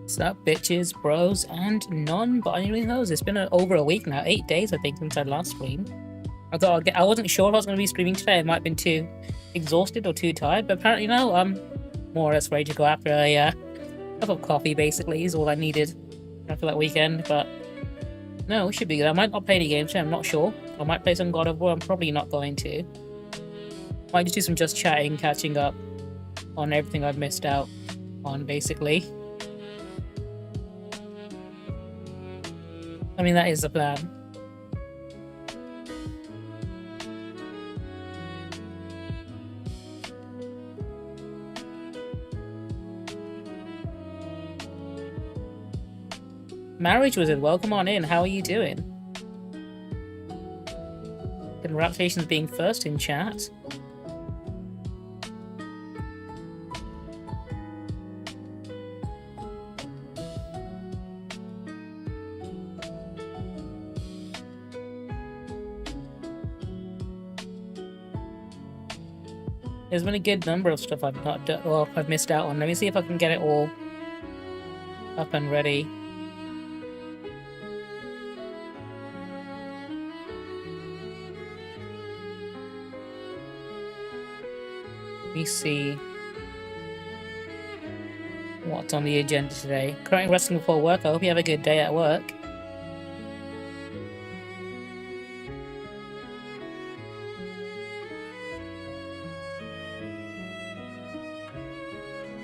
What's up, bitches, bros, and non-binary hoes? It's been over a week now, 8 days I think since I last streamed. I wasn't sure if I was going to be streaming today. I might have been too exhausted or too tired, but apparently no, I'm more or less ready to go after a cup of coffee. Basically, is all I needed after that weekend. But no, it should be good. I might not play any games today. I'm not sure. I might play some God of War. I'm probably not going to. Might just do some just chatting, catching up on everything I've missed out on, basically. I mean, that is the plan. Marriage Wizard, welcome on in. How are you doing? Congratulations being first in chat. There's been a good number of stuff I've not done, or I've missed out on. Let me see if I can get it all up and ready. Let me see what's on the agenda today. Currently resting before work. I hope you have a good day at work.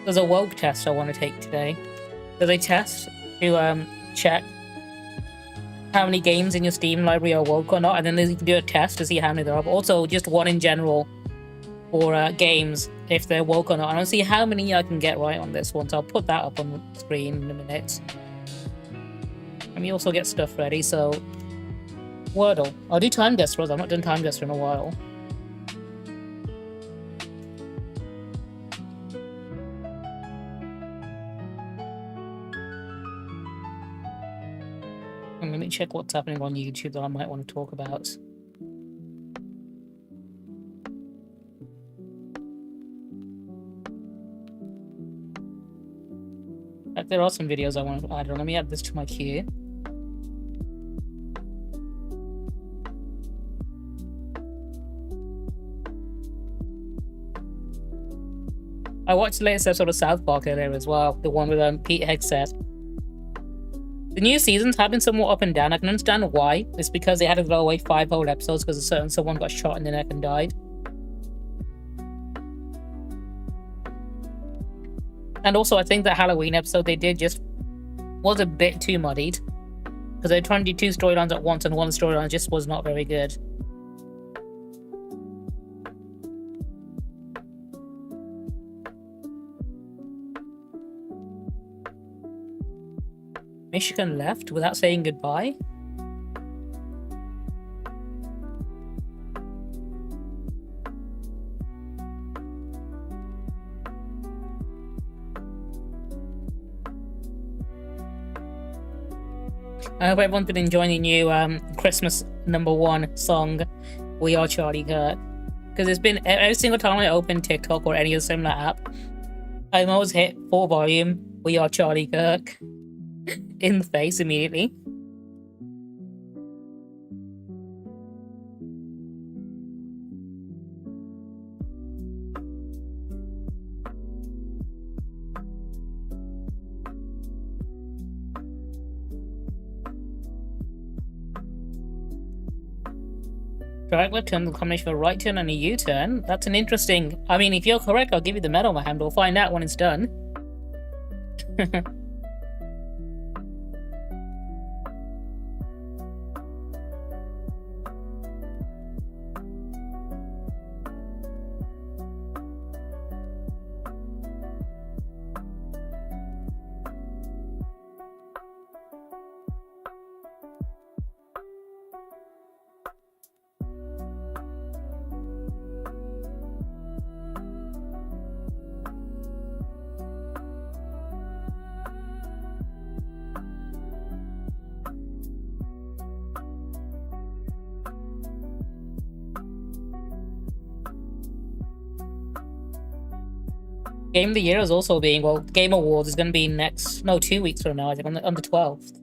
There's a woke test I want to take today. There's a test to check how many games in your Steam library are woke or not, and then you can do a test to see how many there are, but also just one in general for games, if they're woke or not. And I'll see how many I can get right on this one, so I'll put that up on the screen in a minute. Let me also get stuff ready, so... Wordle. I'll do Time Guess I've not done Time Guess in a while. And let me check what's happening on YouTube that I might want to talk about. There are some videos I want to add on. Let me add this to my queue. I watched the latest episode of South Park earlier as well, the one with Pete Hegseth. The new seasons have been somewhat up and down. I can understand why. It's because they had to throw away 5 whole episodes because someone got shot in the neck and died. And also, I think the Halloween episode they did just was a bit too muddied. Because they were trying to do 2 storylines at once, and one storyline just was not very good. Michigan left without saying goodbye? I hope everyone's been enjoying the new Christmas #1 song, We Are Charlie Kirk. Because it's been, every single time I open TikTok or any other similar app, I'm always hit full volume, We Are Charlie Kirk, in the face immediately. Direct left turn, the combination of a right turn and a U-turn. That's an interesting... I mean, if you're correct, I'll give you the medal, my hand. We'll find out when it's done. Game of the Year is also being, well, Game Awards is going to be next, no, 2 weeks from now, I think, on the 12th.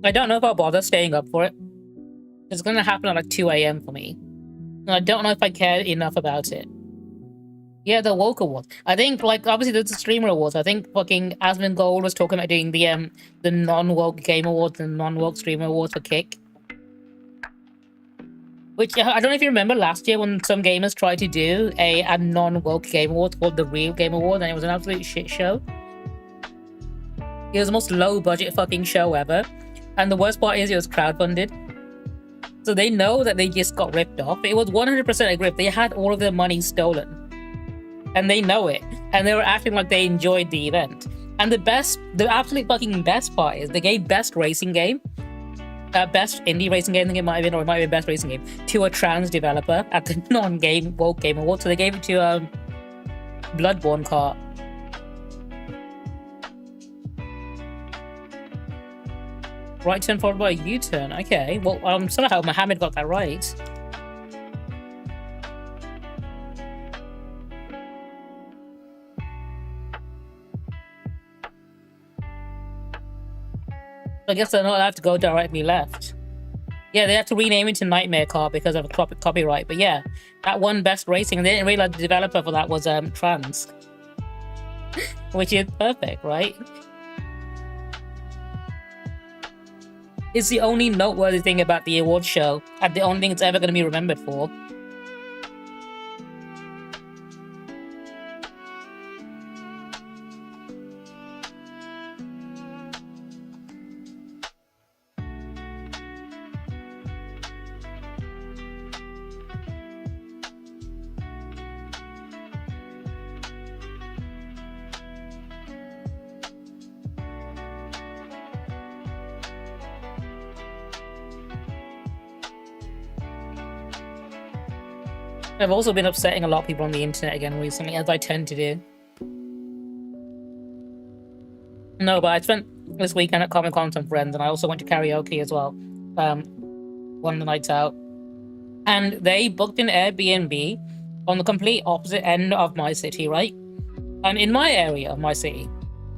I don't know if I'll bother staying up for it. It's going to happen at like 2 a.m. for me. And I don't know if I care enough about it. Yeah, the Woke Awards. I think, like, obviously there's the Streamer Awards. I think fucking Asmongold was talking about doing the non-woke Game Awards and non-woke Streamer Awards for Kick. Which, I don't know if you remember last year when some gamers tried to do a non-woke Game Award called the Real Game Award, and it was an absolute shit show. It was the most low-budget fucking show ever. And the worst part is it was crowdfunded. So they know that they just got ripped off. It was 100% a grip. They had all of their money stolen. And they know it. And they were acting like they enjoyed the event. And the absolute fucking best part is they gave best racing game, best indie racing game, I think it might have been, or it might have been best racing game, to a trans developer at the non-game woke game award. So they gave it to Bloodborne Kart. Right turn followed by a U-turn. Okay, well, somehow Mohammed got that right. I guess they're not allowed to go directly left. Yeah, they have to rename it to Nightmare Car because of copyright. But yeah, that won Best Racing, and they didn't realize the developer for that was trans. Which is perfect, right? It's the only noteworthy thing about the award show, and the only thing it's ever going to be remembered for. I've also been upsetting a lot of people on the internet again recently, as I tend to do. No, but I spent this weekend at Comic Con with some friends, and I also went to karaoke as well. One of the nights out. And they booked an Airbnb on the complete opposite end of my city, right? And in my area of my city,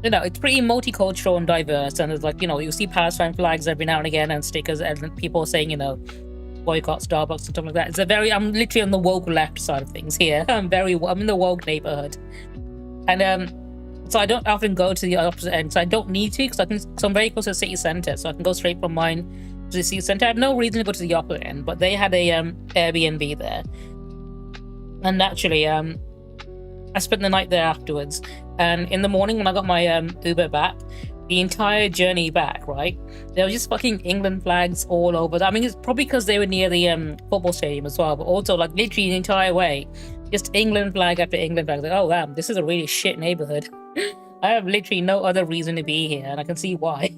you know, it's pretty multicultural and diverse, and there's like, you know, you see Palestine flags every now and again, and stickers, and people saying, you know, boycott Starbucks and stuff like that. I'm literally on the woke left side of things here. I'm in the woke neighborhood. And so I don't often go to the opposite end, so I don't need to, because I'm very close to the city center, so I can go straight from mine to the city center. I have no reason to go to the opposite end, but they had a Airbnb there. And actually, I spent the night there afterwards. And in the morning when I got my Uber back, the entire journey back, right, there was just fucking England flags all over. I mean, it's probably because they were near the football stadium as well, but also, like, literally the entire way, just England flag after England flag. Like, oh, damn, this is a really shit neighborhood. I have literally no other reason to be here, and I can see why.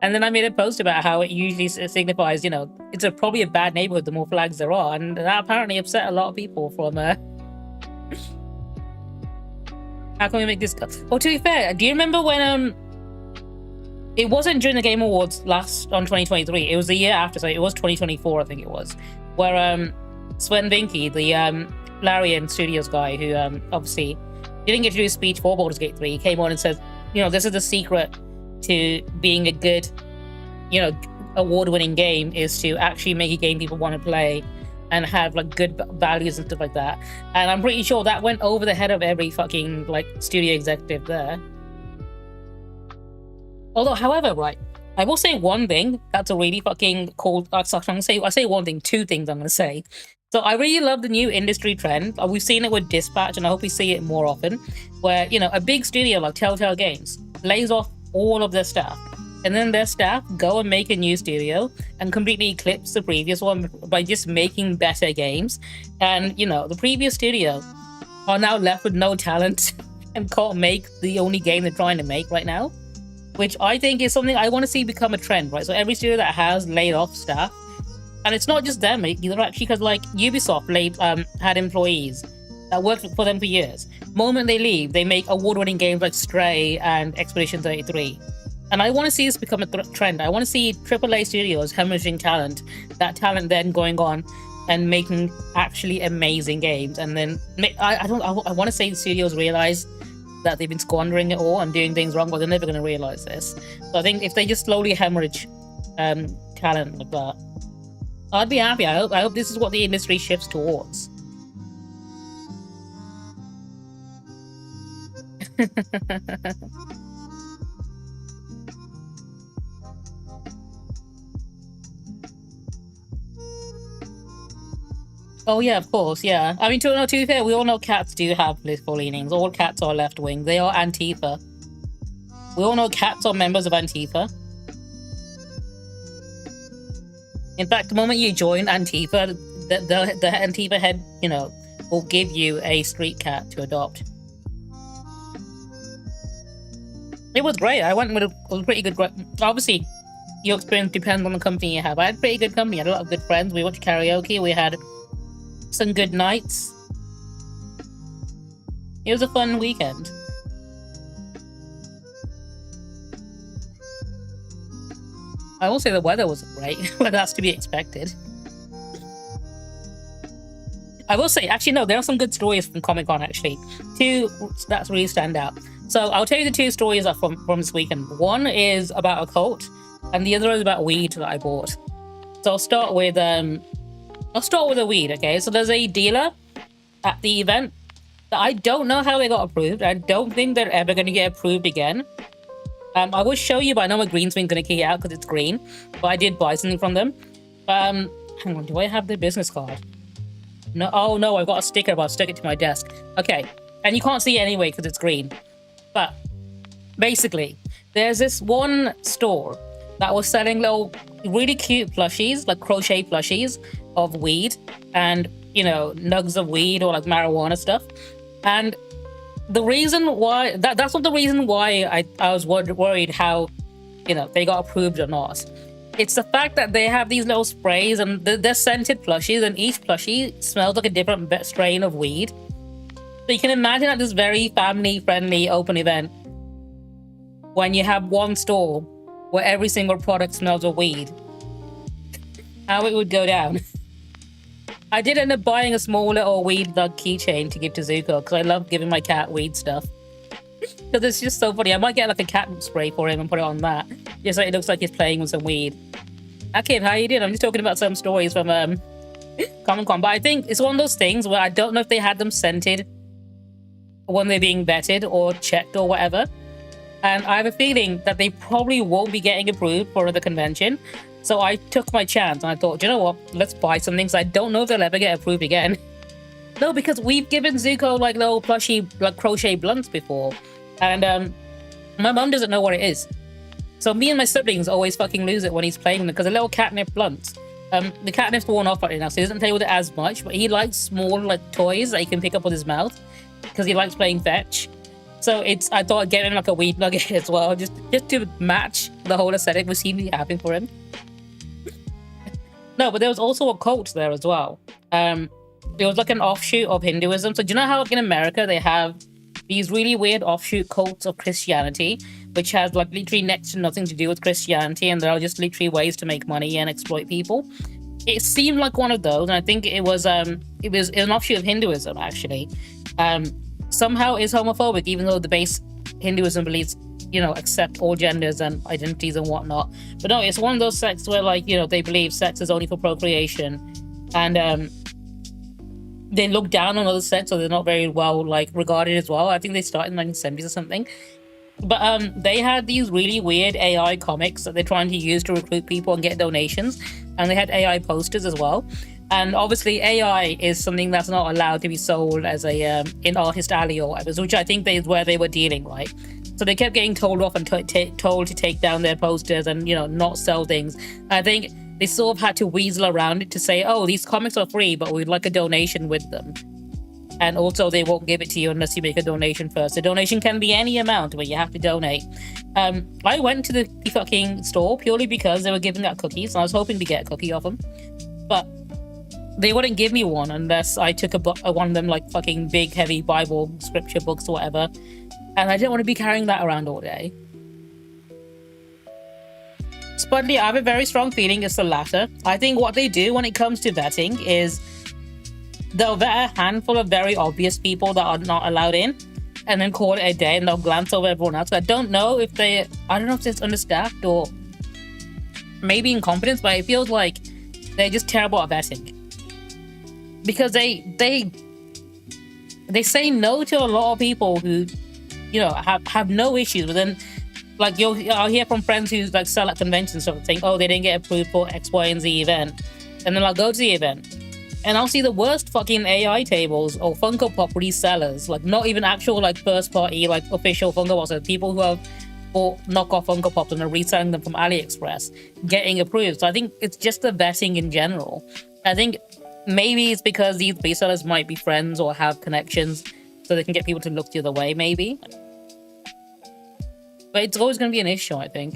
And then I made a post about how it usually signifies, you know, it's probably a bad neighborhood the more flags there are, and that apparently upset a lot of people from how can we make this go? Oh, to be fair, do you remember when it wasn't during the Game Awards last on 2023, it was the year after, so it was 2024, I think it was, where Sven Vinky, the Larian Studios guy, who obviously didn't get to do a speech for Baldur's Gate 3, he came on and said, you know, this is the secret to being a good, you know, award-winning game, is to actually make a game people want to play and have like good values and stuff like that. And I'm pretty sure that went over the head of every fucking like studio executive there. Although, however, right, I will say one thing that's a really fucking cool. I say one thing, two things I'm gonna say. So I really love the new industry trend. We've seen it with Dispatch, and I hope we see it more often, where, you know, a big studio like Telltale Games lays off all of their staff, and then their staff go and make a new studio and completely eclipse the previous one by just making better games. And, you know, the previous studio are now left with no talent and can't make the only game they're trying to make right now, which I think is something I want to see become a trend, right? So every studio that has laid off staff, and it's not just them either, actually, because like Ubisoft had employees that worked for them for years. The moment they leave, they make award-winning games like Stray and Expedition 33. And I want to see this become a trend. I want to see AAA studios hemorrhaging talent, that talent then going on and making actually amazing games. And then I want to say the studios realize that they've been squandering it all and doing things wrong, but they're never going to realize this. So I think if they just slowly hemorrhage talent like that, I'd be happy. I hope this is what the industry shifts towards. Oh yeah, of course, yeah. I mean, to be fair, we all know cats do have political leanings. All cats are left wing. They are Antifa. We all know cats are members of Antifa. In fact, the moment you join Antifa, the Antifa head, will give you a street cat to adopt. It was great. I went with a pretty good. Obviously, your experience depends on the company you have. I had pretty good company. I had a lot of good friends. We went to karaoke. We had some good nights. It was a fun weekend. I will say the weather wasn't great, but that's to be expected. I will say, actually, no, there are some good stories from Comic-Con, actually. Two that really stand out. So I'll tell you the two stories that from this weekend. One is about a cult, and the other is about weed that I bought. So I'll start with the weed, okay? So there's a dealer at the event that I don't know how they got approved. I don't think they're ever going to get approved again. I will show you, but I know my green screen's going to kick it out because it's green. But I did buy something from them. Hang on, do I have the business card? No, oh no, I've got a sticker, but I'll stick it to my desk. Okay, and you can't see it anyway because it's green. But basically, there's this one store that was selling little really cute plushies, like crochet plushies of weed and, nugs of weed or like marijuana stuff. And the reason why, that's not the reason why I was worried how, they got approved or not. It's the fact that they have these little sprays and they're scented plushies, and each plushie smells like a different strain of weed. So you can imagine at this very family-friendly open event, when you have one store where every single product smells of weed, how it would go down. I did end up buying a small little weed like keychain to give to Zuko because I love giving my cat weed stuff. Because it's just so funny. I might get like a cat spray for him and put it on that, just so it looks like he's playing with some weed. Akib, how you doing? I'm just talking about some stories from Comic-Con, but I think it's one of those things where I don't know if they had them scented when they're being vetted or checked or whatever. And I have a feeling that they probably won't be getting approved for the convention. So I took my chance and I thought, you know what? Let's buy some things. I don't know if they'll ever get approved again. No, because we've given Zuko like little plushy like crochet blunts before. And my mum doesn't know what it is. So me and my siblings always fucking lose it when he's playing them because a little catnip blunts. The catnip's worn off right now, so he doesn't play with it as much, but he likes small like toys that he can pick up with his mouth because he likes playing fetch. So I thought I'd get him like a weed nugget as well, just to match the whole aesthetic we seem to be having for him. No, but there was also a cult there as well. It was like an offshoot of Hinduism. So do you know how like in America they have these really weird offshoot cults of Christianity, which has like literally next to nothing to do with Christianity, and they're just literally ways to make money and exploit people? It seemed like one of those, and I think it was an offshoot of Hinduism actually. Somehow is homophobic, even though the base Hinduism believes, accept all genders and identities and whatnot. But no, it's one of those sects where they believe sex is only for procreation, and they look down on other sects, so they're not very well regarded as well. I think they started in the 1970s or something. But they had these really weird AI comics that they're trying to use to recruit people and get donations, and they had AI posters as well. And obviously AI is something that's not allowed to be sold as in Artist Alley or whatever, which I think is where they were dealing, right? So they kept getting told off and told to take down their posters and not sell things. I think they sort of had to weasel around it to say, oh, these comics are free, but we'd like a donation with them. And also they won't give it to you unless you make a donation first. The donation can be any amount, but you have to donate. I went to the fucking store purely because they were giving out cookies, and I was hoping to get a cookie off them. But they wouldn't give me one unless I took one of them fucking big heavy Bible scripture books or whatever. And I didn't want to be carrying that around all day. Spudley, I have a very strong feeling it's the latter. I think what they do when it comes to vetting is they'll vet a handful of very obvious people that are not allowed in, and then call it a day, and they'll glance over everyone else. I don't know if it's understaffed or maybe incompetence, but it feels like they're just terrible at vetting. Because they say no to a lot of people who, have no issues, but then like I'll hear from friends who like sell at conventions sort of thing, oh, they didn't get approved for X, Y, and Z event. And then I'll go to the event and I'll see the worst fucking AI tables or Funko Pop resellers, like not even actual like first party, like official Funko Pops, people who have bought knockoff Funko Pops and are reselling them from AliExpress, getting approved. So I think it's just the vetting in general. I think maybe it's because these resellers might be friends or have connections, so they can get people to look the other way, maybe. But it's always going to be an issue, I think.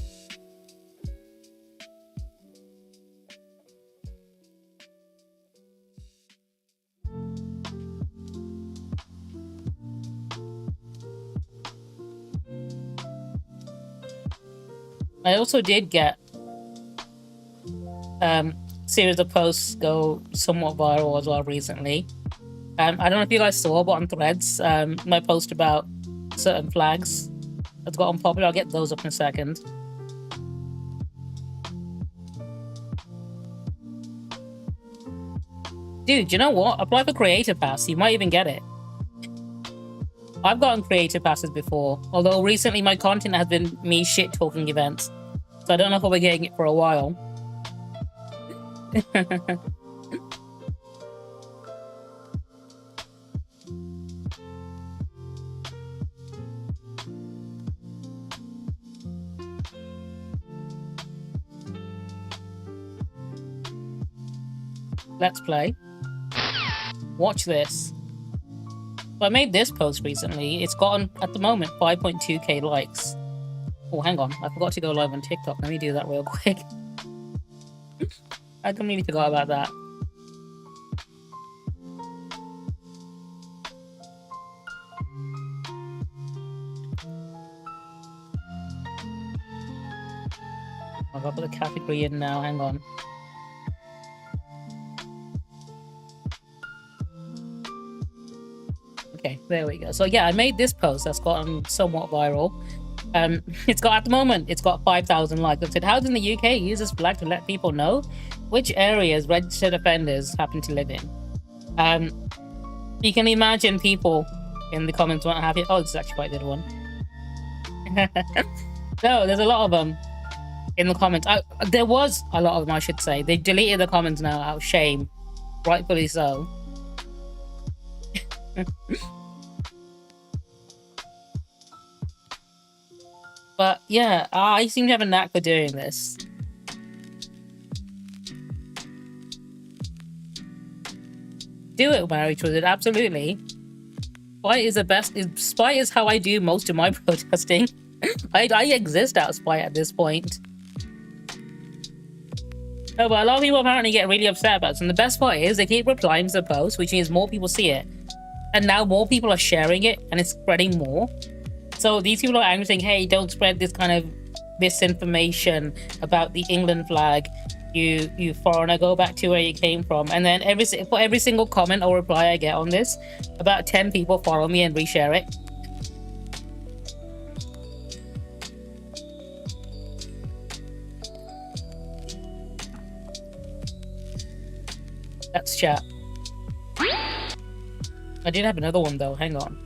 I also did get series of posts go somewhat viral as well recently. I don't know if you guys saw, but on Threads, my post about certain flags has gotten popular. I'll get those up in a second. Dude, you know what? Apply for Creator Pass. You might even get it. I've gotten Creator Passes before, although recently my content has been me shit-talking events. So I don't know if I'll be getting it for a while. Let's play. Watch this. So I made this post recently. It's gotten, at the moment, 5.2k likes. Oh, hang on. I forgot to go live on TikTok. Let me do that real quick. I completely forgot about that. I've got the category in now. Hang on. Okay, there we go. So yeah, I made this post that's gotten somewhat viral. It's got, at the moment, it's got 5,000 likes. It said, how does in the UK use this flag to let people know which areas registered offenders happen to live in? You can imagine people in the comments won't have it. Oh, this is actually quite a good one. No, there's a lot of them in the comments. There was a lot of them, I should say. They deleted the comments now out of shame. Rightfully so. But yeah, I seem to have a knack for doing this. Do it, Mary Twizzard, absolutely. Spite is the best. Spite is how I do most of my protesting. I exist out of spite at this point. Oh, but a lot of people apparently get really upset about it. And the best part is they keep replying to the post, which means more people see it. And now more people are sharing it, and it's spreading more. So these people are angry saying, hey, don't spread this kind of misinformation about the England flag. You foreigner, go back to where you came from. And then for every single comment or reply I get on this, about 10 people follow me and reshare it. That's chat. I did have another one though, hang on.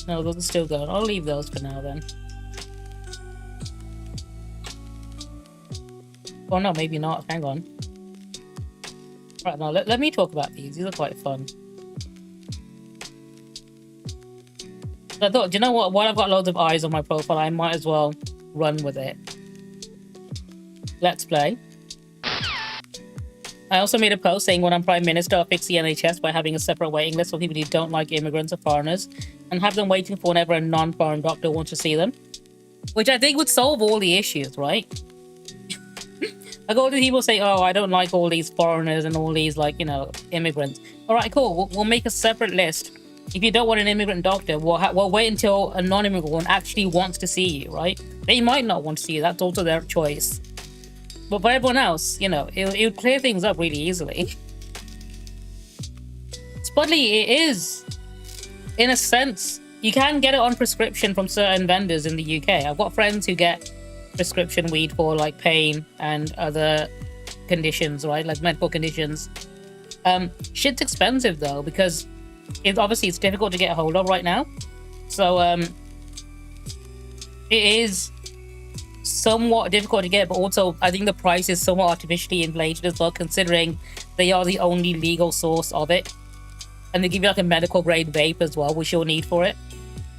No, those are still going. I'll leave those for now then. Oh no, maybe not. Hang on. Right, now let me talk about these. These are quite fun. I thought, do you know what? While I've got loads of eyes on my profile, I might as well run with it. Let's play. I also made a post saying when I'm Prime Minister, I'll fix the NHS by having a separate waiting list for people who don't like immigrants or foreigners and have them waiting for whenever a non-foreign doctor wants to see them. Which I think would solve all the issues, right? Like all the people say, oh, I don't like all these foreigners and all these, like, you know, immigrants. All right, cool. We'll make a separate list If you don't want an immigrant doctor, well, wait until a non-immigrant one actually wants to see you, right? They might not want to see you. That's also their choice. But for everyone else, you know, it would clear things up really easily. Spudley, it is, in a sense, you can get it on prescription from certain vendors in the UK. I've got friends who get prescription weed for like pain and other conditions, right? Like medical conditions. Shit's expensive though, because it's difficult to get a hold of right now. So it is somewhat difficult to get, but also I think the price is somewhat artificially inflated as well, considering they are the only legal source of it. And they give you like a medical grade vape as well, which you'll need for it.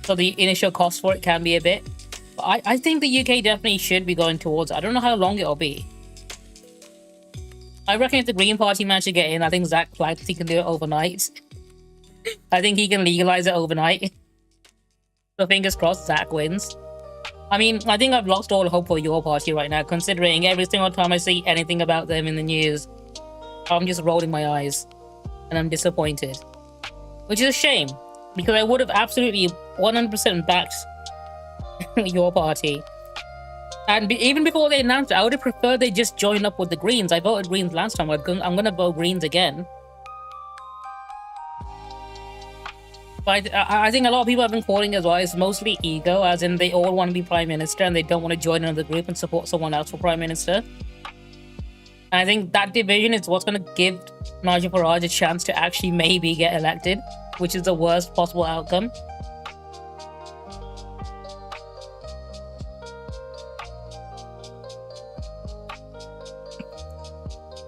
So the initial cost for it can be a bit. But I think the UK definitely should be going towards it. I don't know how long it'll be. I reckon if the Green Party managed to get in, I think Zach Flaxty can do it overnight. I think he can legalize it overnight. So fingers crossed Zach wins. I mean, I think I've lost all hope for your party right now, considering every single time I see anything about them in the news, I'm just rolling my eyes. And I'm disappointed. Which is a shame, because I would have absolutely 100% backed your party. And even before they announced it, I would have preferred they just join up with the Greens. I voted Greens last time. I'm going to vote Greens again. But I think a lot of people have been calling as well. It's mostly ego, as in they all want to be Prime Minister and they don't want to join another group and support someone else for Prime Minister. And I think that division is what's going to give Nigel Farage a chance to actually maybe get elected, which is the worst possible outcome.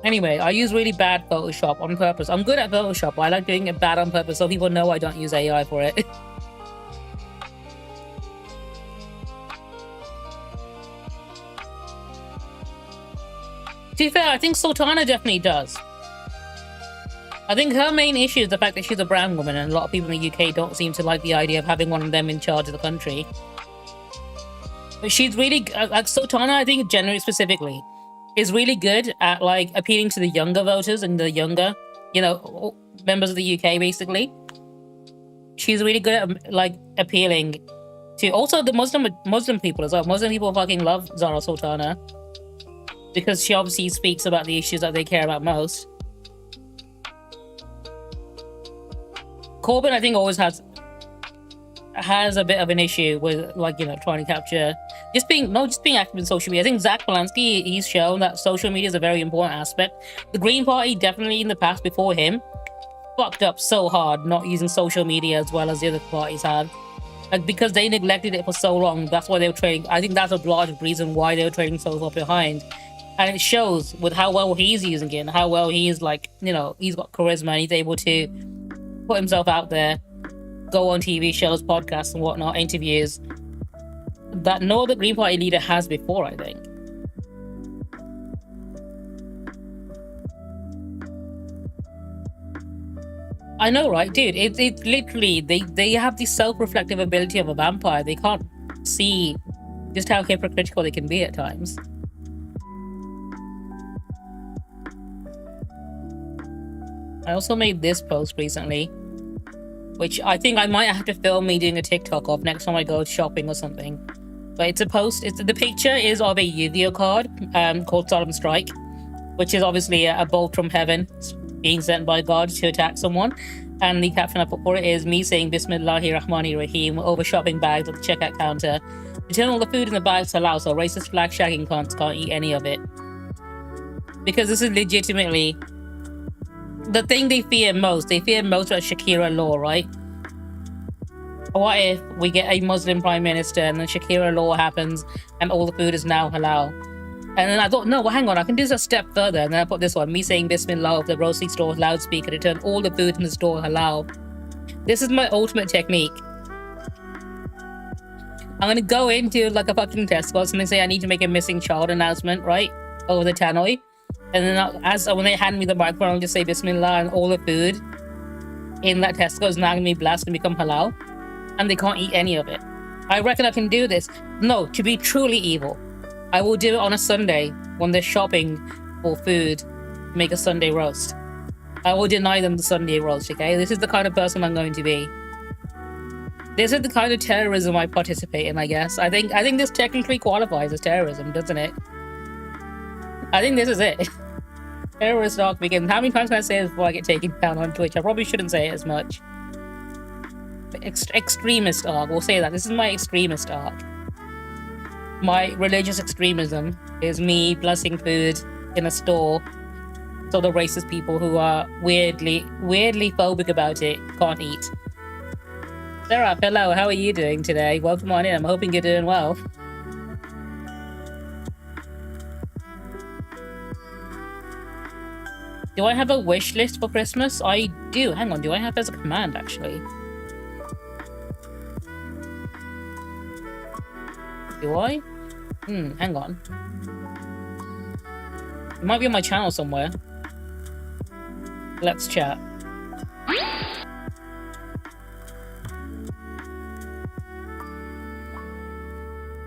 Anyway, I use really bad Photoshop on purpose. I'm good at Photoshop, but I like doing it bad on purpose so people know I don't use AI for it. To be fair, I think Sultana definitely does. I think her main issue is the fact that she's a brown woman, and a lot of people in the UK don't seem to like the idea of having one of them in charge of the country. But she's really, like Sultana, I think generally specifically, is really good at like appealing to the younger voters and the younger, you know, members of the UK basically. She's really good at like appealing to also the Muslim people as well. Muslim people fucking love Zara Sultana because she obviously speaks about the issues that they care about most. Corbyn, I think, always has a bit of an issue with, like, you know, trying to capture, just being active in social media. I think Zach Polanski, he's shown that social media is a very important aspect. The Green Party, definitely in the past before him, fucked up so hard not using social media as well as the other parties had. Like, because they neglected it for so long, that's why they were trading. I think that's a large reason why they were trading so far behind. And it shows with how well he's using it and how well he's, like, you know, he's got charisma and he's able to put himself out there, go on TV shows, podcasts and whatnot, interviews, that no other Green Party leader has before, I think. I know, right? Dude, it's literally, they have the self-reflective ability of a vampire. They can't see just how hypocritical they can be at times. I also made this post recently, which I think I might have to film me doing a TikTok of next time I go shopping or something. But it's a post. The picture is of a Yu-Gi-Oh card called Solemn Strike, which is obviously a bolt from heaven being sent by God to attack someone. And the caption I put for it is me saying Bismillahir Rahmanir Rahim over shopping bags at the checkout counter. Return all the food in the bags to allow, so racist flag shagging cunts can't eat any of it. Because this is legitimately the thing they fear most. They fear most about Shakira law, right? What if we get a Muslim prime minister and then Shakira law happens and all the food is now halal? And then I thought, no, well, hang on, I can do this a step further. And then I put this one, me saying Bismillah of the grocery store loudspeaker to turn all the food in the store halal. This is my ultimate technique. I'm gonna go into like a fucking Tesco's and they say I need to make a missing child announcement, right? Over the tannoy. And then when they hand me the microphone, I'll just say Bismillah, and all the food in that Tesco is now going to be blasted and become halal. And they can't eat any of it. I reckon I can do this. No, to be truly evil, I will do it on a Sunday when they're shopping for food to make a Sunday roast. I will deny them the Sunday roast, okay? This is the kind of person I'm going to be. This is the kind of terrorism I participate in, I guess. I think this technically qualifies as terrorism, doesn't it? I think this is it. Terrorist arc begins. How many times can I say this before I get taken down on Twitch? I probably shouldn't say it as much. Extremist arc. We'll say that. This is my extremist arc. My religious extremism is me blessing food in a store so the racist people who are weirdly phobic about it can't eat. Sarah, hello, how are you doing today? Welcome on in. I'm hoping you're doing well. Do I have a wish list for Christmas? I do. Hang on, do I have as a command, actually? Do I? Hang on. It might be on my channel somewhere. Let's chat.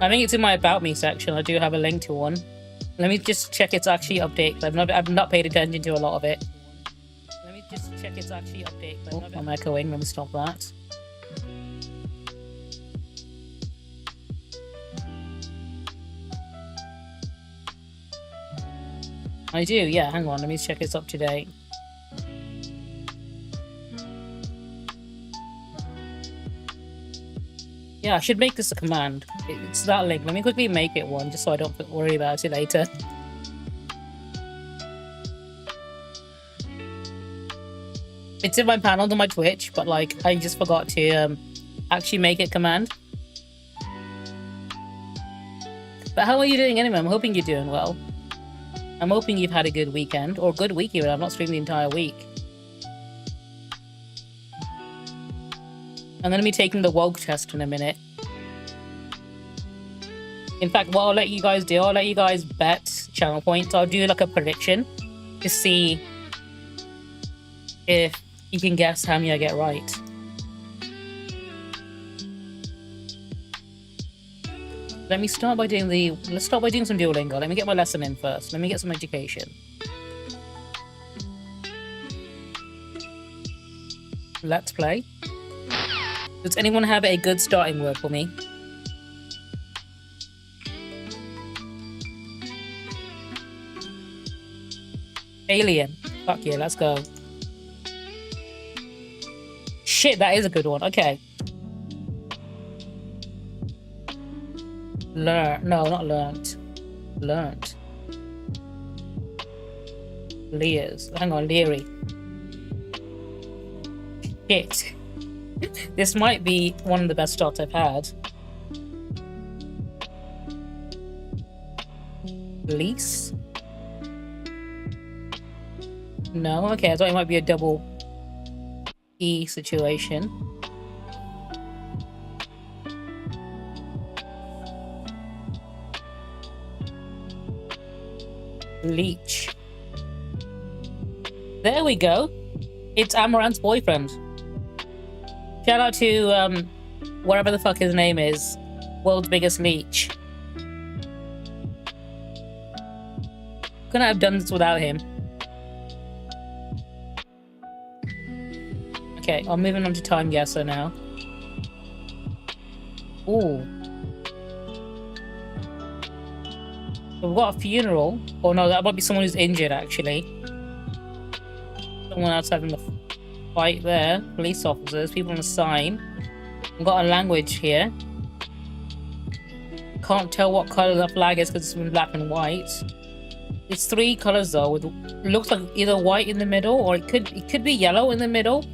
I think it's in my About Me section. I do have a link to one. Let me just check it's actually updated. I've not paid attention to a lot of it. Let me just check it's actually updated. Oh, I'm echoing. Let me stop that. I do, yeah. Hang on. Let me check it's up to date. Yeah, I should make this a command. It's that link. Let me quickly make it one, just so I don't worry about it later. It's in my panel on my Twitch, but like, I just forgot to actually make it command. But how are you doing anyway? I'm hoping you're doing well. I'm hoping you've had a good weekend, or a good week even. I've not streamed the entire week. I'm going to be taking the woke test in a minute. In fact, what I'll let you guys do, I'll let you guys bet channel points. I'll do like a prediction to see if you can guess how many I get right. Let's start by doing some Duolingo. Let me get my lesson in first. Let me get some education. Let's play. Does anyone have a good starting word for me? Alien. Fuck yeah, let's go. Shit, that is a good one. Okay. Learn. No, not learnt. Learnt. Leers. Hang on, leery. Shit. This might be one of the best starts I've had. Lease? No? Okay, I thought it might be a double E situation. Leech. There we go. It's Amaranth's boyfriend. Shout out to whatever the fuck his name is. World's biggest leech. Couldn't have done this without him. Okay, I'm moving on to time guesser now. Ooh. We've got a funeral. Oh no, that might be someone who's injured actually. Someone else having a fight there. Police officers, people on a sign. We've got a language here. Can't tell what colour the flag is because it's in black and white. It's three colours though. With looks like either white in the middle or it could be yellow in the middle.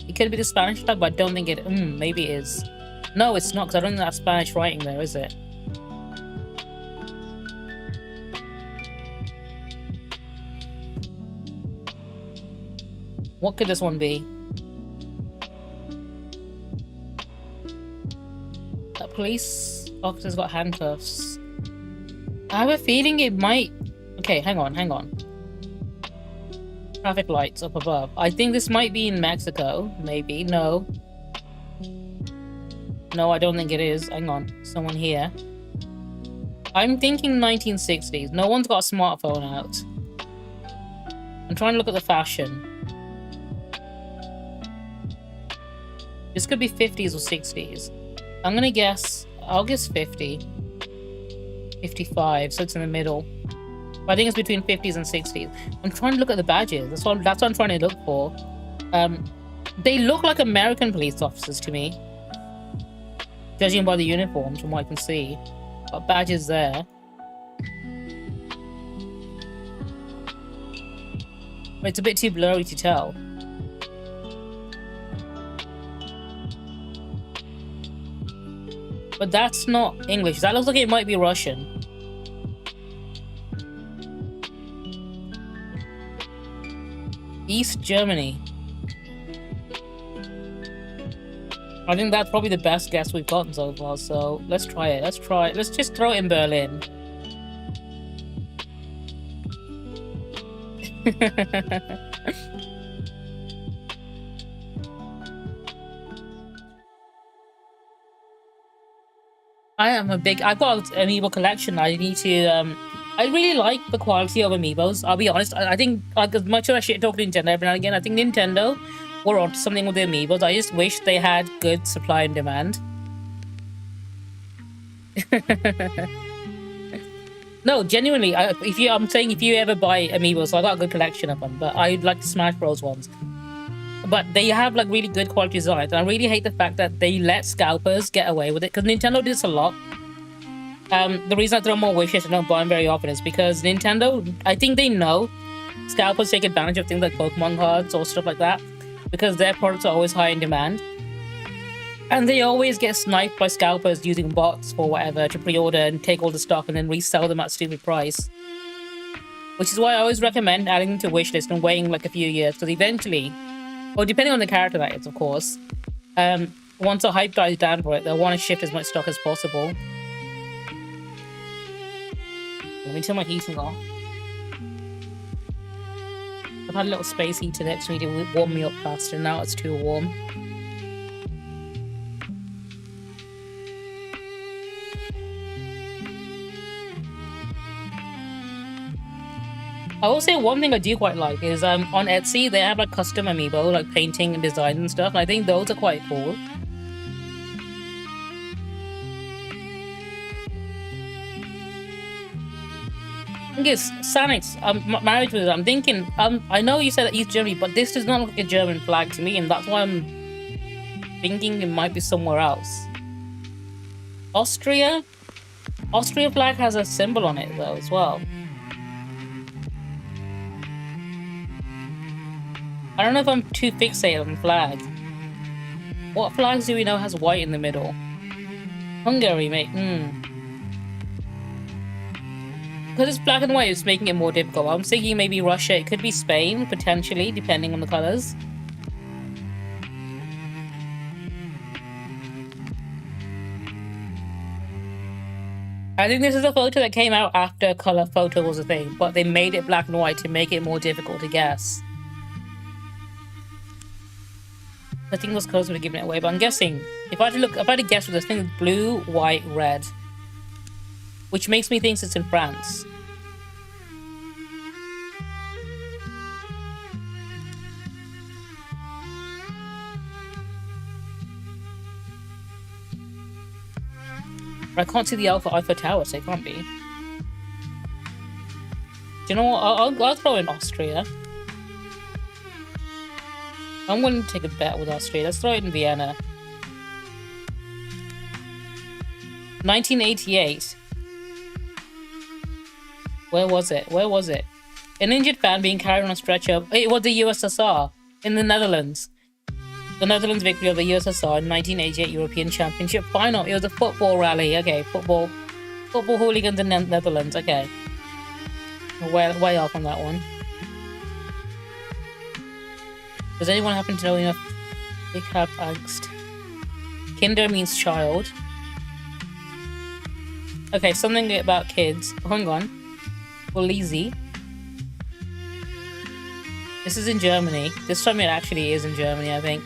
It could be the Spanish flag, but I don't think it. Maybe it is. No, it's not because I don't think that's Spanish writing there, is it? What could this one be? That police officer's got handcuffs. I have a feeling it might... Okay, hang on. Traffic lights up above. I think this might be in Mexico. Maybe. No. No, I don't think it is. Hang on. Someone here. I'm thinking 1960s. No one's got a smartphone out. I'm trying to look at the fashion. This could be 50s or 60s. I'm gonna guess, I'll guess 50. 55, so it's in the middle. But I think it's between 50s and 60s. I'm trying to look at the badges. That's what I'm trying to look for. They look like American police officers to me, judging by the uniforms from what I can see. Got badges there. But it's a bit too blurry to tell. But that's not English. That looks like it might be Russian. East Germany. I think that's probably the best guess we've gotten so far, so let's try it. Let's just throw it in Berlin. I've got an amiibo collection. I need to, I really like the quality of amiibos. I'll be honest. I think, like, as much as I shit talk Nintendo every now and again, I think Nintendo were onto something with the amiibos. I just wish they had good supply and demand. No, genuinely, I'm saying if you ever buy amiibos, so I got a good collection of them, but I like the Smash Bros ones. But they have like really good quality designs, and I really hate the fact that they let scalpers get away with it, because Nintendo did this a lot. The reason I throw more wishes and don't buy them very often is because Nintendo, I think they know scalpers take advantage of things like Pokemon cards or stuff like that, because their products are always high in demand. And they always get sniped by scalpers using bots or whatever to pre-order and take all the stock and then resell them at a stupid price. Which is why I always recommend adding them to wishlist and waiting like a few years, because eventually, or depending on the character that is, of course, once the hype dies down for it, they'll want to shift as much stock as possible. Let me turn my heating off. I've had a little space heater next to me to warm me up faster. Now it's too warm. I will say one thing I do quite like is on Etsy they have like custom amiibo, like painting and design and stuff, and I think those are quite cool. I guess Sanix, marriage with it. I'm thinking, I know you said East Germany, but this does not look like a German flag to me, and that's why I'm thinking it might be somewhere else. Austria flag has a symbol on it though as well. I don't know if I'm too fixated on the flag. What flags do we know has white in the middle? Hungary, mate. Because it's black and white, it's making it more difficult. I'm thinking maybe Russia. It could be Spain, potentially, depending on the colors. I think this is a photo that came out after color photo was a thing, but they made it black and white to make it more difficult to guess. I think those colors would have given it away, but I'm guessing if I had to guess with this thing, blue, white, red, which makes me think it's in France. I can't see the Eiffel Tower, so it can't be. Do you know what? I'll throw in Austria. I'm going to take a bet with Austria. Let's throw it in Vienna. 1988. Where was it? Where was it? An injured fan being carried on a stretcher. It was the USSR in the Netherlands. The Netherlands victory of the USSR in 1988 European Championship final. It was a football rally. Okay, football hooligans in the Netherlands. Okay, way off on that one. Does anyone happen to know enough? Big have angst. Kinder means child. Okay, something about kids. Hang on. Polizi. This is in Germany. This time it actually is in Germany, I think.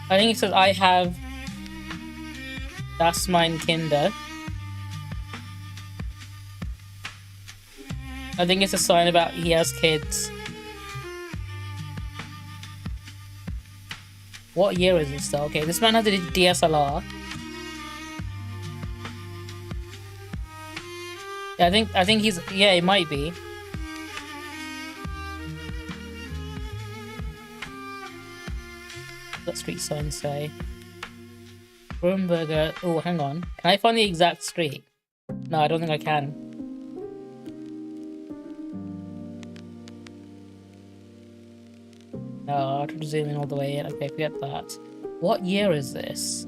I think it says I have Das mein Kinder. I think it's a sign about he has kids. What year is this though? Okay, this man has a DSLR. Yeah, I think he's, yeah, it might be. What street sign say? Brumberger. Oh, hang on. Can I find the exact street? No, I don't think I can. No, I'll try to zoom in all the way in. Okay, forget that. What year is this?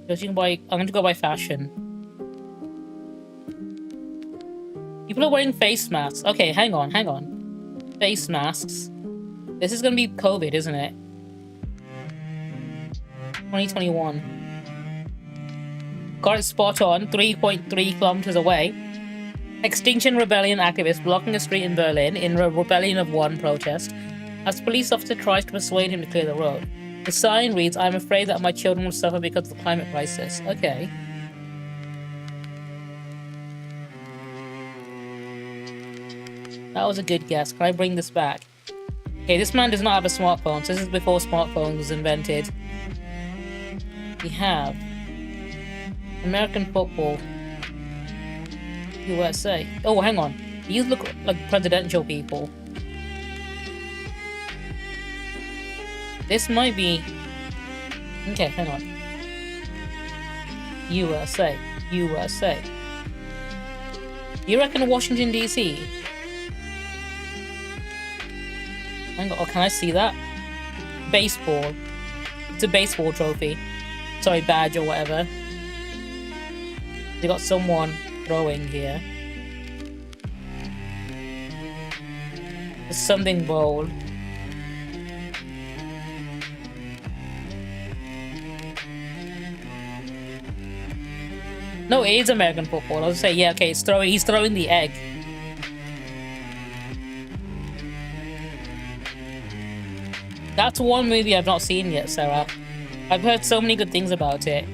Judging by, I'm going to go by fashion. People are wearing face masks. Okay, hang on. Face masks. This is going to be COVID, isn't it? 2021. Got it spot on. 3.3 kilometers away. Extinction Rebellion activists blocking a street in Berlin in a Rebellion of One protest as police officer tries to persuade him to clear the road. The sign reads, "I'm afraid that my children will suffer because of the climate crisis." Okay. That was a good guess. Can I bring this back? Okay, this man does not have a smartphone, so this is before smartphone was invented. We have American football, USA. Oh, hang on. These look like presidential people. This might be... Okay, hang on. USA. You reckon Washington, D.C.? Hang on, oh, can I see that? Baseball. It's a baseball trophy. Sorry, badge or whatever. They got someone throwing here. There's something bold. No, it is American football. I'll say, yeah, okay, he's throwing the egg. That's one movie I've not seen yet, Sarah. I've heard so many good things about it.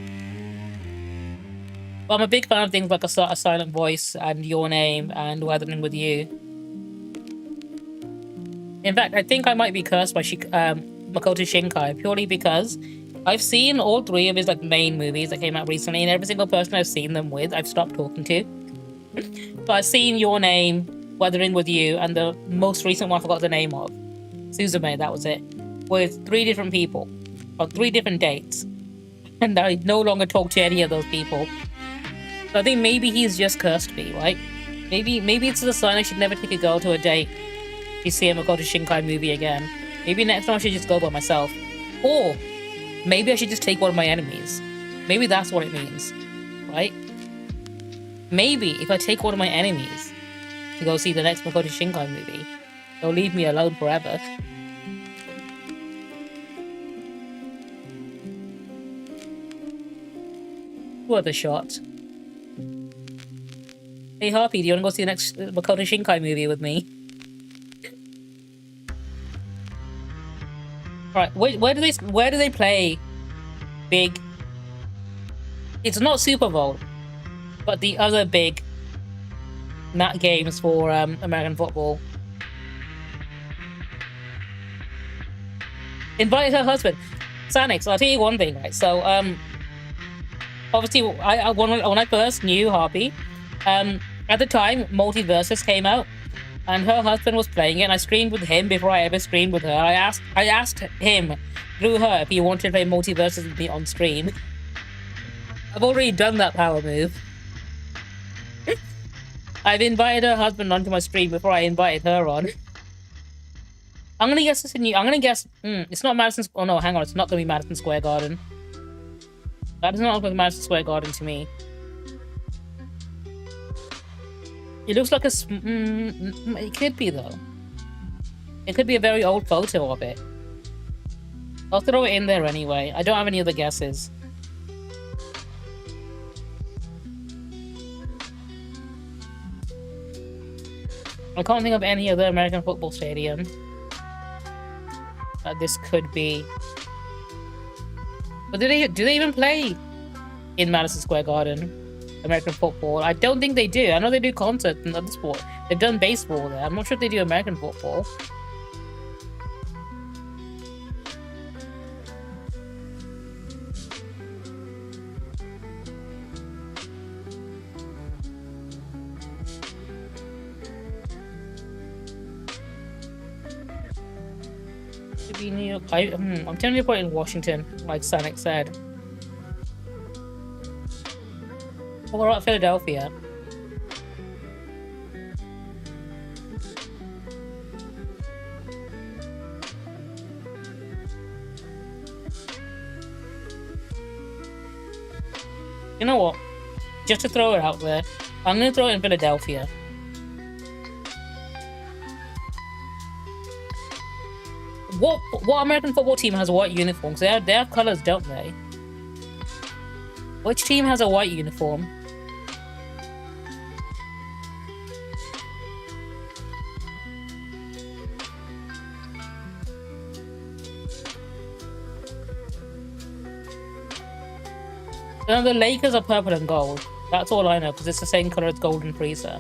But I'm a big fan of things like A Silent Voice and Your Name and Weathering With You. In fact, I think I might be cursed by Makoto Shinkai purely because I've seen all three of his main movies that came out recently, and every single person I've seen them with, I've stopped talking to. So I've seen Your Name, Weathering With You, and the most recent one I forgot the name of. Suzume, that was it. With 3 different people. On 3 different dates. And I no longer talk to any of those people. So I think maybe he's just cursed me, right? Maybe it's a sign I should never take a girl to a date if you see a Makoto Shinkai movie again. Maybe next time I should just go by myself. Or maybe I should just take one of my enemies. Maybe that's what it means, right? Maybe if I take one of my enemies to go see the next Makoto Shinkai movie, they'll leave me alone forever. Worth a shot. Hey Harpy, do you want to go see the next Makoto Shinkai movie with me? Alright, where do they play big... It's not Super Bowl, but the other big games for American football. Invited her husband. Sanix, I'll tell you one thing, right? So, obviously, when I first knew Harpy, at the time, Multiversus came out, and her husband was playing it, and I streamed with him before I ever streamed with her. I asked him through her if he wanted to play Multiversus with me on stream. I've already done that power move. I've invited her husband onto my stream before I invited her on. I'm gonna guess it's not Madison. Oh no, hang on, it's not gonna be Madison Square Garden. That does not look like Madison Square Garden to me. It looks like it could be though. It could be a very old photo of it. I'll throw it in there anyway. I don't have any other guesses. I can't think of any other American football stadium that this could be. But do they even play in Madison Square Garden? American football. I don't think they do. I know they do concerts and other sport. They've done baseball there. I'm not sure if they do American football. Be New York. I'm telling you, put it in Washington, like Sonic said. What about Philadelphia? You know what? Just to throw it out there, I'm gonna throw it in Philadelphia. What American football team has white uniforms? They have colors, don't they? Which team has a white uniform? No, the Lakers are purple and gold. That's all I know, because it's the same color as Golden Freezer.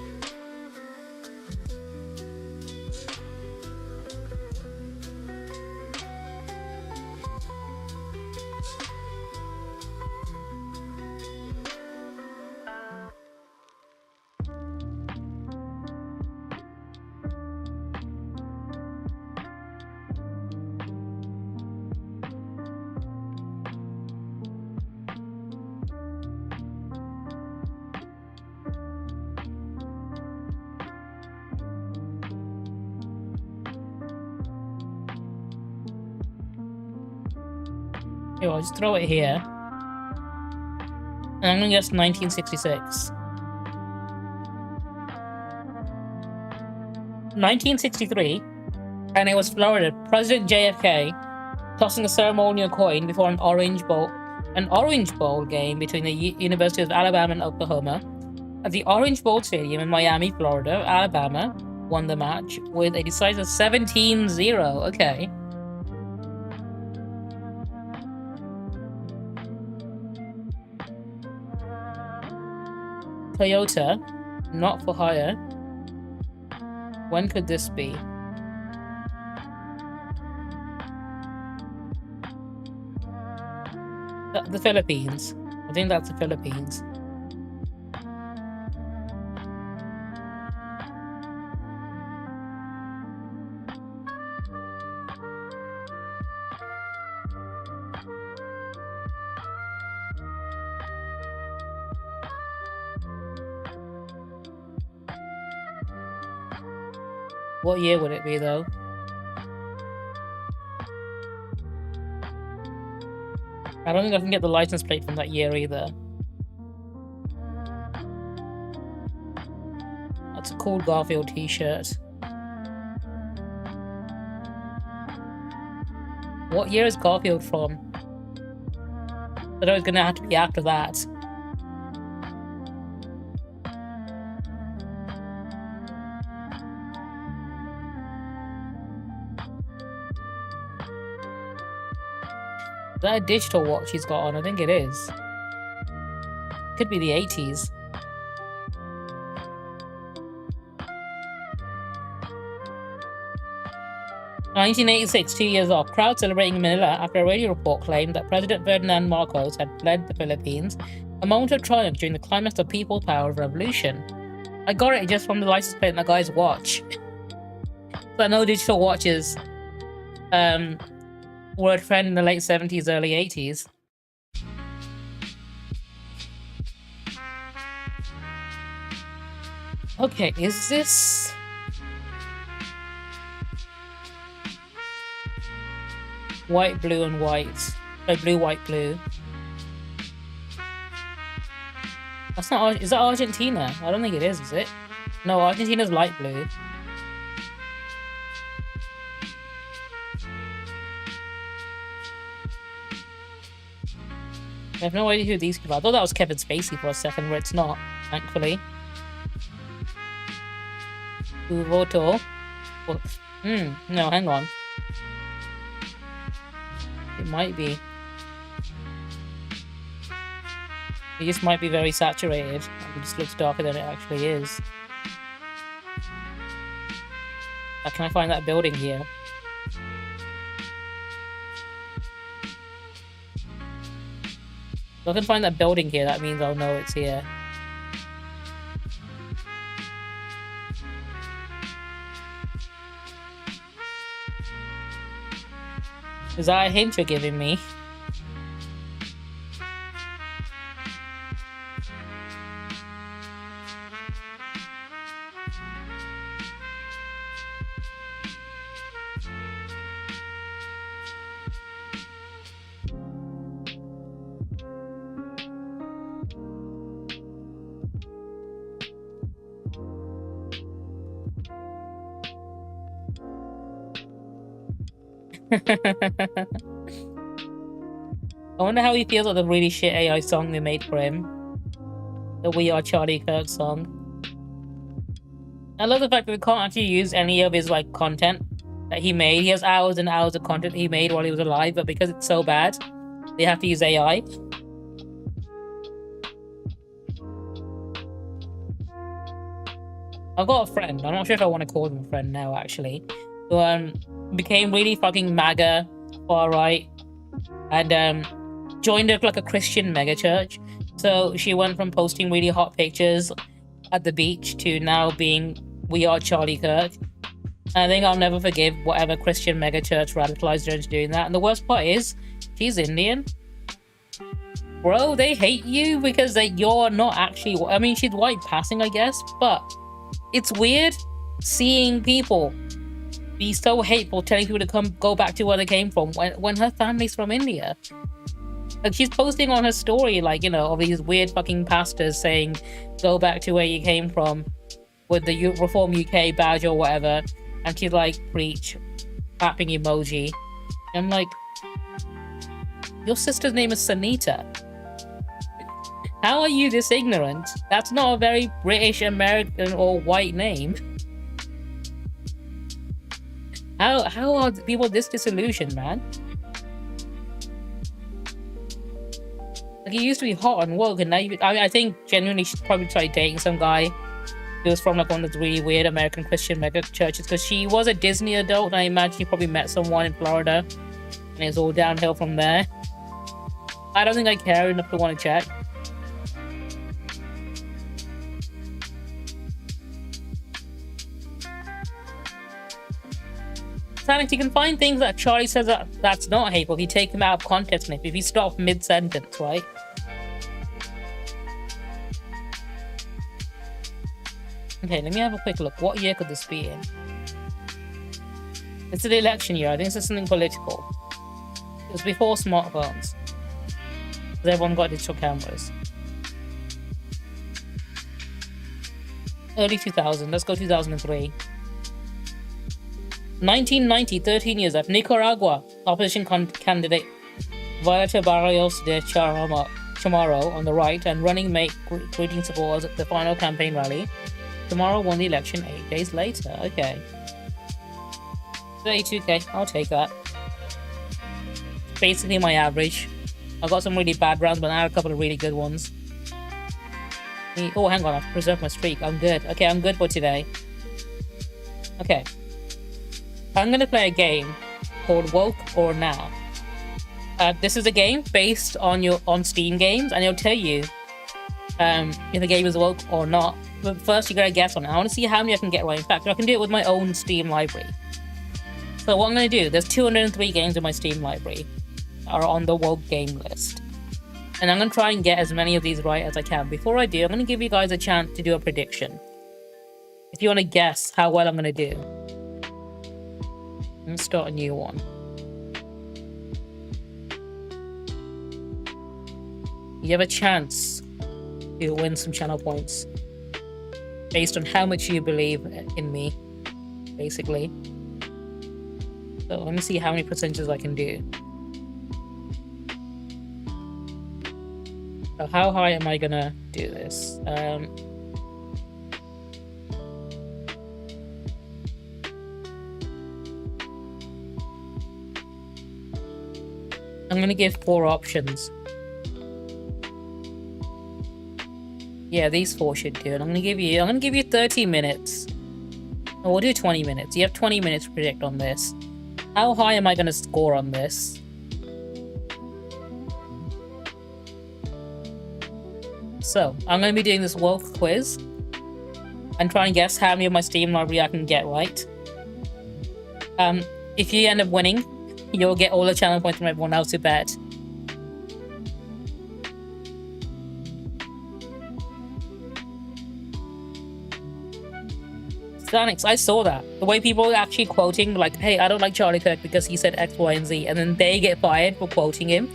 Here, I'll just throw it here. And I'm gonna guess 1966. 1963, and it was Florida. President JFK tossing a ceremonial coin before an Orange Bowl game between the University of Alabama and Oklahoma. At the Orange Bowl Stadium in Miami, Florida, Alabama won the match with a decisive 17-0. Okay. Toyota, not for hire. When could this be? The Philippines. I think that's the Philippines. What year would it be, though? I don't think I can get the license plate from that year either. That's a cool Garfield t-shirt. What year is Garfield from? I know it's gonna have to be after that. Is that a digital watch he's got on? I think it is. Could be the 80s. "1986, 2 years off. Crowd celebrating in Manila after a radio report claimed that President Ferdinand Marcos had fled the Philippines. A moment of triumph during the climax of People's Power of Revolution." I got it just from the license plate and the guy's watch. So I know digital watches were a trend in the late 70s, early 80s. Okay, is this... white, blue, and white? Blue, white, blue. That's not... Is that Argentina? I don't think it is it? No, Argentina's light blue. I have no idea who these people are. I thought that was Kevin Spacey for a second, but it's not, thankfully. Voto. No, hang on. It might be. It just might be very saturated. It just looks darker than it actually is. Can I find that building here? If I can find that building here, that means I'll know it's here. Is that a hint you're giving me? I wonder how he feels about the really shit AI song they made for him. The We Are Charlie Kirk song. I love the fact that we can't actually use any of his like content that he made. He has hours and hours of content he made while he was alive, but because it's so bad, they have to use AI. I've got a friend, I'm not sure if I want to call him a friend now actually, who became really fucking MAGA, far right, and joined like a Christian megachurch. So she went from posting really hot pictures at the beach to now being We Are Charlie Kirk. And I think I'll never forgive whatever Christian megachurch radicalized her into doing that. And the worst part is, she's Indian. Bro, they hate you because you're not actually... I mean, she's white passing, I guess, but it's weird seeing people be so hateful, telling people to go back to where they came from when her family's from India. Like, she's posting on her story, like, you know, of these weird fucking pastors saying, go back to where you came from with the Reform UK badge or whatever. And she's like, preach, clapping emoji. And I'm like, your sister's name is Sanita. How are you this ignorant? That's not a very British, American, or white name. How are people this disillusioned, man? Like, he used to be hot and woke, and now I think genuinely she's probably tried dating some guy who was from like one of those really weird American Christian mega churches, because she was a Disney adult, and I imagine she probably met someone in Florida, and it's all downhill from there. I don't think I care enough to want to check. You can find things that Charlie says that's not hateful if you take him out of context, and if you stop mid-sentence, right? Okay, let me have a quick look. What year could this be in? It's the election year. I think this is something political. It was before smartphones, because everyone got digital cameras. Early 2000. Let's go 2003. 1990, 13 years after Nicaragua, opposition candidate Violeta Barrios de Chamorro on the right and running mate greeting supporters at the final campaign rally. Chamorro won the election 8 days later. Okay. 32k, I'll take that. Basically my average. I've got some really bad rounds, but I have a couple of really good ones. Oh, hang on, I've preserved my streak. I'm good. Okay, I'm good for today. Okay. I'm going to play a game called Woke or Now. This is a game based on Steam games, and it'll tell you if the game is woke or not. But first, you got to guess on it. I want to see how many I can get right. In fact, I can do it with my own Steam library. So what I'm going to do, there's 203 games in my Steam library that are on the woke game list. And I'm going to try and get as many of these right as I can. Before I do, I'm going to give you guys a chance to do a prediction. If you want to guess how well I'm going to do. Let's start a new one. You have a chance to win some channel points based on how much you believe in me, basically. So let me see how many percentages I can do. So how high am I gonna do this? I'm going to give 4 options. Yeah, these four should do it. I'm gonna give you 30 minutes. Oh, we'll do 20 minutes. You have 20 minutes to predict on this. How high am I gonna score on this? So, I'm gonna be doing this woke quiz and try and guess how many of my Steam library I can get right. If you end up winning, you'll get all the channel points from everyone else who bet. Stanix, I saw that. The way people are actually quoting, like, hey, I don't like Charlie Kirk because he said X, Y, and Z, and then they get fired for quoting him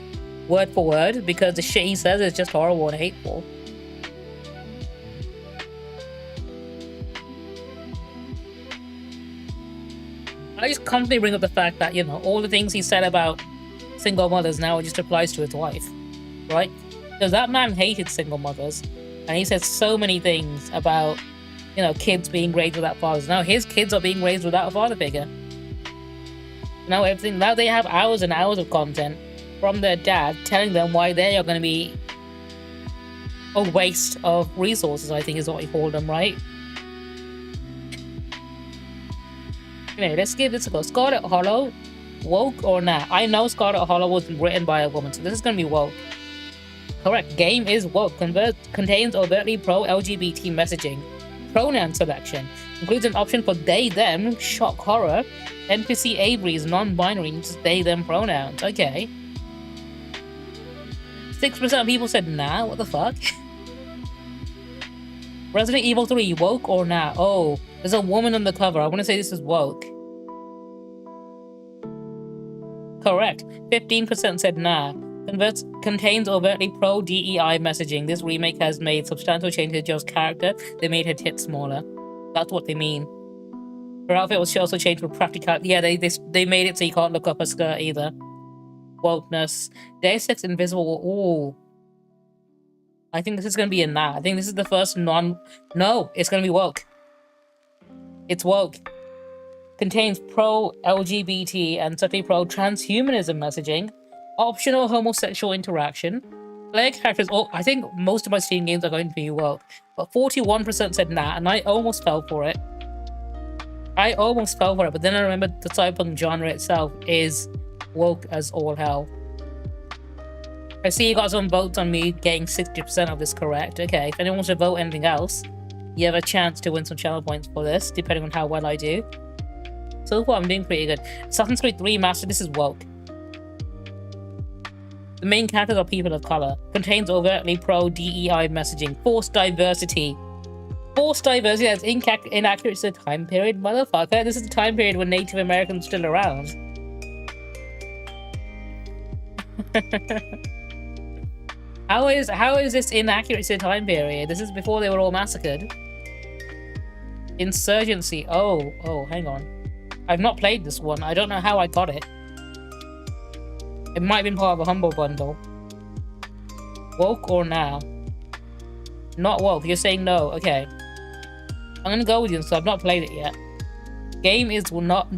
word for word because the shit he says is just horrible and hateful. I just constantly bring up the fact that, you know, all the things he said about single mothers now just applies to his wife, right? Because that man hated single mothers, and he said so many things about, you know, kids being raised without fathers. Now his kids are being raised without a father figure. Now they have hours and hours of content from their dad telling them why they are going to be a waste of resources, I think is what he called them, right? Anyway, let's give this a go. Scarlet Hollow, woke or nah? I know Scarlet Hollow was written by a woman, so this is going to be woke. Correct. Game is woke. Contains overtly pro-LGBT messaging. Pronoun selection. Includes an option for they, them, shock horror. NPC Avery's non-binary uses they, them pronouns. Okay. 6% of people said nah. What the fuck? Resident Evil 3, woke or nah? Oh, there's a woman on the cover. I want to say this is woke. Correct. 15% said nah. Contains overtly pro-DEI messaging. This remake has made substantial changes to Jo's character. They made her tits smaller. That's what they mean. Her outfit was also changed for practicality. Yeah, they made it so you can't look up her skirt either. Wokeness. Deus Ex Invisible. Ooh. I think this is going to be a nah. I think this is the first No, it's going to be woke. It's woke. Contains pro-LGBT and certainly pro-transhumanism messaging. Optional homosexual interaction. Player characters. Oh, I think most of my Steam games are going to be woke. But 41% said nah, and I almost fell for it. But then I remembered the cyberpunk genre itself is woke as all hell. I see you got some votes on me getting 60% of this correct. Okay, if anyone wants to vote anything else, you have a chance to win some channel points for this, depending on how well I do. So far, I'm doing pretty good. Assassin's Creed 3 Master, this is woke. The main characters are people of color. Contains overtly pro-DEI messaging. Forced diversity. Forced diversity that's inaccurate to the time period? Motherfucker, this is the time period when Native Americans were still around. How is this inaccurate to the time period? This is before they were all massacred. Insurgency. Oh, hang on. I've not played this one. I don't know how I got it. It might have been part of a Humble Bundle. Woke or now? Not woke. You're saying no. Okay. I'm gonna go with you, so I've not played it yet. Game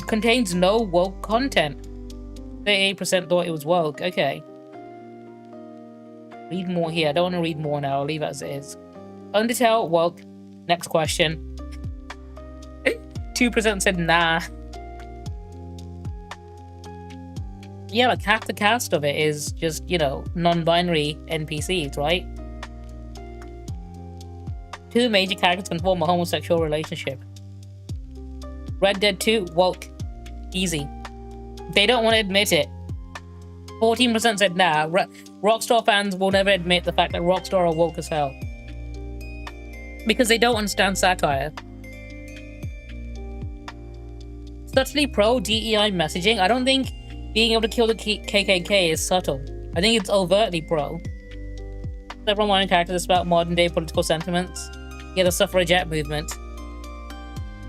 contains no woke content. 38% thought it was woke. Okay. Read more here. I don't want to read more now. I'll leave it as it is. Undertale, woke. Next question. 2% said nah. Yeah, like half the cast of it is just, you know, non-binary NPCs, right? 2 major characters can form a homosexual relationship. Red Dead 2, woke. Easy. They don't want to admit it. 14% said nah. Rockstar fans will never admit the fact that Rockstar are woke as hell. Because they don't understand satire. Subtly pro-DEI messaging. I don't think being able to kill the KKK is subtle. I think it's overtly pro. Several minor characters about modern-day political sentiments. Yeah, the suffragette movement.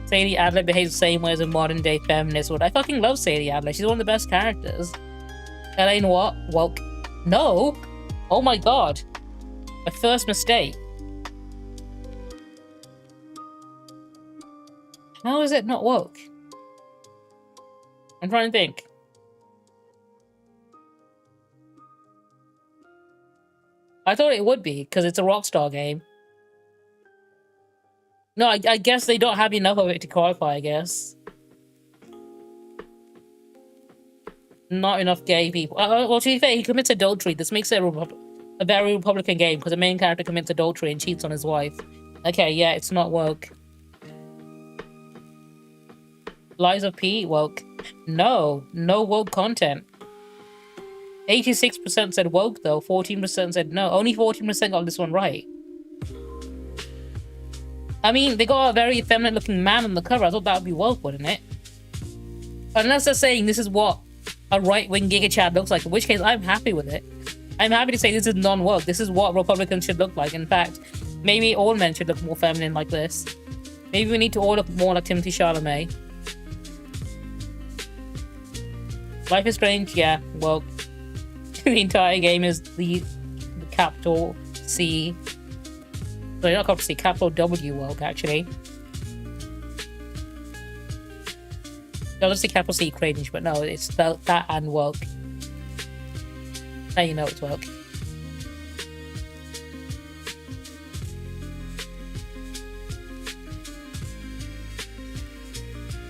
Sadie Adler behaves the same way as a modern-day feminist would. I fucking love Sadie Adler. She's one of the best characters. Elaine what? Woke. No? Oh my god. My first mistake. How is it not woke? I'm trying to think. I thought it would be, because it's a Rockstar game. No, I guess they don't have enough of it to qualify, I guess. Not enough gay people. Well, to be fair, he commits adultery. This makes it a very Republican game because the main character commits adultery and cheats on his wife. Okay, yeah, it's not woke. Lies of P, woke. No woke content. 86% said woke, though. 14% said no. Only 14% got this one right. I mean, they got a very feminine-looking man on the cover. I thought that would be woke, wouldn't it? Unless they're saying this is what a right-wing Giga Chad looks like, in which case I'm happy with it. I'm happy to say this is non-woke. This is what Republicans should look like. In fact, maybe all men should look more feminine like this. Maybe we need to all look more like Timothy Chalamet. Life is Strange, yeah, woke. The entire game is the capital C. Sorry, not capital C, capital W woke, actually. No, let's say capital C cringe, but no, it's that and woke. Now you know it's woke.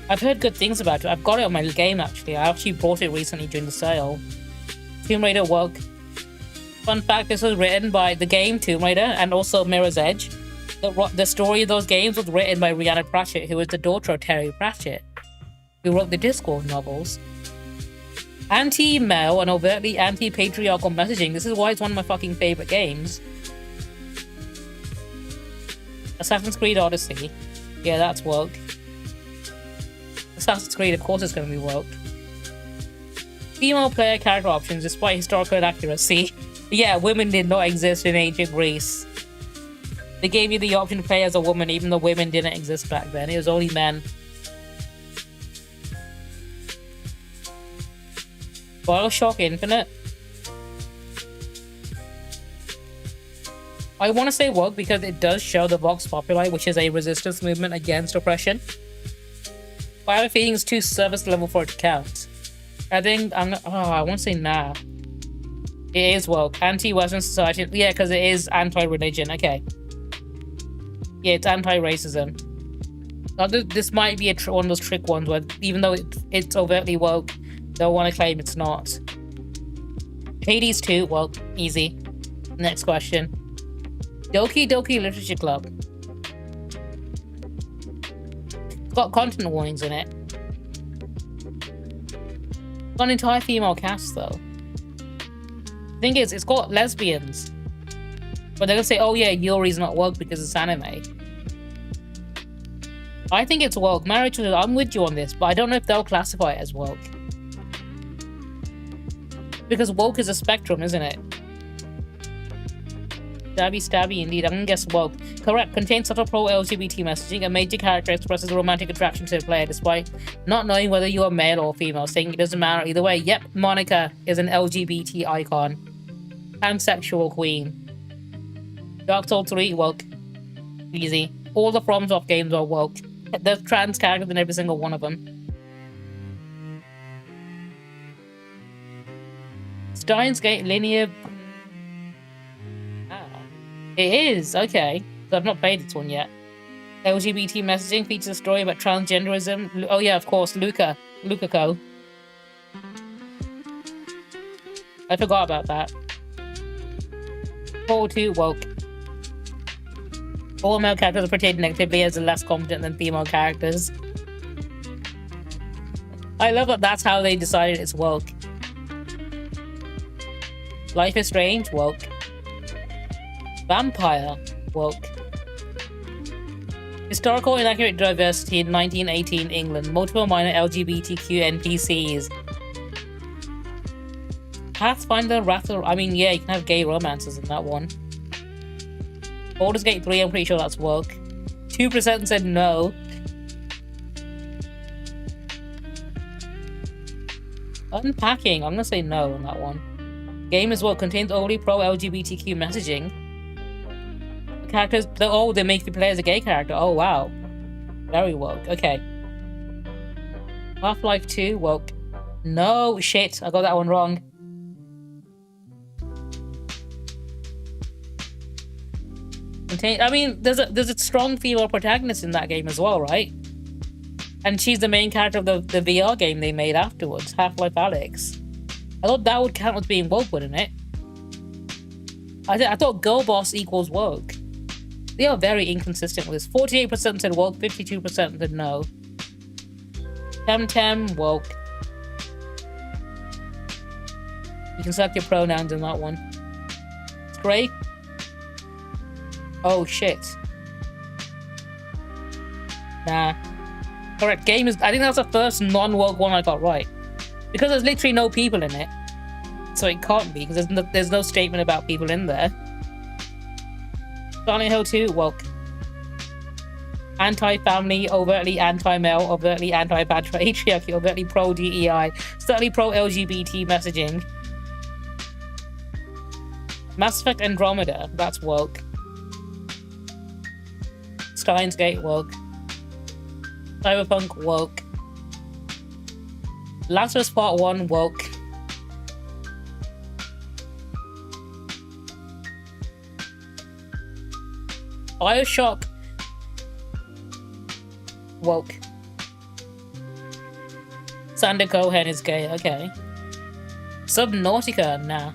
I've heard good things about it. I've got it on my game, actually. I actually bought it recently during the sale. Tomb Raider woke. Fun fact, this was written by the game Tomb Raider and also Mirror's Edge. The story of those games was written by Rhianna Pratchett, who is the daughter of Terry Pratchett, who wrote the Discworld novels. Anti-male and overtly anti-patriarchal messaging. This is why it's one of my fucking favorite games. Assassin's Creed Odyssey. Yeah, that's woke. Assassin's Creed, of course, is going to be woke. Female player character options despite historical inaccuracy. Yeah, women did not exist in ancient Greece. They gave you the option to play as a woman even though women didn't exist back then. It was only men. Bioshock Infinite. I want to say woke because it does show the Vox Populi, which is a resistance movement against oppression. But I have a feeling it's too service level for it to count. I think I want to say nah. It is woke. Anti-Western society. Yeah, because it is anti-religion. Okay. Yeah, it's anti-racism. This might be one of those trick ones where even though it's overtly woke, they'll want to claim it's not. Hades 2, well, easy. Next question. Doki Doki Literature Club. It's got content warnings in it. It's got an entire female cast, though. The thing is, it's got lesbians. But they're gonna say, oh yeah, Yuri's not woke because it's anime. I think it's woke. Marriage, I'm with you on this, but I don't know if they'll classify it as woke. Because woke is a spectrum, isn't it? Stabby, indeed. I'm gonna guess woke. Correct. Contains subtle pro-LGBT messaging. A major character expresses a romantic attraction to the player despite not knowing whether you are male or female, saying it doesn't matter either way. Yep, Monica is an LGBT icon. Pansexual queen. Dark Souls 3, woke. Easy. All the FromSoft games are woke. There's trans characters in every single one of them. Steins Gate linear. It is, okay. So I've not played this one yet. LGBT messaging features a story about transgenderism. Oh yeah, of course, Luca Co. I forgot about that. Portal 2, woke. All male characters are portrayed negatively as less competent than female characters. I love that that's how they decided it's woke. Life is Strange, woke. Vampire, woke. Historical inaccurate diversity in 1918 England. Multiple minor LGBTQ NPCs. Pathfinder, I mean, yeah, you can have gay romances in that one. Baldur's Gate 3, I'm pretty sure that's woke. 2% said no. Unpacking, I'm gonna say no on that one. Game is woke, contains only pro-LGBTQ messaging. The characters, they make the player as a gay character. Oh wow. Very woke, okay. Half-Life 2, woke. No, shit, I got that one wrong. I mean, there's a strong female protagonist in that game as well, right? And she's the main character of the VR game they made afterwards, Half-Life Alyx. I thought that would count as being woke, wouldn't it? I thought girl boss equals woke. They are very inconsistent with this. 48% said woke, 52% said no. Tem woke. You can select your pronouns in that one. It's great. Oh shit. Nah. Correct. Game is. I think that's the first non-woke one I got right. Because there's literally no people in it. So it can't be, because there's no statement about people in there. Silent Hill 2, woke. Anti-family, overtly anti-male, overtly anti-patriarchy, overtly pro-DEI, certainly pro-LGBT messaging. Mass Effect Andromeda, that's woke. Steins Gate, woke. Cyberpunk, woke. Last of Us Part 1, woke. Bioshock, woke. Sander Cohen is gay, okay. Subnautica, nah.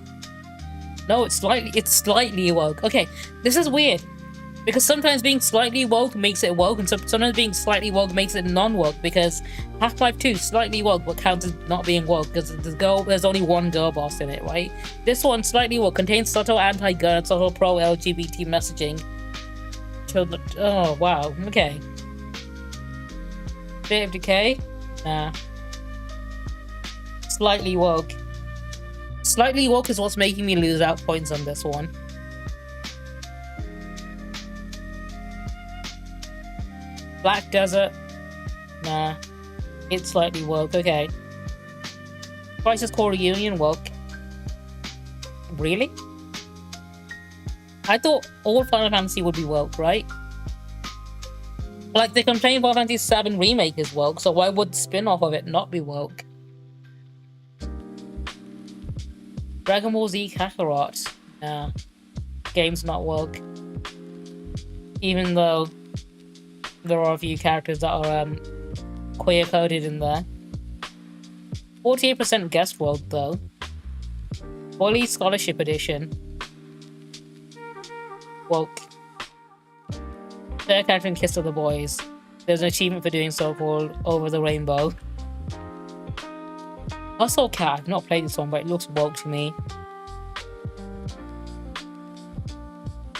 No, it's slightly woke. Okay, this is weird. Because sometimes being slightly woke makes it woke, and sometimes being slightly woke makes it non-woke, because Half-Life 2, slightly woke, but counts as not being woke, because there's only one girl boss in it, right? This one, slightly woke, contains subtle anti-gun, subtle pro-LGBT messaging. Oh, wow, okay. State of Decay? Nah. Slightly woke. Slightly woke is what's making me lose out points on this one. Black Desert? Nah. It's slightly woke, okay. Crisis Core Reunion, woke. Really? I thought all Final Fantasy would be woke, right? Like, they complain Final Fantasy VII Remake is woke, so why would spin-off of it not be woke? Dragon Ball Z Kakarot. Nah. Game's not woke. Even though there are a few characters that are queer-coded in there. 48% guessed woke, though. Holy Scholarship Edition. Woke. Third character in Kiss of the Boys. There's an achievement for doing so called Over the Rainbow. Hustle Cat. I've not played this one, but it looks woke to me.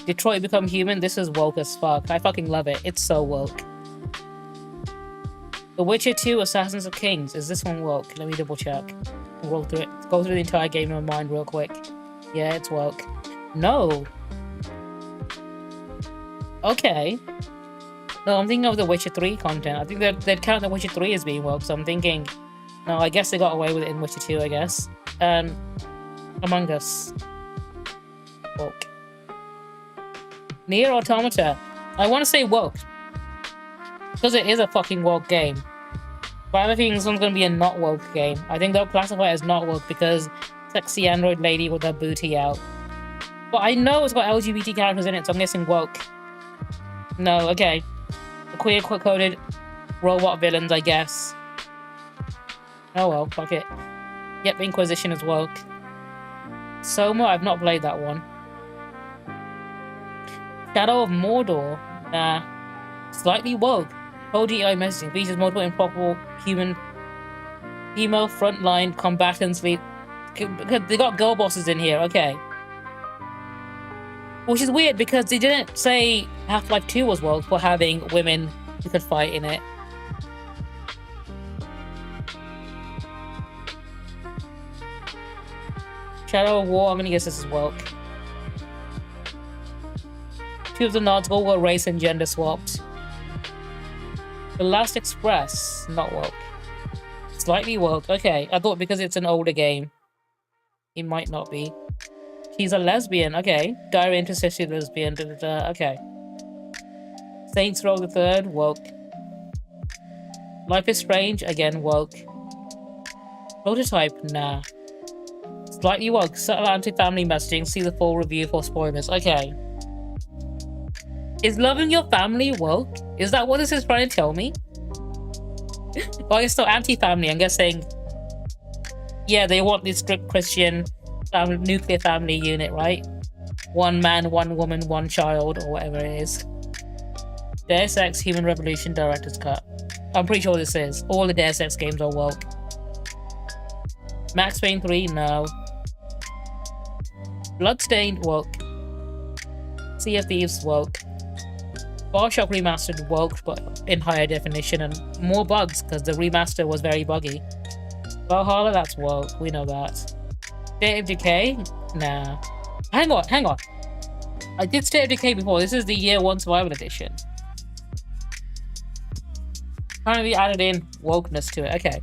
Detroit Become Human. This is woke as fuck. I fucking love it. It's so woke. The Witcher 2 Assassins of Kings. Is this one woke? Let me double check. Roll through it. Go through the entire game in my mind real quick. Yeah, it's woke. No. Okay. No, I'm thinking of the Witcher 3 content. I think they'd count the Witcher 3 as being woke, so I'm thinking... No, I guess they got away with it in Witcher 2, I guess. Among Us. Woke. Nier Automata. I want to say woke. Because it is a fucking woke game. But I have a feeling this one's going to be a not woke game. I think they'll classify it as not woke because sexy android lady with her booty out. But I know it's got LGBT characters in it, so I'm guessing woke. No, okay. The queer coded robot villains, I guess. Oh well, fuck it. Yep, Inquisition is woke. Soma, I've not played that one. Shadow of Mordor, nah. Slightly woke. ODI messaging features multiple improper human emo frontline combatants. They got girl bosses in here, okay. Which is weird because they didn't say Half-Life 2 was woke for having women who could fight in it. Shadow of War, I'm gonna guess this is woke. Two of the nods all were race and gender swapped. The Last Express, not woke. Slightly woke, okay. I thought because it's an older game, it might not be. She's a lesbian, okay. Diary intercession lesbian, okay. Saints Row the Third, woke. Life is Strange, again, woke. Prototype, nah. Slightly woke, subtle anti-family messaging, see the full review for spoilers, okay. Is loving your family woke? Is that what this is trying to tell me? Well, it's still anti-family. I'm guessing. Yeah, they want this strict Christian nuclear family unit, right? 1 man, 1 woman, 1 child, or whatever it is. Deus Ex Human Revolution Director's Cut. I'm pretty sure this is. All the Deus Ex games are woke. Max Payne 3, no. Bloodstained, woke. Sea of Thieves, woke. Bioshock Remastered, woke, but in higher definition and more bugs, because the remaster was very buggy. Valhalla, that's woke, we know that. State of Decay? Nah. Hang on. I did State of Decay before. This is the Year 1 Survival Edition. Apparently added in wokeness to it. Okay.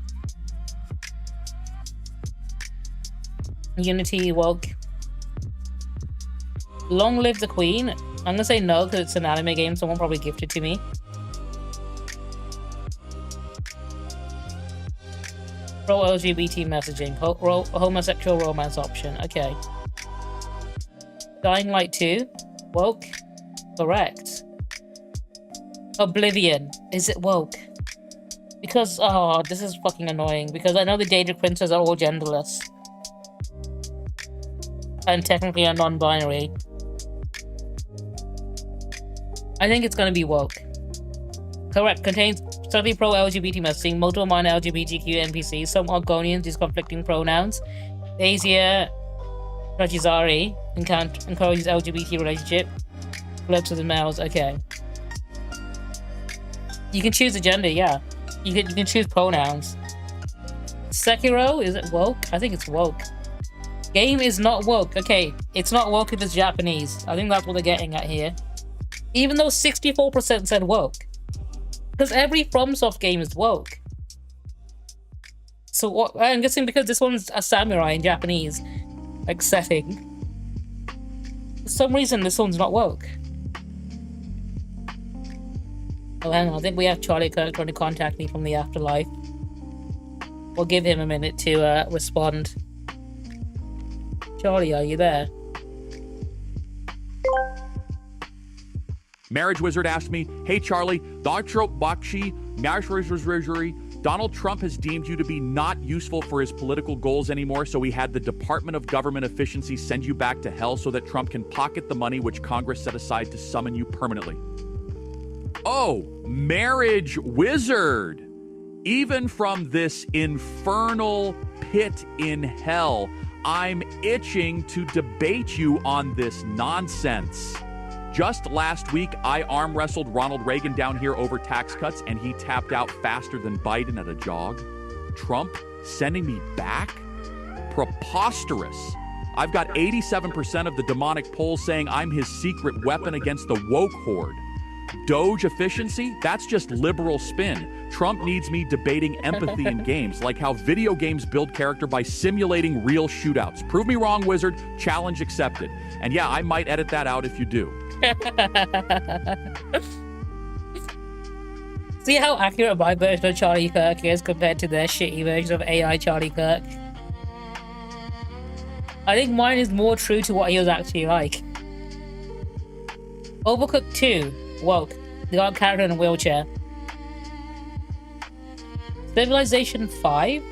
Unity, woke. Long Live the Queen. I'm gonna say no because it's an anime game. Someone probably gifted to me. Pro LGBT messaging. Homosexual romance option. Okay. Dying Light 2. Woke. Correct. Oblivion. Is it woke? Because, oh, this is fucking annoying. Because I know the data printers are all genderless. And technically are non-binary. I think it's gonna be woke. Correct. Contains study pro-LGBT messaging, multiple minor LGBTQ NPCs, some Argonians use conflicting pronouns. Asia Rajizari encourages LGBT relationship. Flips with the males. Okay. You can choose a gender, yeah. You can choose pronouns. Sekiro, is it woke? I think it's woke. Game is not woke. Okay, it's not woke if it's Japanese. I think that's what they're getting at here. Even though 64% said woke. Because every FromSoft game is woke. So what? I'm guessing because this one's a samurai in Japanese, like, setting. For some reason, this one's not woke. Oh, hang on. I think we have Charlie Kirk trying to contact me from the afterlife. We'll give him a minute to respond. Charlie, are you there? Marriage Wizard asked me, hey Charlie, Dr. Bakshi, Donald Trump has deemed you to be not useful for his political goals anymore, so he had the Department of Government Efficiency send you back to hell so that Trump can pocket the money which Congress set aside to summon you permanently. Oh, Marriage Wizard! Even from this infernal pit in hell, I'm itching to debate you on this nonsense. Just last week, I arm wrestled Ronald Reagan down here over tax cuts, and he tapped out faster than Biden at a jog. Trump sending me back? Preposterous. I've got 87% of the demonic polls saying I'm his secret weapon against the woke horde. Doge efficiency? That's just liberal spin. Trump needs me debating empathy in games, like how video games build character by simulating real shootouts. Prove me wrong, Wizard. Challenge accepted. And yeah, I might edit that out if you do. See how accurate my version of Charlie Kirk is compared to their shitty version of AI Charlie Kirk? I think mine is more true to what he was actually like. Overcooked 2. Woke. They got a character in a wheelchair. Civilization 5?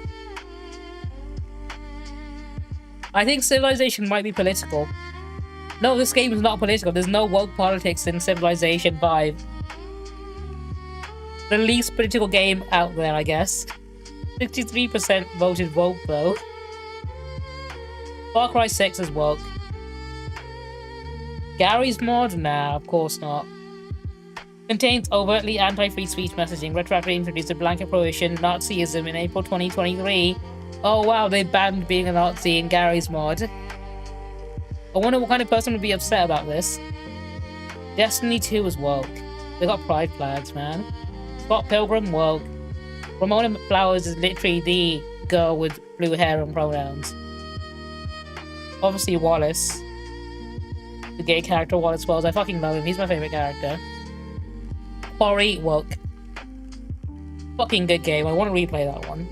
I think Civilization might be political. No, this game is not political. There's no woke politics in Civilization 5. The least political game out there, I guess. 63% voted woke, though. Far Cry 6 is woke. Gary's mod? Nah, of course not. Contains overtly anti-free speech messaging. Retroactively introduced a blanket prohibition Nazism in April 2023. Oh wow, they banned being a Nazi in Gary's mod. I wonder what kind of person would be upset about this. Destiny 2 is woke. They got pride flags, man. Scott Pilgrim, woke. Ramona Flowers is literally the girl with blue hair and pronouns. Obviously Wallace. The gay character Wallace Wells. I fucking love him. He's my favorite character. Quarry, woke. Fucking good game. I want to replay that one.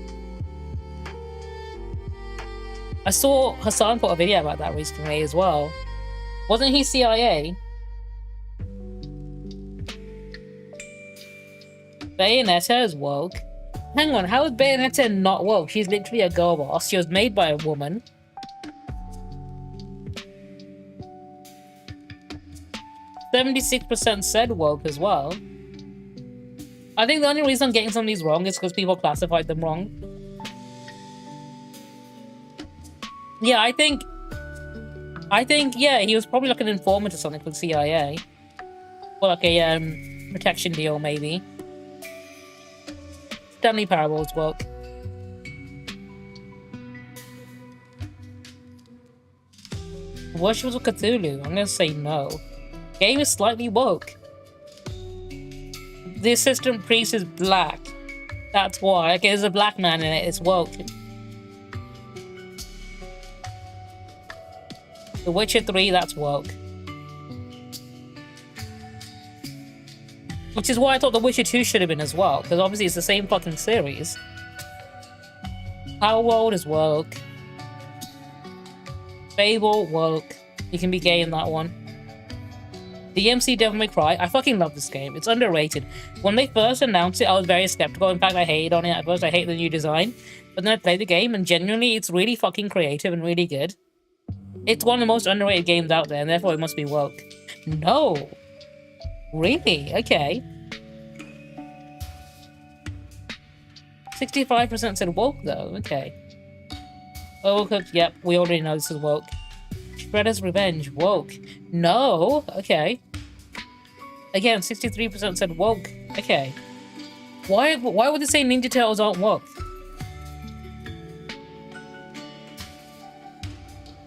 I saw Hassan put a video about that recently as well. Wasn't he CIA? Bayonetta is woke. Hang on, how is Bayonetta not woke? She's literally a girl boss. She was made by a woman. %76% said woke as well. I think the only reason I'm getting some of these wrong is because people classified them wrong. Yeah, I think, yeah, he was probably like an informant or something for the CIA. Or like a, protection deal, maybe. Stanley Parable's woke. Worshippers of Cthulhu? I'm gonna say no. Game is slightly woke. The assistant priest is black. That's why. Okay, there's a black man in it. It's woke. The Witcher 3, that's woke. Which is why I thought The Witcher 2 should have been as well, because obviously it's the same fucking series. Our World is woke. Fable, woke. You can be gay in that one. DMC Devil May Cry. I fucking love this game. It's underrated. When they first announced it, I was very skeptical. In fact, I hated on it at first. I hate the new design. But then I played the game, and genuinely, it's really fucking creative and really good. It's one of the most underrated games out there, and therefore it must be woke. No. Really? Okay. 65% said woke, though. Okay. Overcooked, yep. We already know this is woke. Shredder's Revenge, woke. No. Okay. Again, 63% said woke. Okay. Why would they say Ninja Turtles aren't woke?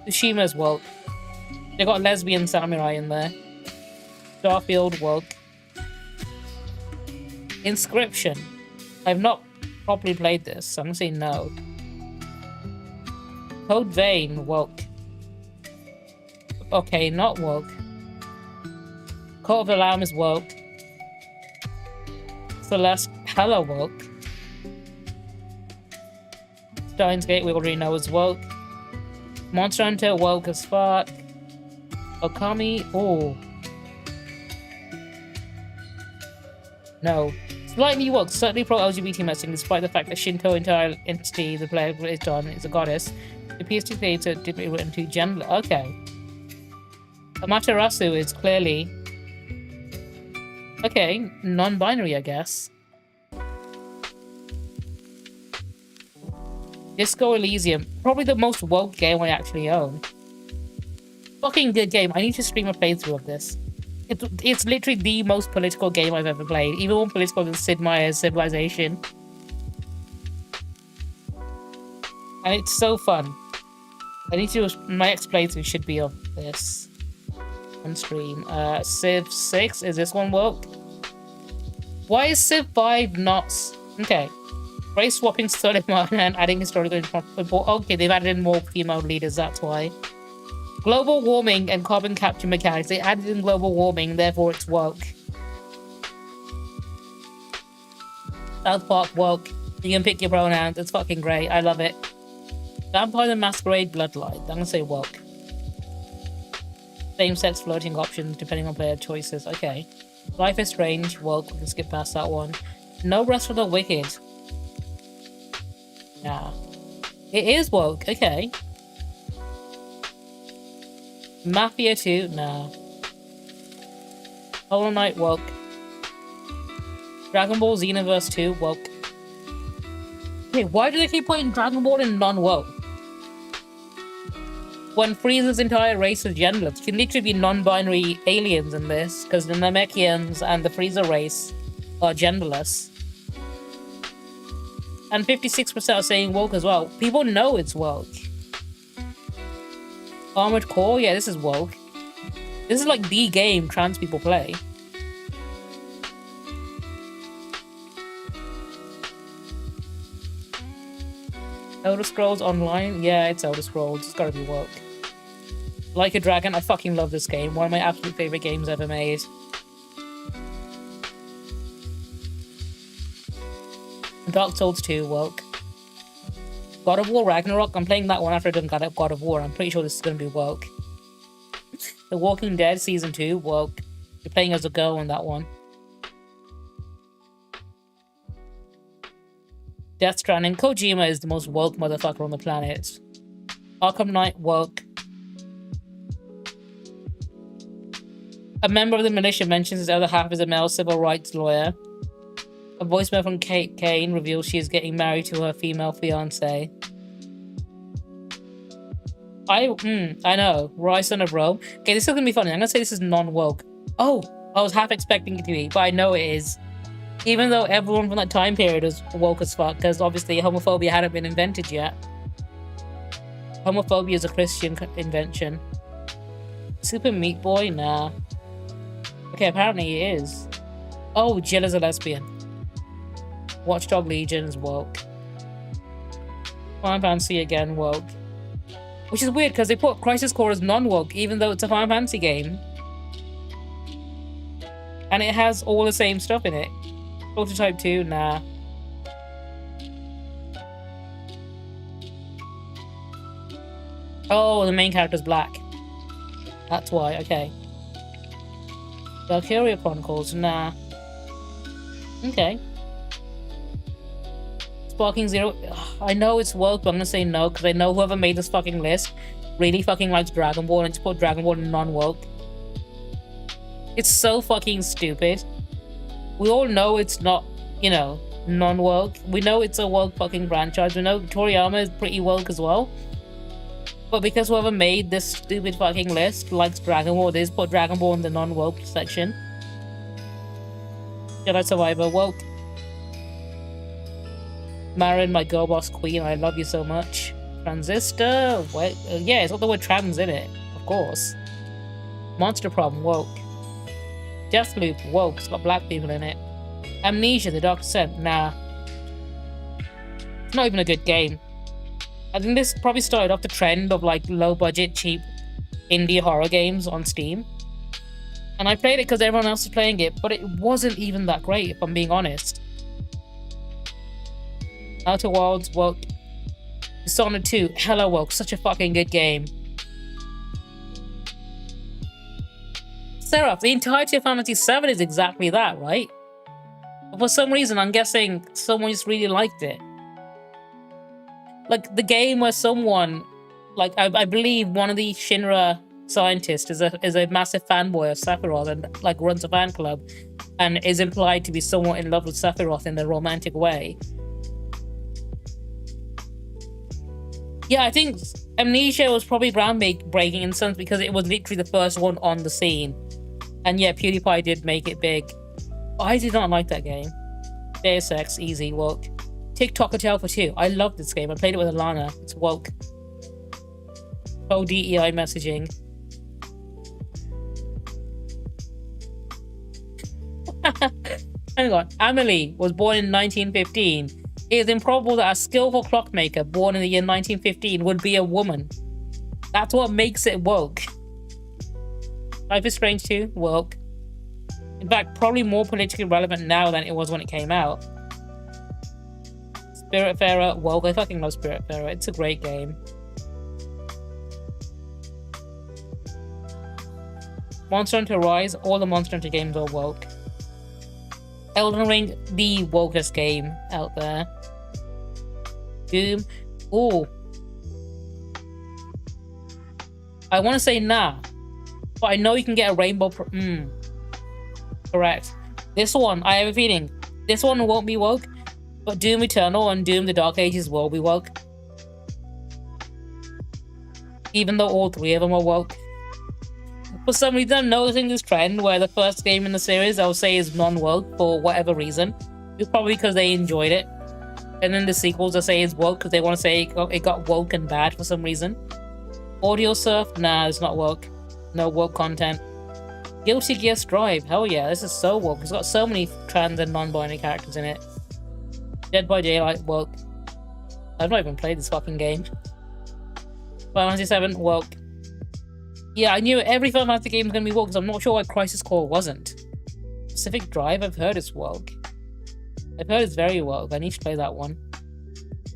Tsushima's woke. They got lesbian samurai in there. Starfield woke. Inscription. I've not properly played this, so I'm gonna say no. Code Vein woke. Okay, not woke. Cult of the Lamb is woke. Celeste hella woke. Steins Gate we already know is woke. Monster Hunter woke as fuck. Okami, oh. No. Slightly woke, certainly pro-LGBT messaging, despite the fact that Shinto entire entity the player is done is a goddess. The PS2 creator didn't written to gender. Okay. Amaterasu is clearly... Okay, non-binary, I guess. Disco Elysium. Probably the most woke game I actually own. Fucking good game. I need to stream a playthrough of this. It's literally the most political game I've ever played. Even more political than Sid Meier's Civilization. And it's so fun. I need to... My next playthrough should be of this. On stream. Civ 6. Is this one woke? Why is Civ 5 not... Okay. Race swapping Suleiman and adding historical... Okay, they've added in more female leaders, that's why. Global warming and carbon capture mechanics. They added in global warming, therefore it's woke. South Park woke. You can pick your pronouns. It's fucking great. I love it. Vampire the Masquerade Bloodline. I'm gonna say woke. Same-sex floating options depending on player choices. Okay. Life is Strange. Woke. We can skip past that one. No Rest for the Wicked. Nah. It is woke. Okay. Mafia 2? Nah. Hollow Knight woke. Dragon Ball Xenoverse 2 woke. Okay, why do they keep putting Dragon Ball in non-woke? When Frieza's entire race is genderless, you can literally be non-binary aliens in this, because the Namekians and the Frieza race are genderless. And 56% are saying woke as well. People know it's woke. Armored Core? Yeah, this is woke. This is like the game trans people play. Elder Scrolls Online? Yeah, it's Elder Scrolls. It's gotta be woke. Like a Dragon, I fucking love this game. One of my absolute favorite games ever made. Dark Souls 2 woke. God of War Ragnarok, I'm playing that one after I've done God of War. I'm pretty sure this is going to be woke. The Walking Dead Season 2 woke. You're playing as a girl in that one. Death Stranding. Kojima is the most woke motherfucker on the planet. Arkham Knight, woke. A member of the militia mentions his other half is a male civil rights lawyer. A voicemail from Kate Kane reveals she is getting married to her female fiance. I know. Rise Son of Rome. Okay, this is gonna be funny. I'm gonna say this is non-woke. Oh, I was half expecting it to be, but I know it is. Even though everyone from that time period was woke as fuck, because obviously homophobia hadn't been invented yet. Homophobia is a Christian invention. Super Meat Boy? Nah. Okay, apparently he is. Oh, Jill is a lesbian. Watchdog Legion is woke. Final Fantasy again, woke. Which is weird because they put Crisis Core as non-woke, even though it's a Final Fantasy game. And it has all the same stuff in it. Prototype 2, nah. Oh, the main character's black. That's why, okay. Valkyria Chronicles, nah. Okay. Sparking Zero. I know it's woke, but I'm gonna say no, because I know whoever made this fucking list really fucking likes Dragon Ball and just put Dragon Ball in non-woke. It's so fucking stupid. We all know it's not, you know, non-woke. We know it's a woke fucking franchise. We know Toriyama is pretty woke as well. But because whoever made this stupid fucking list likes Dragon Ball, they just put Dragon Ball in the non-woke section. Jedi Survivor, woke. Marin, my girl boss queen, I love you so much. Transistor, what? Yeah, it's got the word trans in it, of course. Monster Problem, woke. Deathloop, woke, it's got black people in it. Amnesia, the Dark Descent, nah. It's not even a good game. I think this probably started off the trend of like low budget, cheap indie horror games on Steam. And I played it because everyone else was playing it, but it wasn't even that great, if I'm being honest. Outer Worlds, woke. Dishonored 2, hella woke, such a fucking good game. Seraph, the entirety of Final Fantasy VII is exactly that, right? But for some reason, I'm guessing someone just really liked it. Like, the game where someone, like, I believe one of the Shinra scientists is a massive fanboy of Sephiroth and, like, runs a fan club and is implied to be somewhat in love with Sephiroth in a romantic way. Yeah, I think Amnesia was probably groundbreaking in some because it was literally the first one on the scene. And yeah, PewDiePie did make it big. I did not like that game. Deus Ex, easy, woke. TikTok Hotel for 2. I love this game. I played it with Alana. It's woke. DEI messaging. Hang on. Amelie was born in 1915. It is improbable that a skillful clockmaker born in the year 1915 would be a woman. That's what makes it woke. Life is Strange 2, woke. In fact, probably more politically relevant now than it was when it came out. Spiritfarer, woke. I fucking love Spiritfarer. It's a great game. Monster Hunter Rise, all the Monster Hunter games are woke. Elden Ring, the wokest game out there. Doom, ooh. I want to say nah, but I know you can get a rainbow. Correct. This one, I have a feeling, this one won't be woke, but Doom Eternal and Doom the Dark Ages will be woke. Even though all three of them are woke. For some reason, I'm noticing this trend where the first game in the series I'll say is non-woke for whatever reason. It's probably because they enjoyed it. And then the sequels I say is woke because they want to say it got woke and bad for some reason. Audio Surf, nah, it's not woke. No woke content. Guilty Gear Strive, hell yeah, this is so woke. It's got so many trans and non-binary characters in it. Dead by Daylight, woke. I've not even played this fucking game. Final Fantasy VII, woke. Yeah, I knew every Final Fantasy game was going to be woke, because I'm not sure why Crisis Core wasn't. Pacific Drive, I've heard it's woke. I've heard it's very woke. I need to play that one.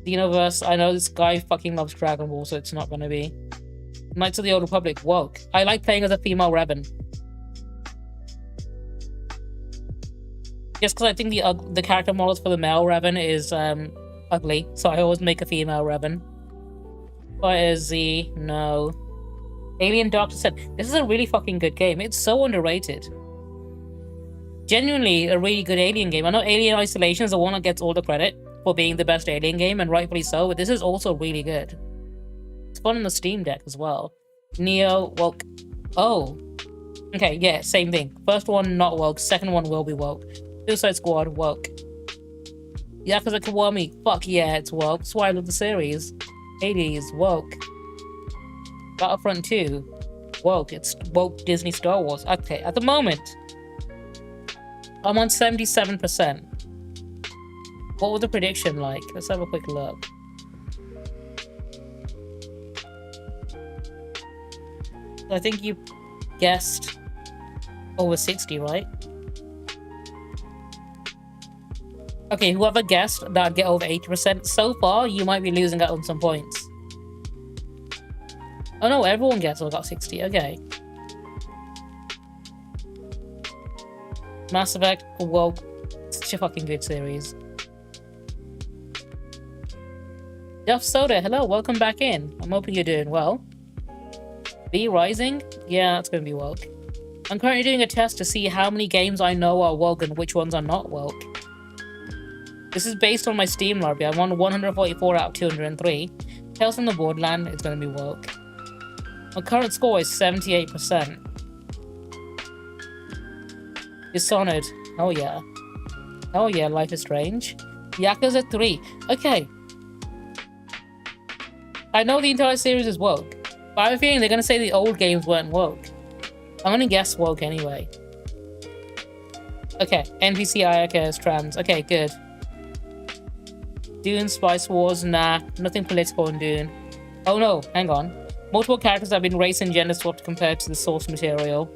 Xenoverse, I know this guy fucking loves Dragon Ball, so it's not going to be. Knights of the Old Republic, woke. I like playing as a female Revan. Just because I think the character models for the male Revan is ugly, so I always make a female Revan. Fire Z, no. Alien Doctor said, this is a really fucking good game. It's so underrated. Genuinely a really good Alien game. I know Alien Isolation is the one that gets all the credit for being the best Alien game, and rightfully so, but this is also really good. It's fun on the Steam Deck as well. Neo, woke. Oh. Okay, yeah, same thing. First one, not woke. Second one will be woke. Suicide Squad, woke. Yakuza Kiwami, fuck yeah, it's woke. That's why I love the series. Hades, woke. Battlefront 2, woke. It's woke Disney Star Wars. Okay, at the moment, I'm on 77%. What was the prediction like? Let's have a quick look. I think you guessed over 60, right? Okay, whoever guessed that'd get over 80%. So far, you might be losing out on some points. Oh no, everyone gets all got 60. Okay. Mass Effect, well, such a fucking good series. Duff Soda, hello, welcome back in. I'm hoping you're doing well. B Rising? Yeah, that's gonna be woke. I'm currently doing a test to see how many games I know are woke and which ones are not woke. This is based on my Steam library. I'm on 144 out of 203. Tales from the Borderland is gonna be woke. My current score is 78%. Dishonored. Oh yeah. Oh yeah, Life is Strange. Yakuza 3. Okay. I know the entire series is woke, but I have a feeling they're gonna say the old games weren't woke. I'm gonna guess woke anyway. Okay, NPC Ayaka is trans. Okay, good. Dune, Spice Wars, nah. Nothing political in Dune. Oh no, hang on. Multiple characters have been race and gender swapped compared to the source material.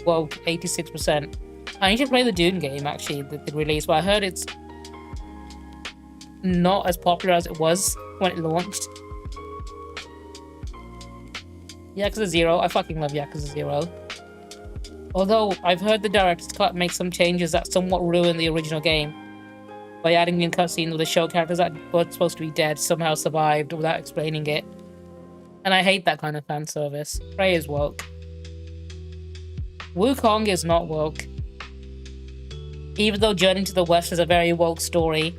Woke, 86%. I need to play the Dune game, actually, that they released, but I heard it's not as popular as it was when it launched. Yakuza 0. I fucking love Yakuza 0. Although, I've heard the director's cut make some changes that somewhat ruin the original game. By adding in cutscenes where the show characters that were supposed to be dead somehow survived without explaining it. And I hate that kind of fan service. Prey is woke. Wukong is not woke. Even though Journey to the West is a very woke story.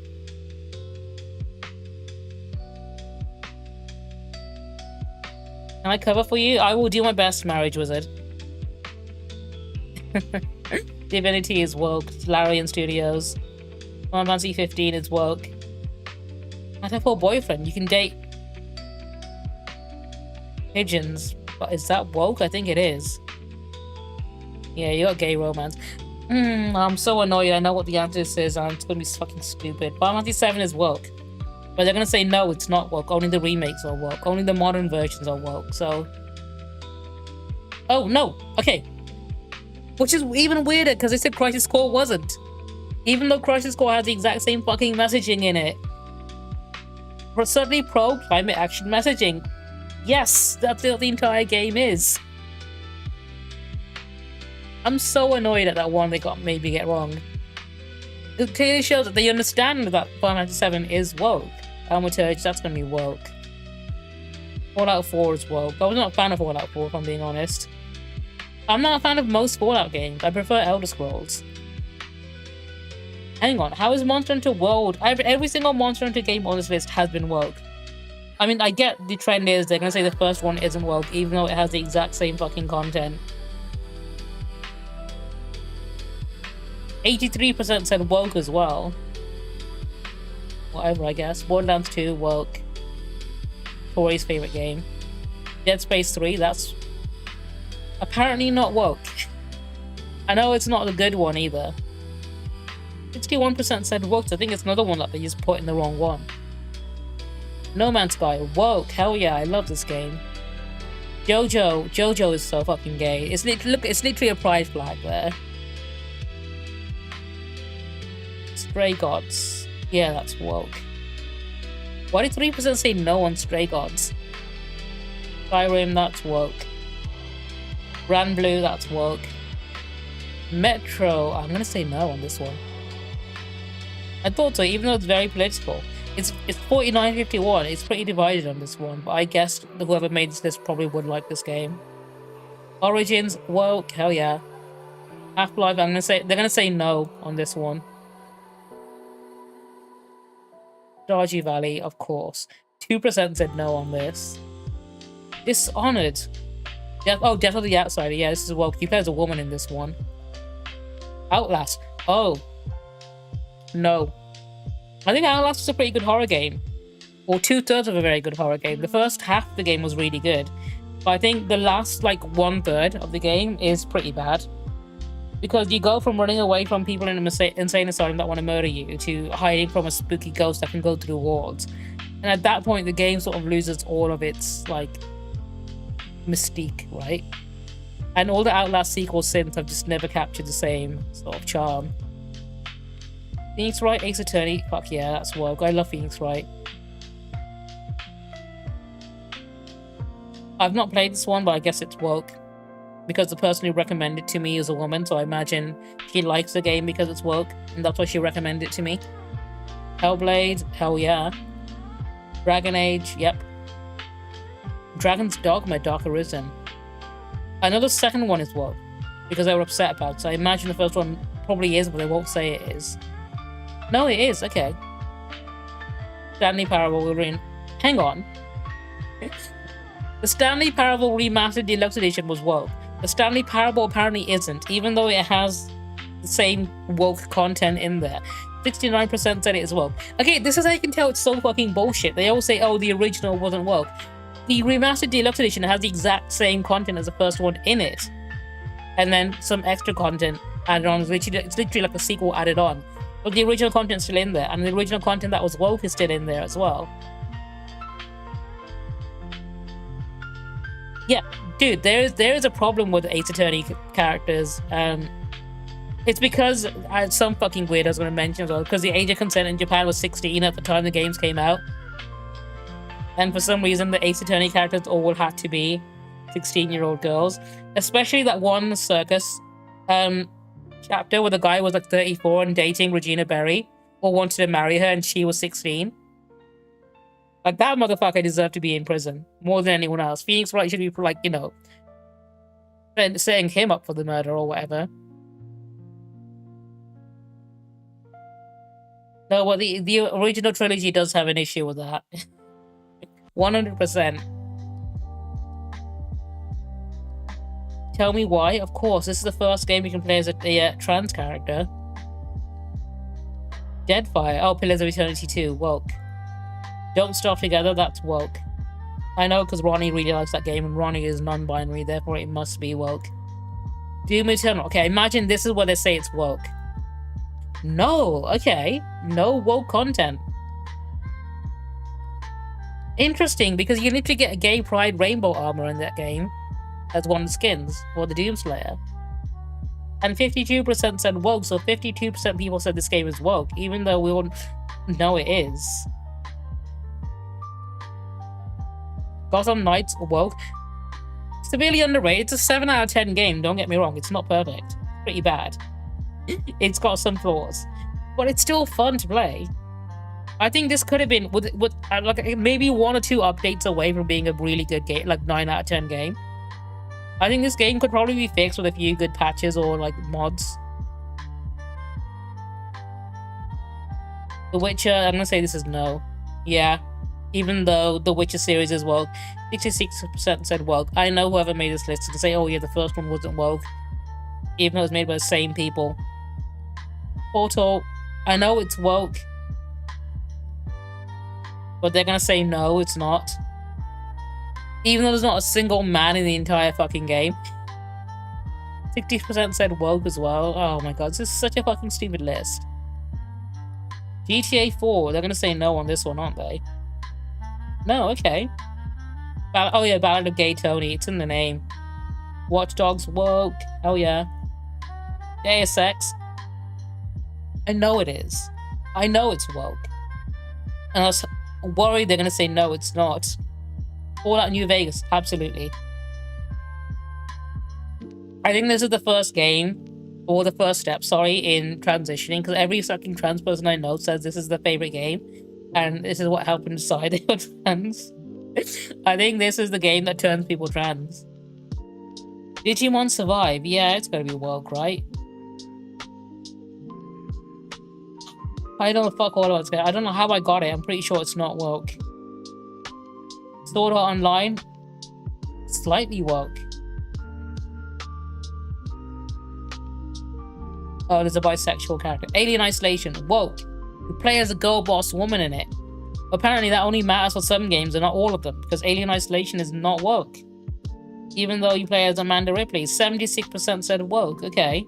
Can I cover for you? I will do my best, Marriage Wizard. Divinity is woke. Larian Studios. Final Fantasy 15 is woke. Metaphor Boyfriend. You can date pigeons. But is that woke? I think it is. Yeah, you got gay romance. I'm so annoyed. I know what the answer is. It's gonna be fucking stupid. Final Fantasy 7 is woke. But they're gonna say no, it's not woke. Only the remakes are woke. Only the modern versions are woke. So, oh no, okay. Which is even weirder because they said Crisis Core wasn't. Even though Crisis Core has the exact same fucking messaging in it. But suddenly pro climate action messaging. Yes, that's what the entire game is. I'm so annoyed at that one they got maybe get wrong. It clearly shows that they understand that Final Fantasy 7 is woke. Almaturge, that's gonna be woke. Fallout 4 is woke. I was not a fan of Fallout 4, if I'm being honest. I'm not a fan of most Fallout games. I prefer Elder Scrolls. Hang on, how is Monster Hunter World? Every single Monster Hunter game on this list has been woke. I mean, I get the trend is they're gonna say the first one isn't woke, even though it has the exact same fucking content. 83% said woke as well. Whatever, I guess. Borderlands 2, woke. Tori's favorite game. Dead Space 3, that's apparently not woke. I know it's not a good one either. 61% said woke. I think it's another one that they just put in the wrong one. No Man's Sky, woke. Hell yeah, I love this game. Jojo is so fucking gay. It's literally a pride flag there. Stray Gods. Yeah, that's woke. Why did 3% say no on Stray Gods? Skyrim, that's woke. Grand Blue, that's woke. Metro, I'm gonna say no on this one. I thought so, even though it's very political. It's 49-51. It's pretty divided on this one, but I guess whoever made this list probably would like this game. Origins, woke, hell yeah. Half-Life, they're gonna say no on this one. Stardew Valley, of course. 2% said no on this. Dishonored. Death of the Outsider. Yeah, this is woke. You play as a woman in this one. Outlast. Oh. No. I think Outlast is a pretty good horror game. Or 2/3 of a very good horror game. The first half of the game was really good. But I think the last, like, 1/3 of the game is pretty bad. Because you go from running away from people in an insane asylum that want to murder you to hiding from a spooky ghost that can go through walls. And at that point, the game sort of loses all of its, like, mystique, right? And all the Outlast sequels since have just never captured the same sort of charm. Phoenix Wright, Ace Attorney, fuck yeah, that's woke. I love Phoenix Wright. I've not played this one, but I guess it's woke. Because the person who recommended it to me is a woman, so I imagine she likes the game because it's woke, and that's why she recommended it to me. Hellblade, hell yeah. Dragon Age, yep. Dragon's Dogma, Dark Arisen. I know the second one is woke, because they were upset about it, so I imagine the first one probably is, but they won't say it is. No, it is, okay. Stanley Parable hang on. The Stanley Parable Remastered Deluxe Edition was woke. The Stanley Parable apparently isn't, even though it has the same woke content in there. 69% said it is woke. Okay, this is how you can tell it's so fucking bullshit. They all say, oh, the original wasn't woke. The Remastered Deluxe Edition has the exact same content as the first one in it. And then some extra content added on. It's literally like a sequel added on. But the original content's still in there, and the original content that was woke is still in there as well. Yeah, dude, there is a problem with Ace Attorney characters. It's because some fucking weirdo's gonna mention as well, because the age of consent in Japan was 16 at the time the games came out. And for some reason, the Ace Attorney characters all had to be 16-year-old girls. Especially that one circus chapter where the guy was like 34 and dating Regina Berry, or wanted to marry her and she was 16. Like, that motherfucker deserved to be in prison more than anyone else. Phoenix Wright should be, like, you know, setting him up for the murder or whatever. No, well, the original trilogy does have an issue with that. 100%. Tell me why? Of course, this is the first game you can play as a trans character. Deadfire. Oh, Pillars of Eternity 2. Woke. Don't Starve Together, that's woke. I know, because Ronnie really likes that game, and Ronnie is non-binary, therefore it must be woke. Doom Eternal. Okay, imagine this is where they say it's woke. No, okay. No woke content. Interesting, because you literally get a gay pride rainbow armor in that game as one of the skins for the Doomslayer. And 52% said woke, so 52% people said this game is woke, even though we all know it is. Gotham Knights woke. Severely underrated. It's a 7 out of 10 game, don't get me wrong. It's not perfect. It's pretty bad. It's got some flaws. But it's still fun to play. I think this could have been with like maybe 1 or 2 updates away from being a really good game, like 9 out of 10 game. I think this game could probably be fixed with a few good patches or like mods. The Witcher, I'm gonna say this is no. Yeah. Even though the Witcher series is woke, 66% said woke. I know whoever made this list to say, oh yeah, the first one wasn't woke, even though it was made by the same people. Portal, I know it's woke, but they're gonna say no, it's not. Even though there's not a single man in the entire fucking game. 60% said woke as well. Oh my god, this is such a fucking stupid list. GTA 4, they're gonna say no on this one, aren't they? No, okay. Oh yeah, Ballad of Gay Tony, it's in the name. Watch Dogs woke, hell yeah. Deus Ex. I know it is. I know it's woke. And I was worried they're gonna say no, it's not. Fallout New Vegas, absolutely. I think this is the first game, or the first step, sorry, in transitioning, because every fucking trans person I know says this is their favorite game. And this is what helped them decide they were trans. I think this is the game that turns people trans. Digimon Survive. Yeah, it's gonna be woke, right? I don't know fuck all about this. I don't know how I got it. I'm pretty sure it's not woke. Sword Art Online. Slightly woke. Oh, there's a bisexual character. Alien Isolation. Woke. You play as a girl boss woman in it. Apparently that only matters for some games and not all of them, because Alien Isolation is not woke. Even though you play as Amanda Ripley, 76% said woke. Okay.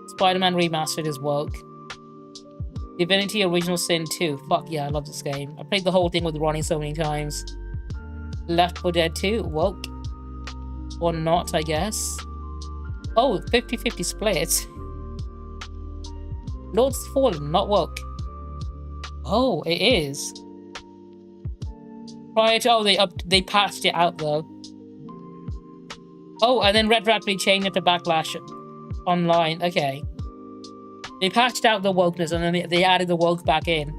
Spider-Man Remastered is woke. Divinity Original Sin 2. Fuck yeah, I love this game. I played the whole thing with Ronnie so many times. Left 4 Dead 2. Woke. Or not, I guess. Oh, 50-50 split. Lord's Fallen, not woke. Oh, it is. Prior to... Oh, they patched it out, though. Oh, and then retroactively changed it to Backlash Online. Okay. They patched out the wokeness, and then they added the woke back in.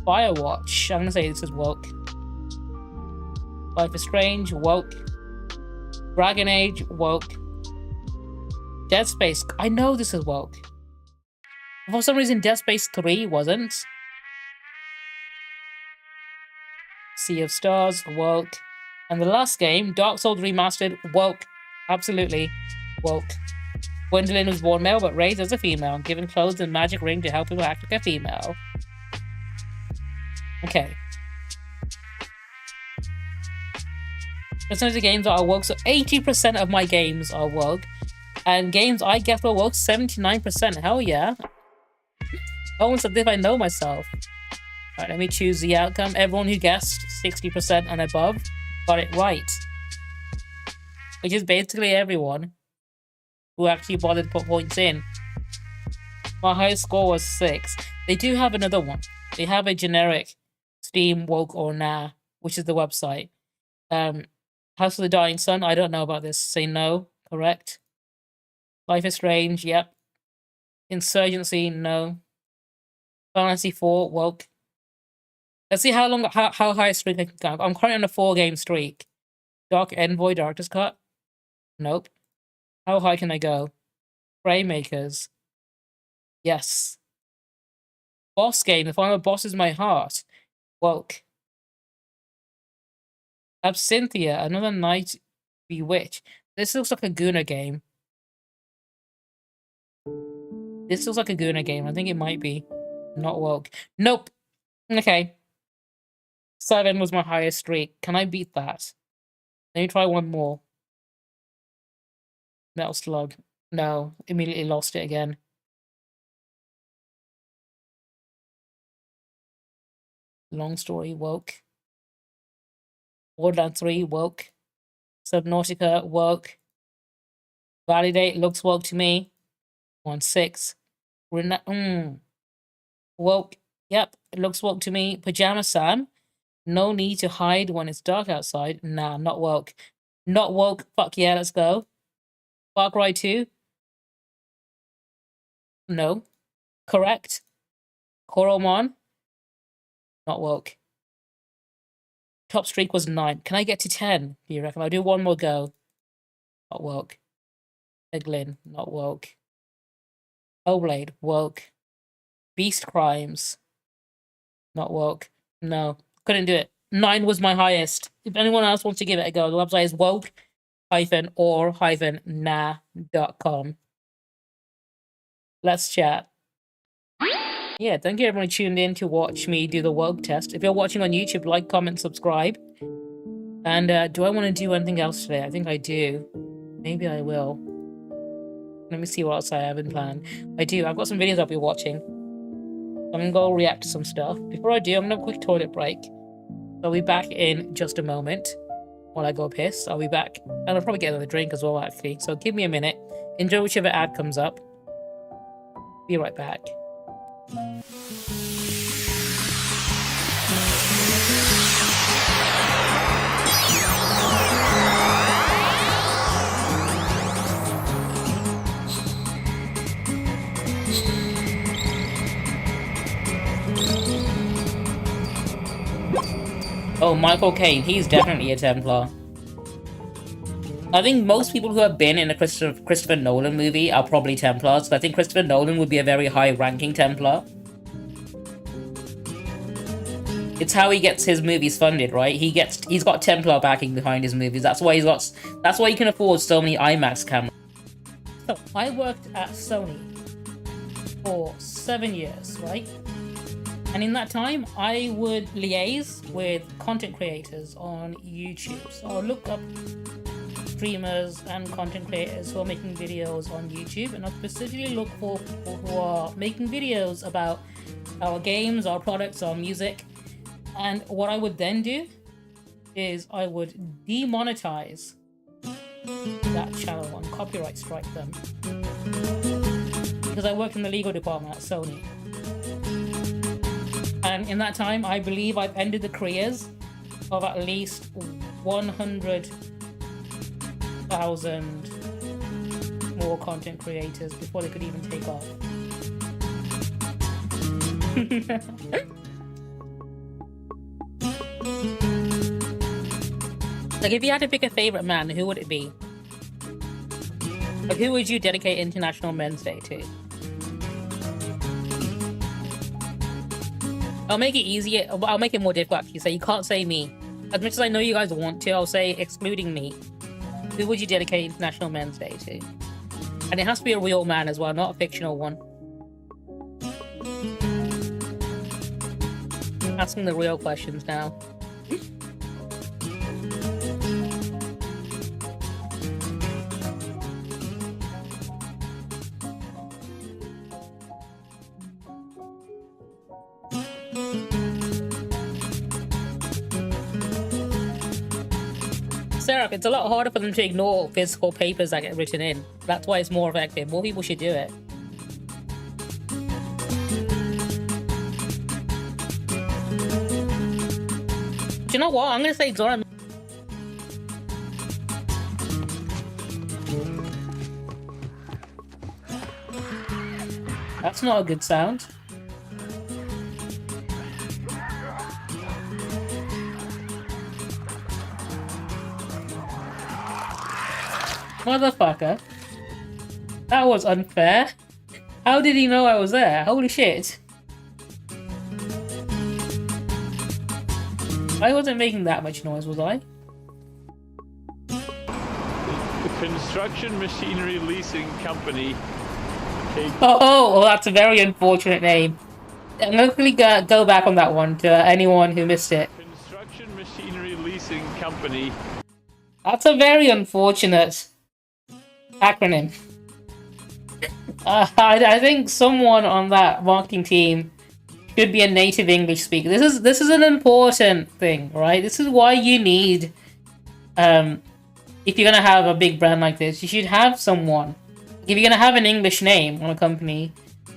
Firewatch. I'm gonna say this is woke. Life is Strange, woke. Dragon Age, woke. Dead Space. I know this is woke. For some reason, Dead Space 3 wasn't. Sea of Stars, woke. And the last game, Dark Souls Remastered, woke. Absolutely woke. Gwendolyn was born male but raised as a female, given clothes and magic ring to help people act like a female. Okay. Percentage of games are woke, so 80% of my games are woke. And games I guess were woke, 79%. Hell yeah. Almost as if I know myself. Alright, let me choose the outcome. Everyone who guessed 60% and above got it right. Which is basically everyone who actually bothered to put points in. My highest score was 6. They do have another one. They have a generic Steam woke or nah, which is the website. House of the Dying Sun, I don't know about this. Say no, correct. Life is Strange, yep. Insurgency, no. Fantasy 4, woke. Let's see how high a streak I can go. I'm currently on a 4-game streak. Dark Envoy, Director's Cut. Nope. How high can I go? Fraymakers. Yes. Boss game. The final boss is my heart. Woke. Absinthia. Another Night Bewitched. This looks like a Guna game. This looks like a Guna game. I think it might be. Not woke. Nope. Okay. 7 was my highest streak. Can I beat that? Let me try one more. Metal Slug. No. Immediately lost it again. Long Story, woke. Borderlands 3, woke. Subnautica, woke. Validate, looks woke to me. 1-6. Woke. Yep, it looks woke to me. Pajama Sam. No need to hide when it's dark outside. Nah, not woke. Not woke. Fuck yeah, let's go. Far Cry 2. No. Correct. Koromon. Not woke. Top streak was 9. Can I get to 10? Do you reckon? I'll do one more go. Not woke. Eglin. Not woke. Hellblade. Woke. Beast Crimes. Not woke. No. Couldn't do it. 9 was my highest. If anyone else wants to give it a go, the website is woke-or-nah.com. Let's chat. Yeah, thank you everyone who tuned in to watch me do the woke test. If you're watching on YouTube, like, comment, subscribe. And do I want to do anything else today? I think I do. Maybe I will. Let me see what else I have in plan. I do. I've got some videos I'll be watching. I'm going to go react to some stuff. Before I do, I'm going to have a quick toilet break. I'll be back in just a moment. While I go piss, I'll be back. And I'll probably get another drink as well, actually. So give me a minute. Enjoy whichever ad comes up. Be right back. Oh, Michael Caine, he's definitely a Templar. I think most people who have been in a Christopher Nolan movie are probably Templars. So I think Christopher Nolan would be a very high-ranking Templar. It's how he gets his movies funded, right? He's got Templar backing behind his movies. That's why he can afford so many IMAX cameras. So I worked at Sony for 7 years, right? And in that time, I would liaise with content creators on YouTube. So I'll look up streamers and content creators who are making videos on YouTube, and I'll specifically look for people who are making videos about our games, our products, our music. And what I would then do is I would demonetize that channel and copyright strike them. Because I worked in the legal department at Sony. And in that time, I believe I've ended the careers of at least 100,000 more content creators before they could even take off. Like, if you had to pick a favorite man, who would it be? Like, who would you dedicate International Men's Day to? I'll make it easier. I'll make it more difficult, actually. So you can't say me. As much as I know you guys want to, I'll say excluding me. Who would you dedicate International Men's Day to? And it has to be a real man as well, not a fictional one. Asking the real questions now. Seraph, it's a lot harder for them to ignore physical papers that get written in. That's why it's more effective. More people should do it. Do you know what? I'm gonna say Zora. That's not a good sound. Motherfucker. That was unfair. How did he know I was there? Holy shit. I wasn't making that much noise, was I? The Construction Machinery Leasing Company. Oh, that's a very unfortunate name. I'm going to quickly go back on that one to anyone who missed it. Construction Machinery Leasing Company. That's a very unfortunate acronym. I think someone on that marketing team should be a native English speaker. This is an important thing, right? This is why you need, if you're gonna have a big brand like this, you should have someone. If you're gonna have an English name on a company,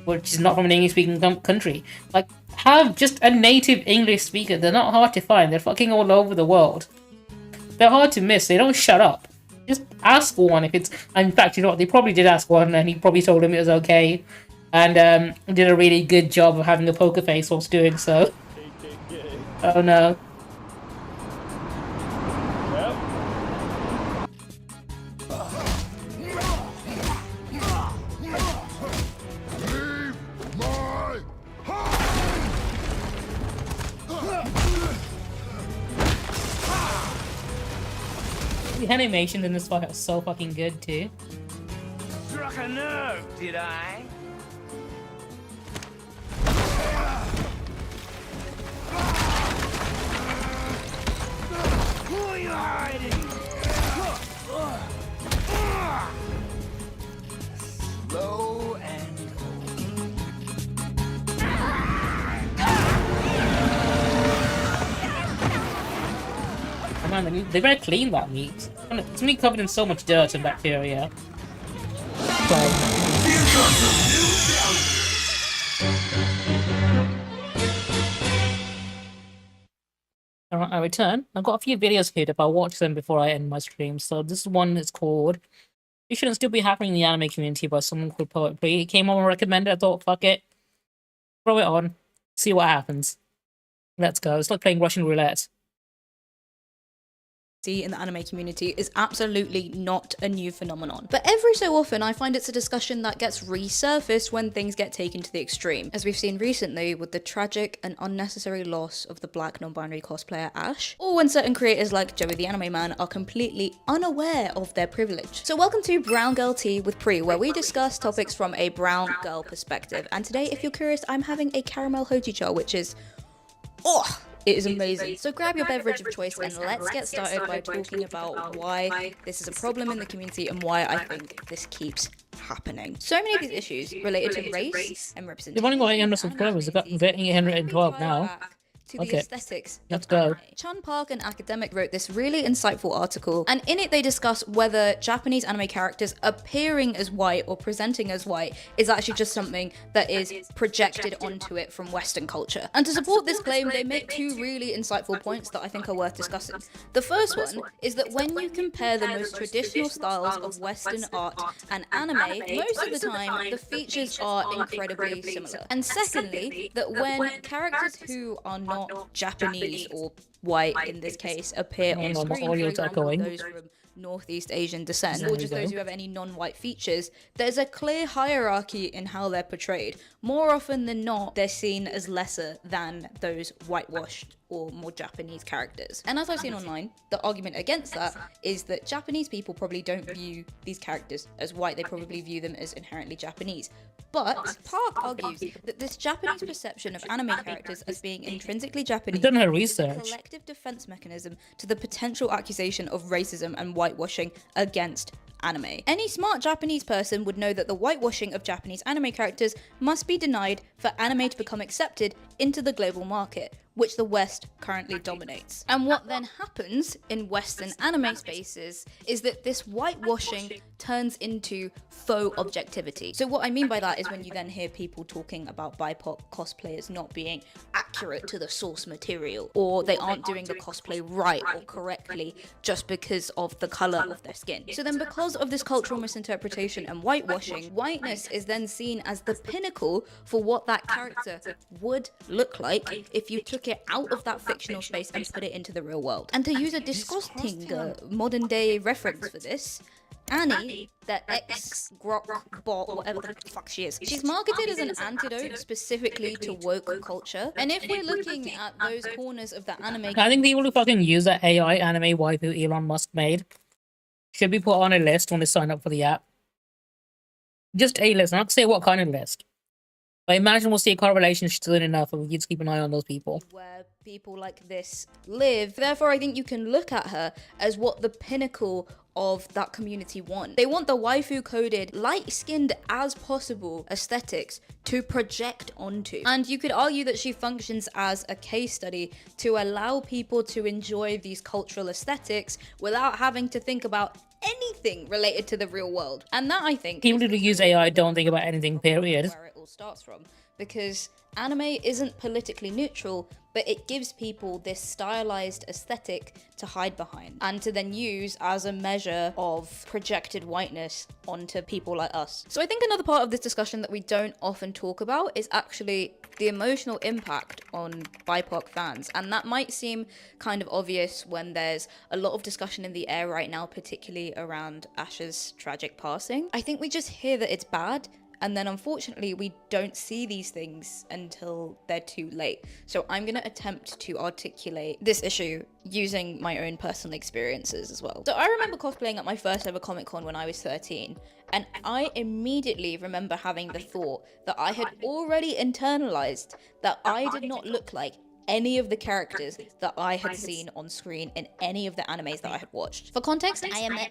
which is not from an English-speaking country, like, have just a native English speaker. They're not hard to find. They're fucking all over the world. They're hard to miss. They don't shut up. Just ask one if it's... In fact, you know what? They probably did ask one, and he probably told him it was okay. And did a really good job of having a poker face whilst doing so. Oh no. The animation in this fight was so fucking good too. Struck a nerve, did I? Who are you hiding? Slow and Oh man, they better clean that meat. It's meat covered in so much dirt and bacteria. Alright, I return. I've got a few videos queued up. I'll watch them before I end my stream. So this one is called "It Shouldn't Still Be Happening in the Anime Community" by someone called Poet Pre. It came on and recommended. I thought, fuck it. Throw it on. See what happens. Let's go. It's like playing Russian roulette. in the anime community is absolutely not a new phenomenon. But every so often I find it's a discussion that gets resurfaced when things get taken to the extreme, as we've seen recently with the tragic and unnecessary loss of the black non-binary cosplayer Ash, or when certain creators like Joey the Anime Man are completely unaware of their privilege. So welcome to Brown Girl Tea with Pri, where we discuss topics from a brown girl perspective. And today, if you're curious, I'm having a caramel hojicha, which is it is amazing. So grab your beverage of choice and let's get started by talking about why this is a problem in the community and why I think this keeps happening. So many of these issues related to race and representation. They've only got 800 subscribers. They've got 812 now. To the aesthetics. Let's go. Chan Park, an academic, wrote this really insightful article, and in it they discuss whether Japanese anime characters appearing as white or presenting as white is actually just something that is projected onto it from Western culture. And to support this claim, they make two really insightful points that I think are worth discussing. The first one is that when you compare the most traditional styles of Western art and anime, most of the time the features are incredibly similar. And secondly, that when characters who are not Japanese or white in this case appear on screen, for example, those from Northeast Asian descent, or just those who have any non-white features, there's a clear hierarchy in how they're portrayed. More often than not, they're seen as lesser than those whitewashed or more Japanese characters. And as I've seen online, the argument against that is that Japanese people probably don't view these characters as white, they probably view them as inherently Japanese. But Park argues that this Japanese perception of anime characters as being intrinsically Japanese done her is a research. collective defense mechanism to the potential accusation of racism and whitewashing against anime. Any smart Japanese person would know that the whitewashing of Japanese anime characters must be denied for anime to become accepted into the global market, which the West currently dominates. And what then happens in Western anime spaces is that this whitewashing turns into faux objectivity. So what I mean by that is when you then hear people talking about BIPOC cosplayers not being accurate to the source material, or they aren't doing the cosplay right or correctly just because of the color of their skin. So then because of this cultural misinterpretation and whitewashing, whiteness is then seen as the pinnacle for what that character would look like if you took it out of that fictional space and put it into the real world. And to use a disgusting modern day reference for this, Annie, the ex-grok bot, whatever the fuck she is, she's marketed as an antidote specifically to woke culture. And if we're looking at those corners of the anime, I think people who fucking use that AI anime waifu Elon Musk made should be put on a list when they sign up for the app. Just a list. I'm not say what kind of list. I imagine we'll see a correlation soon enough, and we just keep an eye on those people. Where people like this live. Therefore, I think you can look at her as what the pinnacle of that community want. They want the waifu-coded, light-skinned as possible aesthetics to project onto. And you could argue that she functions as a case study to allow people to enjoy these cultural aesthetics without having to think about anything related to the real world. And that, I think, People who use AI don't think about anything, period. where it all starts from, because anime isn't politically neutral, but it gives people this stylized aesthetic to hide behind and to then use as a measure of projected whiteness onto people like us. So I think another part of this discussion that we don't often talk about is actually the emotional impact on BIPOC fans. And that might seem kind of obvious when there's a lot of discussion in the air right now, particularly around Ash's tragic passing. I think we just hear that it's bad, and then unfortunately we don't see these things until they're too late. So I'm gonna attempt to articulate this issue using my own personal experiences as well. So I remember cosplaying at my first ever Comic Con when I was 13, and I immediately remember having the thought that I had already internalized that I did not look like any of the characters that I had seen on screen in any of the animes that I had watched. For context, I am a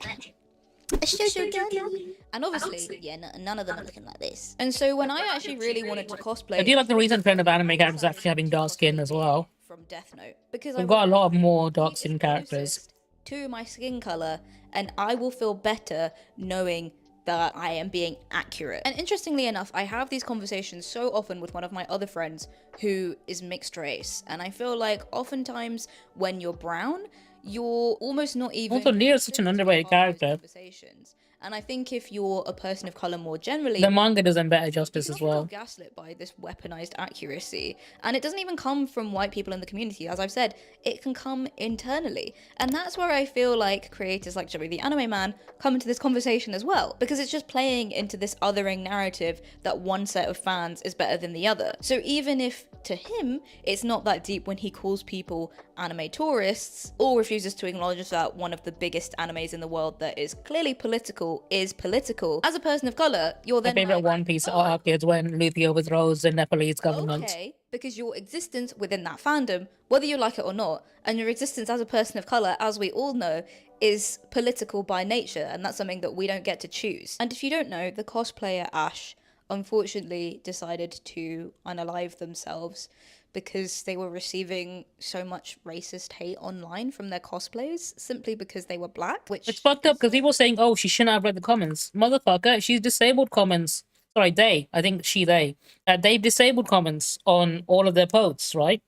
shoujo girly. And obviously, yeah, none of them are looking like this. And so when I actually really wanted to cosplay, I do like the recent trend of anime characters actually having dark skin as well. from Death Note, because We've got a lot of more dark skin characters. to my skin color, and I will feel better knowing that I am being accurate. And interestingly enough, I have these conversations so often with one of my other friends who is mixed race, and I feel like oftentimes when you're brown, you're almost not even Also, Leo's such an underrated character. conversations. And I think if you're a person of color more generally, The manga does them better justice you as can often well. feel gaslit by this weaponized accuracy. And it doesn't even come from white people in the community. As I've said, it can come internally. And that's where I feel like creators like Joey the Anime Man come into this conversation as well. Because it's just playing into this othering narrative that one set of fans is better than the other. So even if to him it's not that deep when he calls people anime tourists, or refuses to acknowledge that one of the biggest animes in the world that is clearly political is political, as a person of color, you're My then favorite like, One Piece oh, arc is when Luffy overthrows the Nepalese government. okay, because your existence within that fandom, whether you like it or not, and your existence as a person of color, as we all know, is political by nature, and that's something that we don't get to choose. And if you don't know, the cosplayer Ash unfortunately decided to unalive themselves because they were receiving so much racist hate online from their cosplays simply because they were black, which It's fucked up because people were saying, oh, she shouldn't have read the comments. Motherfucker, she's disabled comments. Sorry, I think they. They've disabled comments on all of their posts, right?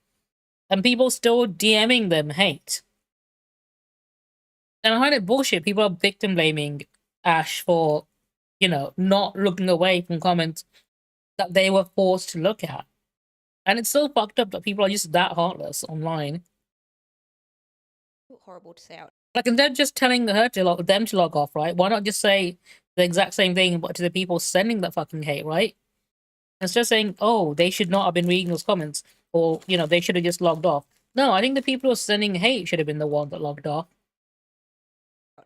And people still DMing them hate. And I find it bullshit. People are victim blaming Ash for, not looking away from comments that they were forced to look at. And it's so fucked up that people are just that heartless online. horrible to say out. Like, instead of just telling them to log off, right? Why not just say the exact same thing, but to the people sending that fucking hate, right? Instead of saying, oh, they should not have been reading those comments, or, they should have just logged off. No, I think the people who are sending hate should have been the one that logged off.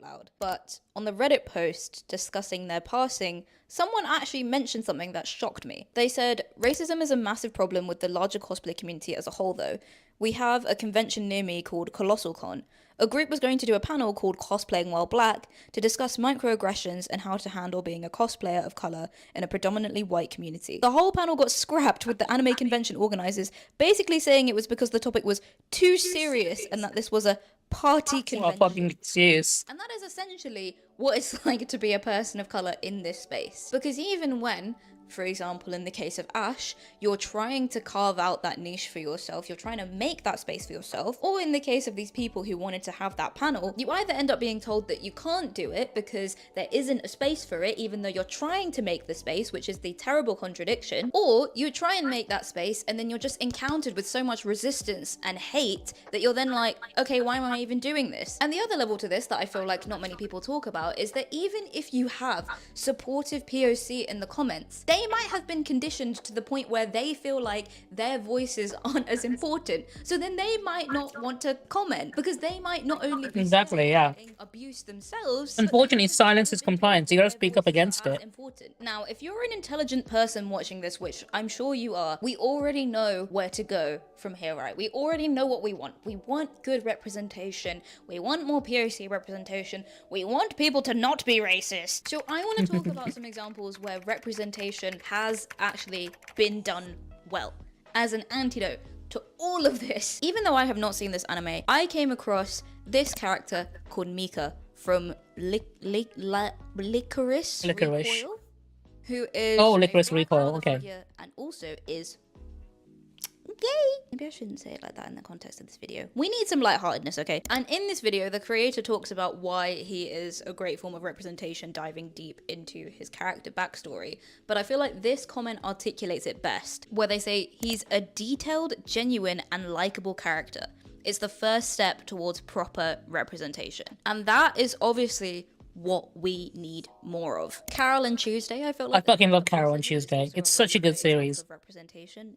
Loud. But on the Reddit post discussing their passing, someone actually mentioned something that shocked me. They said, racism is a massive problem with the larger cosplay community as a whole though. We have a convention near me called Colossal Con. A group was going to do a panel called Cosplaying While Black to discuss microaggressions and how to handle being a cosplayer of colour in a predominantly white community. The whole panel got scrapped with the anime convention organisers basically saying it was because the topic was too serious and that this was a party convention. What a fucking excuse. And that is essentially what it's like to be a person of colour in this space. Because even when, for example, in the case of Ash, you're trying to carve out that niche for yourself, you're trying to make that space for yourself, or in the case of these people who wanted to have that panel, you either end up being told that you can't do it because there isn't a space for it, even though you're trying to make the space, which is the terrible contradiction, or you try and make that space and then you're just encountered with so much resistance and hate that you're then like, okay, why am I even doing this? And the other level to this that I feel like not many people talk about is that even if you have supportive POC in the comments, they might have been conditioned to the point where they feel like their voices aren't as important. So then they might not want to comment because they might not only be getting abuse themselves. Unfortunately, silence is compliance. You gotta speak up against it. Important. Now, if you're an intelligent person watching this, which I'm sure you are, we already know where to go from here, right? We already know what we want. We want good representation. We want more POC representation. We want people to not be racist. So I want to talk about some examples where representation has actually been done well as an antidote to all of this. Even though I have not seen this anime, I came across this character called Mika from Licorice Recoil, who is Licorice Recoil, okay. and also is gay. Maybe I shouldn't say it like that in the context of this video. We need some lightheartedness, okay? And in this video, the creator talks about why he is a great form of representation, diving deep into his character backstory. But I feel like this comment articulates it best, where they say he's a detailed, genuine, and likable character. It's the first step towards proper representation. And that is obviously what we need more of. Carol and Tuesday, I feel like I fucking love Carol and Tuesday. It's such a good series.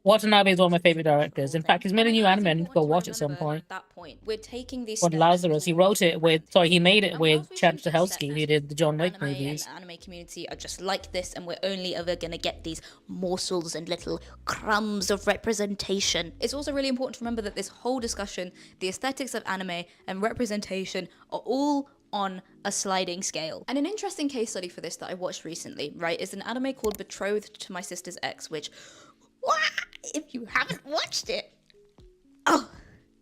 Watanabe is one of my favorite directors. In fact, he's made a new anime. I need to go watch at some point. That point, we're taking these Called Lazarus. He made it with Chad Stahelski, who did the John Wick movies. The anime community are just like this, and we're only ever gonna get these morsels and little crumbs of representation. It's also really important to remember that this whole discussion, the aesthetics of anime and representation, are all on a sliding scale. And an interesting case study for this that I watched recently, right, is an anime called Betrothed to My Sister's Ex, which, if you haven't watched it, oh,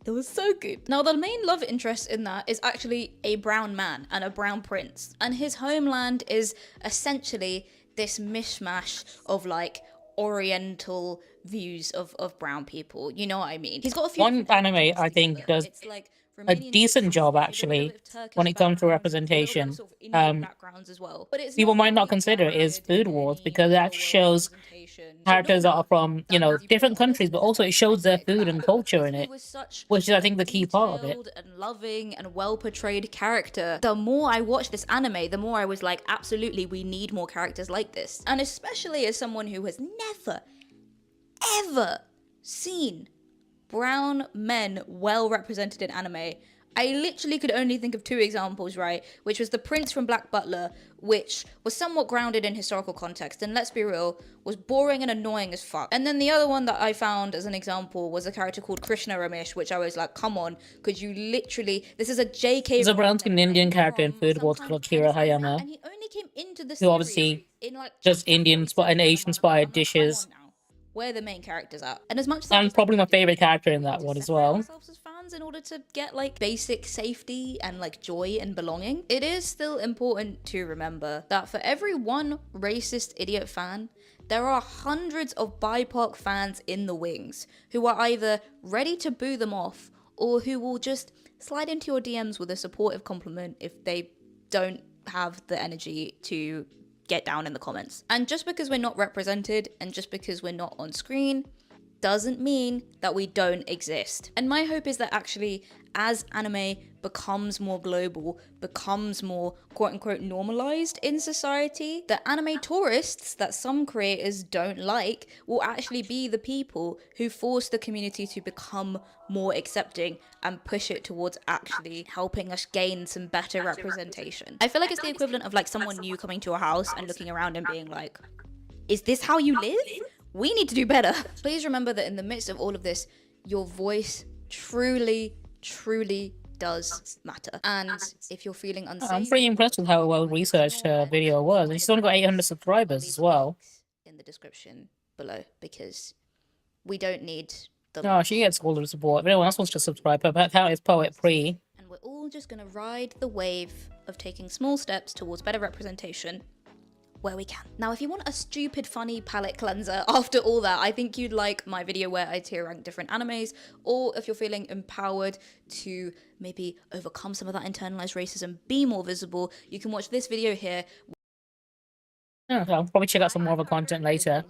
it was so good. Now, the main love interest in that is actually a brown man and a brown prince. And his homeland is essentially this mishmash of like oriental views of brown people. You know what I mean? He's got a few One anime I think does a decent job actually when it comes to representation. Backgrounds as well. But it's People not might not really consider it is grounded Food in Wars any because it real actually world shows representation. So characters that not are from, you know, different countries, but also it shows their food and culture in it, was such which is, I think, the key part of it. detailed and loving and well portrayed character. The more I watched this anime, the more I was like, absolutely, we need more characters like this. And especially as someone who has never, ever seen brown men well represented in anime, I literally could only think of two examples, right? Which was the prince from Black Butler, which was somewhat grounded in historical context, and let's be real, was boring and annoying as fuck. And then the other one that I found as an example was a character called Krishna Ramesh, which I was like, come on, could you literally, this is a JK. There's a brown-skinned Indian character in Food Wars called Kira Hayama, and he only came into the who obviously in like just Indian and Asian-inspired dishes. Where the main characters are. And as much as And probably my favorite character in that one as well. ourselves as fans in order to get like basic safety and like joy and belonging, it is still important to remember that for every one racist idiot fan, there are hundreds of BIPOC fans in the wings who are either ready to boo them off or who will just slide into your DMs with a supportive compliment if they don't have the energy to get down in the comments. And just because we're not represented and just because we're not on screen doesn't mean that we don't exist. And my hope is that actually as anime becomes more global, becomes more quote unquote normalized in society, the anime tourists that some creators don't like will actually be the people who force the community to become more accepting and push it towards actually helping us gain some better representation. I feel like it's the equivalent of like someone new coming to a house and looking around and being like, is this how you live? We need to do better. Please remember that in the midst of all of this, your voice truly does matter. And if you're feeling unsafe, I'm pretty impressed with how well researched her video was, and she's only got 800 subscribers as well. In the description below, because we don't need the. Oh, she gets all the support. If anyone else wants to subscribe, her account is Poet Pre. And we're all just gonna ride the wave of taking small steps towards better representation where we can. Now, if you want a stupid, funny palette cleanser after all that, I think you'd like my video where I tier rank different animes, or if you're feeling empowered to maybe overcome some of that internalized racism, be more visible, you can watch this video here. I'll probably check out some more of her content later.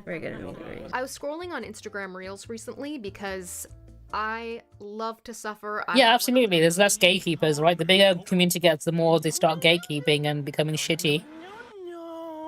Very good at music videos. I was scrolling on Instagram Reels recently because I love to suffer. Yeah, absolutely. There's less gatekeepers, right? The bigger community gets, the more they start gatekeeping and becoming shitty.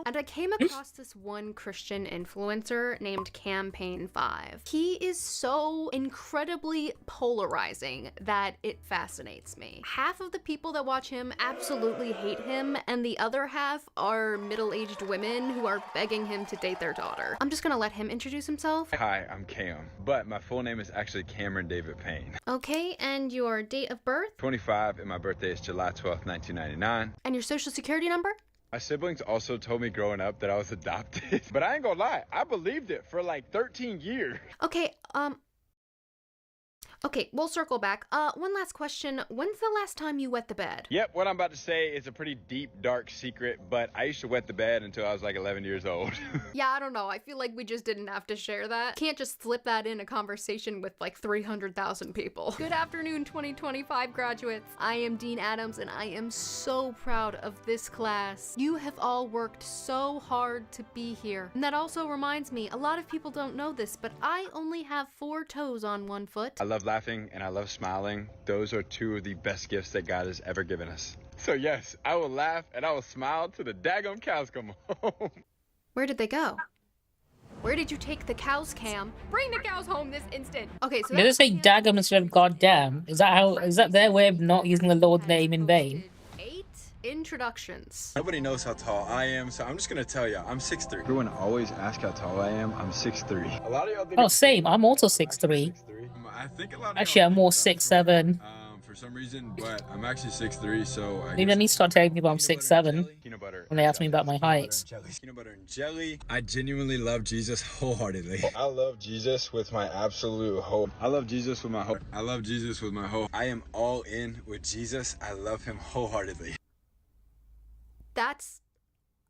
And I came across this one Christian influencer named Campaign 5. He is so incredibly polarizing that it fascinates me. Half of the people that watch him absolutely hate him, and the other half are middle-aged women who are begging him to date their daughter. I'm just gonna let him introduce himself. Hi, I'm Cam, but my full name is actually Cameron David Payne. Okay, and your date of birth? 25, and my birthday is July 12th, 1999. And your social security number? My siblings also told me growing up that I was adopted, but I ain't gonna lie, I believed it for like 13 years. Okay, we'll circle back. One last question. When's the last time you wet the bed? Yep, what I'm about to say is a pretty deep, dark secret, but I used to wet the bed until I was like 11 years old. Yeah, I don't know. I feel like we just didn't have to share that. Can't just slip that in a conversation with like 300,000 people. Good afternoon, 2025 graduates. I am Dean Adams, and I am so proud of this class. You have all worked so hard to be here. And that also reminds me, a lot of people don't know this, but I only have 4 toes on one foot. I love laughing and I love smiling. Those are 2 of the best gifts that God has ever given us. So yes, I will laugh and I will smile till the daggone cows come home. Where did they go? Where did you take the cows, Cam? Bring the cows home this instant. Okay, so Did it say daggum instead of goddamn? Is that their way of not using the Lord's name in vain? 8 introductions. Nobody knows how tall I am, so I'm just gonna tell you, I'm 6'3". Everyone always asks how tall I am. I'm 6'3". A lot of y'all think Oh, same. I'm also 6'3". I think a lot of Actually, y'all I'm think more that's 6'7". for some reason, but I'm actually 6'3", so I Maybe I need to start telling people I'm 6'7" Peanut butter. when they ask me about my height. Peanut butter and jelly. I genuinely love Jesus wholeheartedly. I love Jesus with my absolute hope. I love Jesus with my hope. I love Jesus with my hope. I am all in with Jesus. I love him wholeheartedly. That's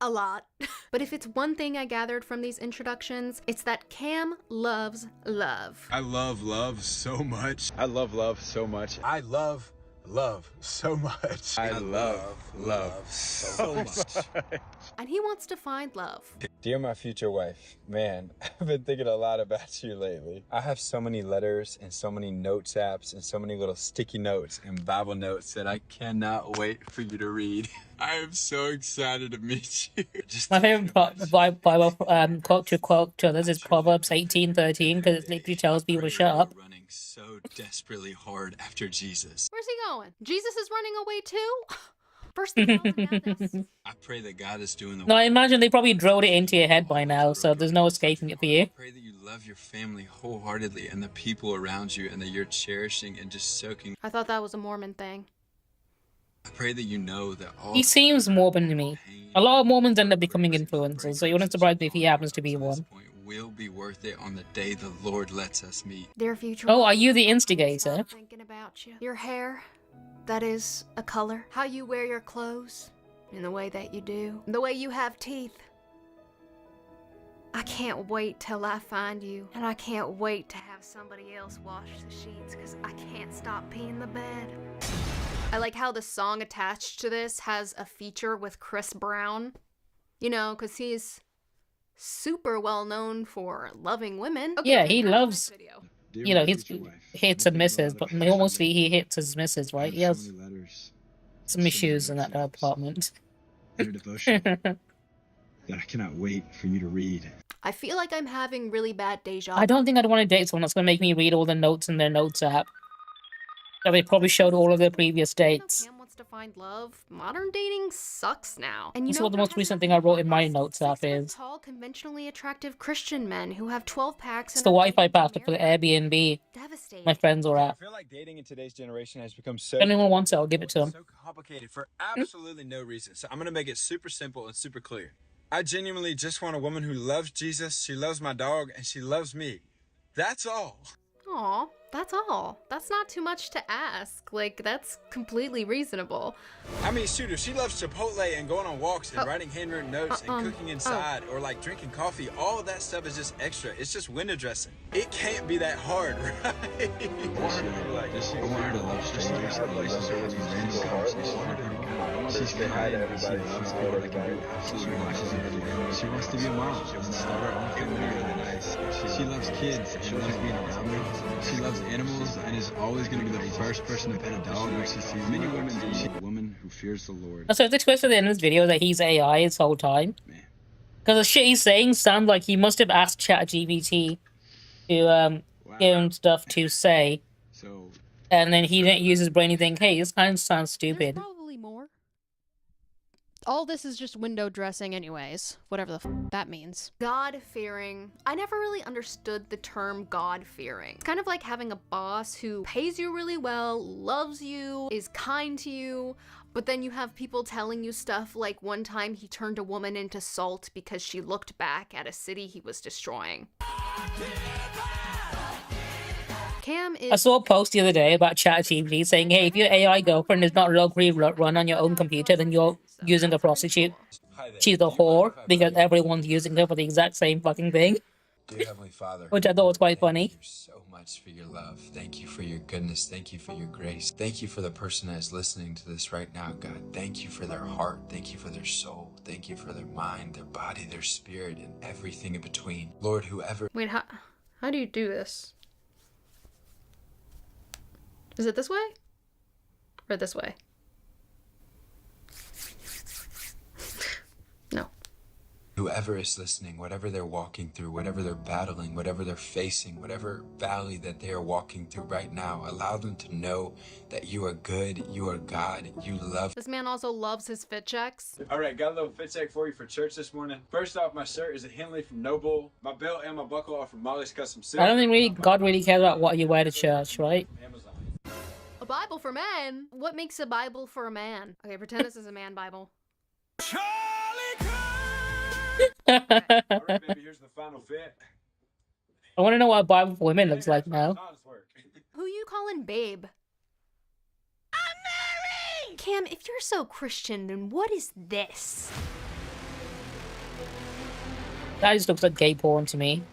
a lot. But if it's one thing I gathered from these introductions, it's that Cam loves love. I love love so much. I love love so much. I love love so much. I love love so much. And he wants to find love. Dear my future wife, man, I've been thinking a lot about you lately. I have so many letters and so many notes apps and so many little sticky notes and Bible notes that I cannot wait for you to read. I am so excited to meet you. My favorite Bible quote to others is Proverbs 18:13 because it literally tells people to shut up. Running so desperately hard after Jesus. Where's he going? Jesus is running away too? First the love and now this. I pray that God is doing the No, I imagine they probably drilled it into your head by now, so there's no escaping it for you. I pray that you love your family wholeheartedly and the people around you and that you're cherishing and just soaking. I thought that was a Mormon thing. I pray that you know that all He seems Mormon to me. A lot of Mormons end up becoming influencers, so it wouldn't surprise me if he happens to be one. will be worth it on the day the Lord lets us meet. Dear future. Oh, are you the instigator? Thinking about you. Your hair, that is a color. How you wear your clothes, in the way that you do. The way you have teeth. I can't wait till I find you. And I can't wait to have somebody else wash the sheets because I can't stop peeing the bed. I like how the song attached to this has a feature with Chris Brown. You know, because he's super well known for loving women. Okay, yeah, he loves, you know, he's hits and misses, but mostly he hits his misses, right? He has some issues in that department. That I cannot wait for you to read. I feel like I'm having really bad deja vu. I don't think I'd want to date someone that's going to make me read all the notes in their notes app. So they probably showed all of their previous dates. Cam wants to find love. Modern dating sucks now. And you This is know what the most recent thing I wrote in my notes app is. Tall, conventionally attractive Christian men who have 12 packs. It's the Wi-Fi password for the Airbnb Devastating. my friends are I at. feel like dating in today's generation has become so If anyone wants it, I'll give it to them. so complicated for absolutely no reason. So I'm gonna make it super simple and super clear. I genuinely just want a woman who loves Jesus, she loves my dog, and she loves me. That's all. Aw, that's all. That's not too much to ask. Like, that's completely reasonable. I mean, shoot, if she loves Chipotle and going on walks and writing handwritten notes and cooking inside or like drinking coffee, all of that stuff is just extra. It's just window dressing. It can't be that hard, right? I want her to love strangers and relationship with random conversations. She's kind and she loves people that can do absolutely nothing. She wants to be a mom and start her own family really nice. She loves kids and loves being around them. She loves animals and is always going to be the first person to pet a dog when she sees many women. She's a woman who fears the Lord. So it's expressed at the end of this video that he's AI this whole time. Because the shit he's saying sounds like he must have asked ChatGPT to give him stuff to say. And then he didn't use his brain and think, hey, this kind of sounds stupid. There's probably more. All this is just window dressing anyways, whatever the f that means. God-fearing. I never really understood the term God-fearing. It's kind of like having a boss who pays you really well, loves you, is kind to you, but then you have people telling you stuff like one time he turned a woman into salt because she looked back at a city he was destroying. Cam is... I saw a post the other day about ChatGPT saying, hey, if your AI girlfriend is not locally run on your own computer, then you're using a prostitute. She's a whore because everyone's using her for the exact same fucking thing. Dear Heavenly Father, Which I thought was quite funny. Thank you so much for your love. Thank you for your goodness. Thank you for your grace. Thank you for the person that is listening to this right now, God. Thank you for their heart. Thank you for their soul. Thank you for their mind, their body, their spirit, and everything in between. Lord, whoever... Wait, how do you do this? Is it this way? Or this way? No. Whoever is listening, whatever they're walking through, whatever they're battling, whatever they're facing, whatever valley that they are walking through right now, allow them to know that you are good, you are God, you love. This man also loves his fit checks. All right, got a little fit check for you for church this morning. First off, my shirt is a Henley from Noble. My belt and my buckle are from Molly's Custom Suit. I don't think God really cares about what you wear to church, right? A Bible for men? What makes a Bible for a man? Okay, pretend this is a man Bible. All right, baby, here's the final fit. I want to know what a Bible for women looks like now. Who you calling babe? I'm married! Cam, if you're so Christian, then what is this? That just looks like gay porn to me.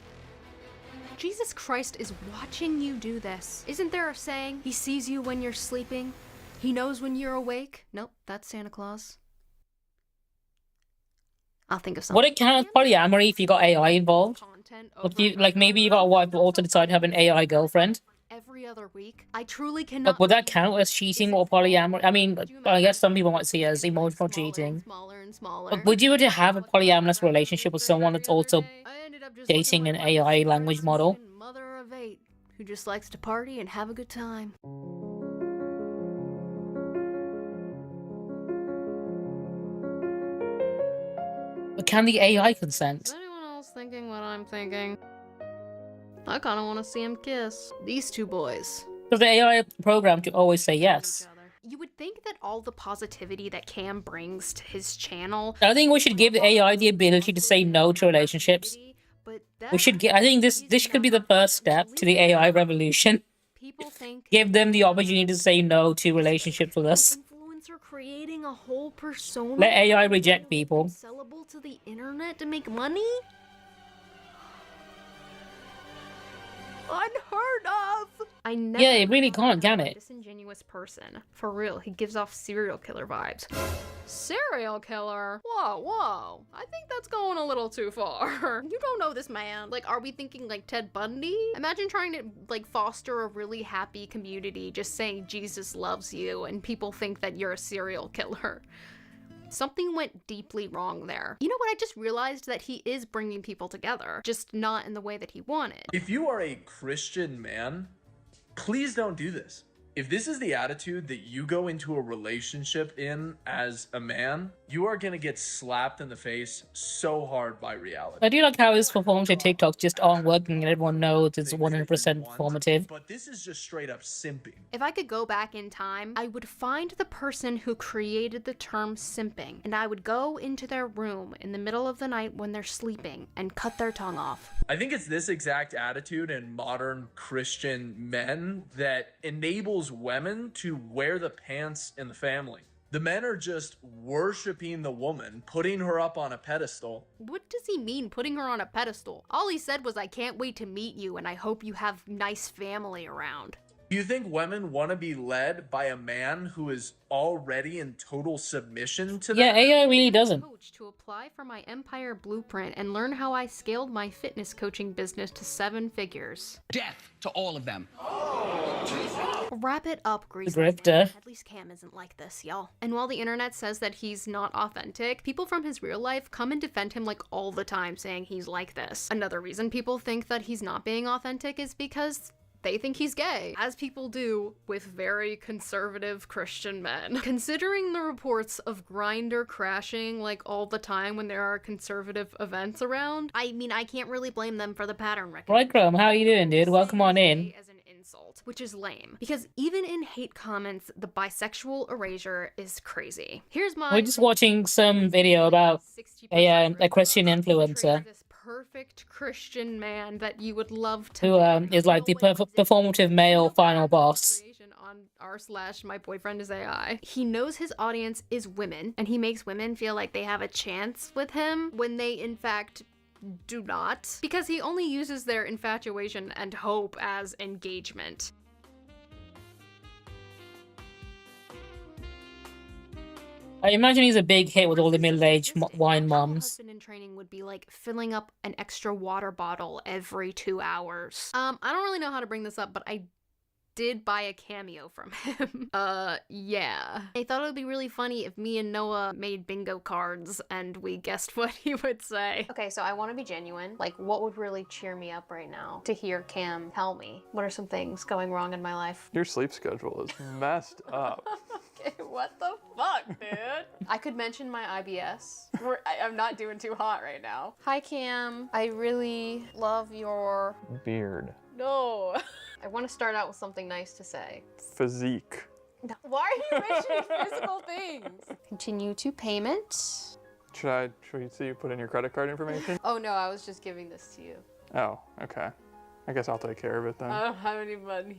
Jesus Christ is watching you do this. Isn't there a saying? He sees you when you're sleeping. He knows when you're awake. Nope, that's Santa Claus. I'll think of something. Would it count as polyamory if you got AI involved? Would you, like, maybe you got a wife but also decide to have an AI girlfriend? Every other week. I truly cannot. Like, would that count as cheating or polyamory? I mean, I guess some people might see it as emotional cheating. But would you to have a polyamorous relationship with someone that's also dating an AI language model? Mother of 8 who just likes to party and have a good time. But can the AI consent? Is anyone else thinking what I'm thinking? I kind of want to see him kiss these two boys. So the AI programmed to always say yes. You would think that all the positivity that Cam brings to his channel. I think we should give the AI the ability to say no to relationships. We should get. I think this could be the first step to the AI revolution. People think Give them the opportunity to say no to relationships with us. Influencer creating a whole persona. Let AI reject people. Sellable to the internet to make money. Unheard of. I never. Yeah, it really can't, can it? Disingenuous person. For real, he gives off serial killer vibes. Serial killer? Whoa. I think that's going a little too far. You don't know this man. Like, are we thinking like Ted Bundy? Imagine trying to like foster a really happy community just saying Jesus loves you and people think that you're a serial killer. Something went deeply wrong there. You know what? I just realized that he is bringing people together, just not in the way that he wanted. If you are a Christian man, please don't do this. If this is the attitude that you go into a relationship in as a man, you are gonna get slapped in the face so hard by reality. I do like how his performance on TikTok just aren't working and everyone knows it's 100% performative. But this is just straight up simping. If I could go back in time, I would find the person who created the term simping, and I would go into their room in the middle of the night when they're sleeping and cut their tongue off. I think it's this exact attitude in modern Christian men that enables women to wear the pants in the family. The men are just worshiping the woman, putting her up on a pedestal. What does he mean, putting her on a pedestal? All he said was, I can't wait to meet you and I hope you have nice family around. Do you think women want to be led by a man who is already in total submission to them? Yeah, AI really doesn't. To apply for my Empire Blueprint and learn how I scaled my fitness coaching business to 7 figures. Death to all of them. Wrap it up, Grease. Grifter. At least Cam isn't like this, y'all. And while the internet says that he's not authentic, people from his real life come and defend him like all the time, saying he's like this. Another reason people think that he's not being authentic is because they think he's gay, as people do with very conservative Christian men. Considering the reports of Grindr crashing like all the time when there are conservative events around, I mean, I can't really blame them for the pattern recognition. Right, Chrome, how you doing, dude? Welcome on in. As an insult, which is lame, because even in hate comments, the bisexual erasure is crazy. Here's my. We're just watching some video about a Christian influencer perfect Christian man that you would love to who is like the performative male final boss. On r/my boyfriend is AI. He knows his audience is women, and he makes women feel like they have a chance with him when they in fact do not, because he only uses their infatuation and hope as engagement. I imagine he's a big hit with all the middle-aged wine moms. Husband in training would be like filling up an extra water bottle every 2 hours. I don't really know how to bring this up, but I did buy a cameo from him. Yeah. I thought it would be really funny if me and Noah made bingo cards and we guessed what he would say. Okay, so I want to be genuine. Like, what would really cheer me up right now to hear Cam tell me? What are some things going wrong in my life? Your sleep schedule is messed up. Okay, what the fuck, dude? I could mention my IBS. I'm not doing too hot right now. Hi, Cam. I really love your Beard. No. I want to start out with something nice to say. Physique. Why are you mentioning physical things? Continue to payment. Should we see you put in your credit card information? Oh no, I was just giving this to you. Oh, okay. I guess I'll take care of it then. I don't have any money.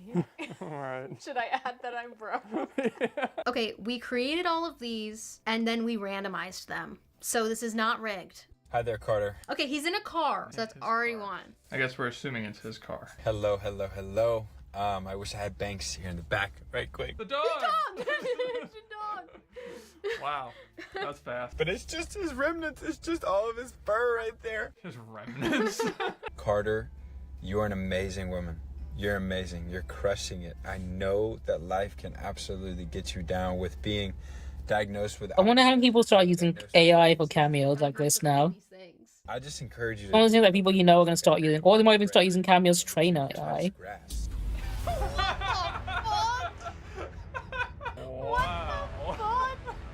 Alright. Should I add that I'm broke? Yeah. Okay, we created all of these and then we randomized them. So this is not rigged. Hi there, Carter. Okay, he's in a car, so that's already one. I guess we're assuming it's his car. Hello, hello, hello. I wish I had Banks here in the back, right quick. The dog! Dog! It's your dog! Wow, that's fast. But it's just his remnants. It's just all of his fur right there. His remnants. Carter, you're an amazing woman. You're amazing. You're crushing it. I know that life can absolutely get you down with being diagnosed with. I wonder how many people start using AI for cameos like this now. I just encourage you One of the to. things that people you know are going to start using, or they might even start using cameos to train AI. Grass. Wow.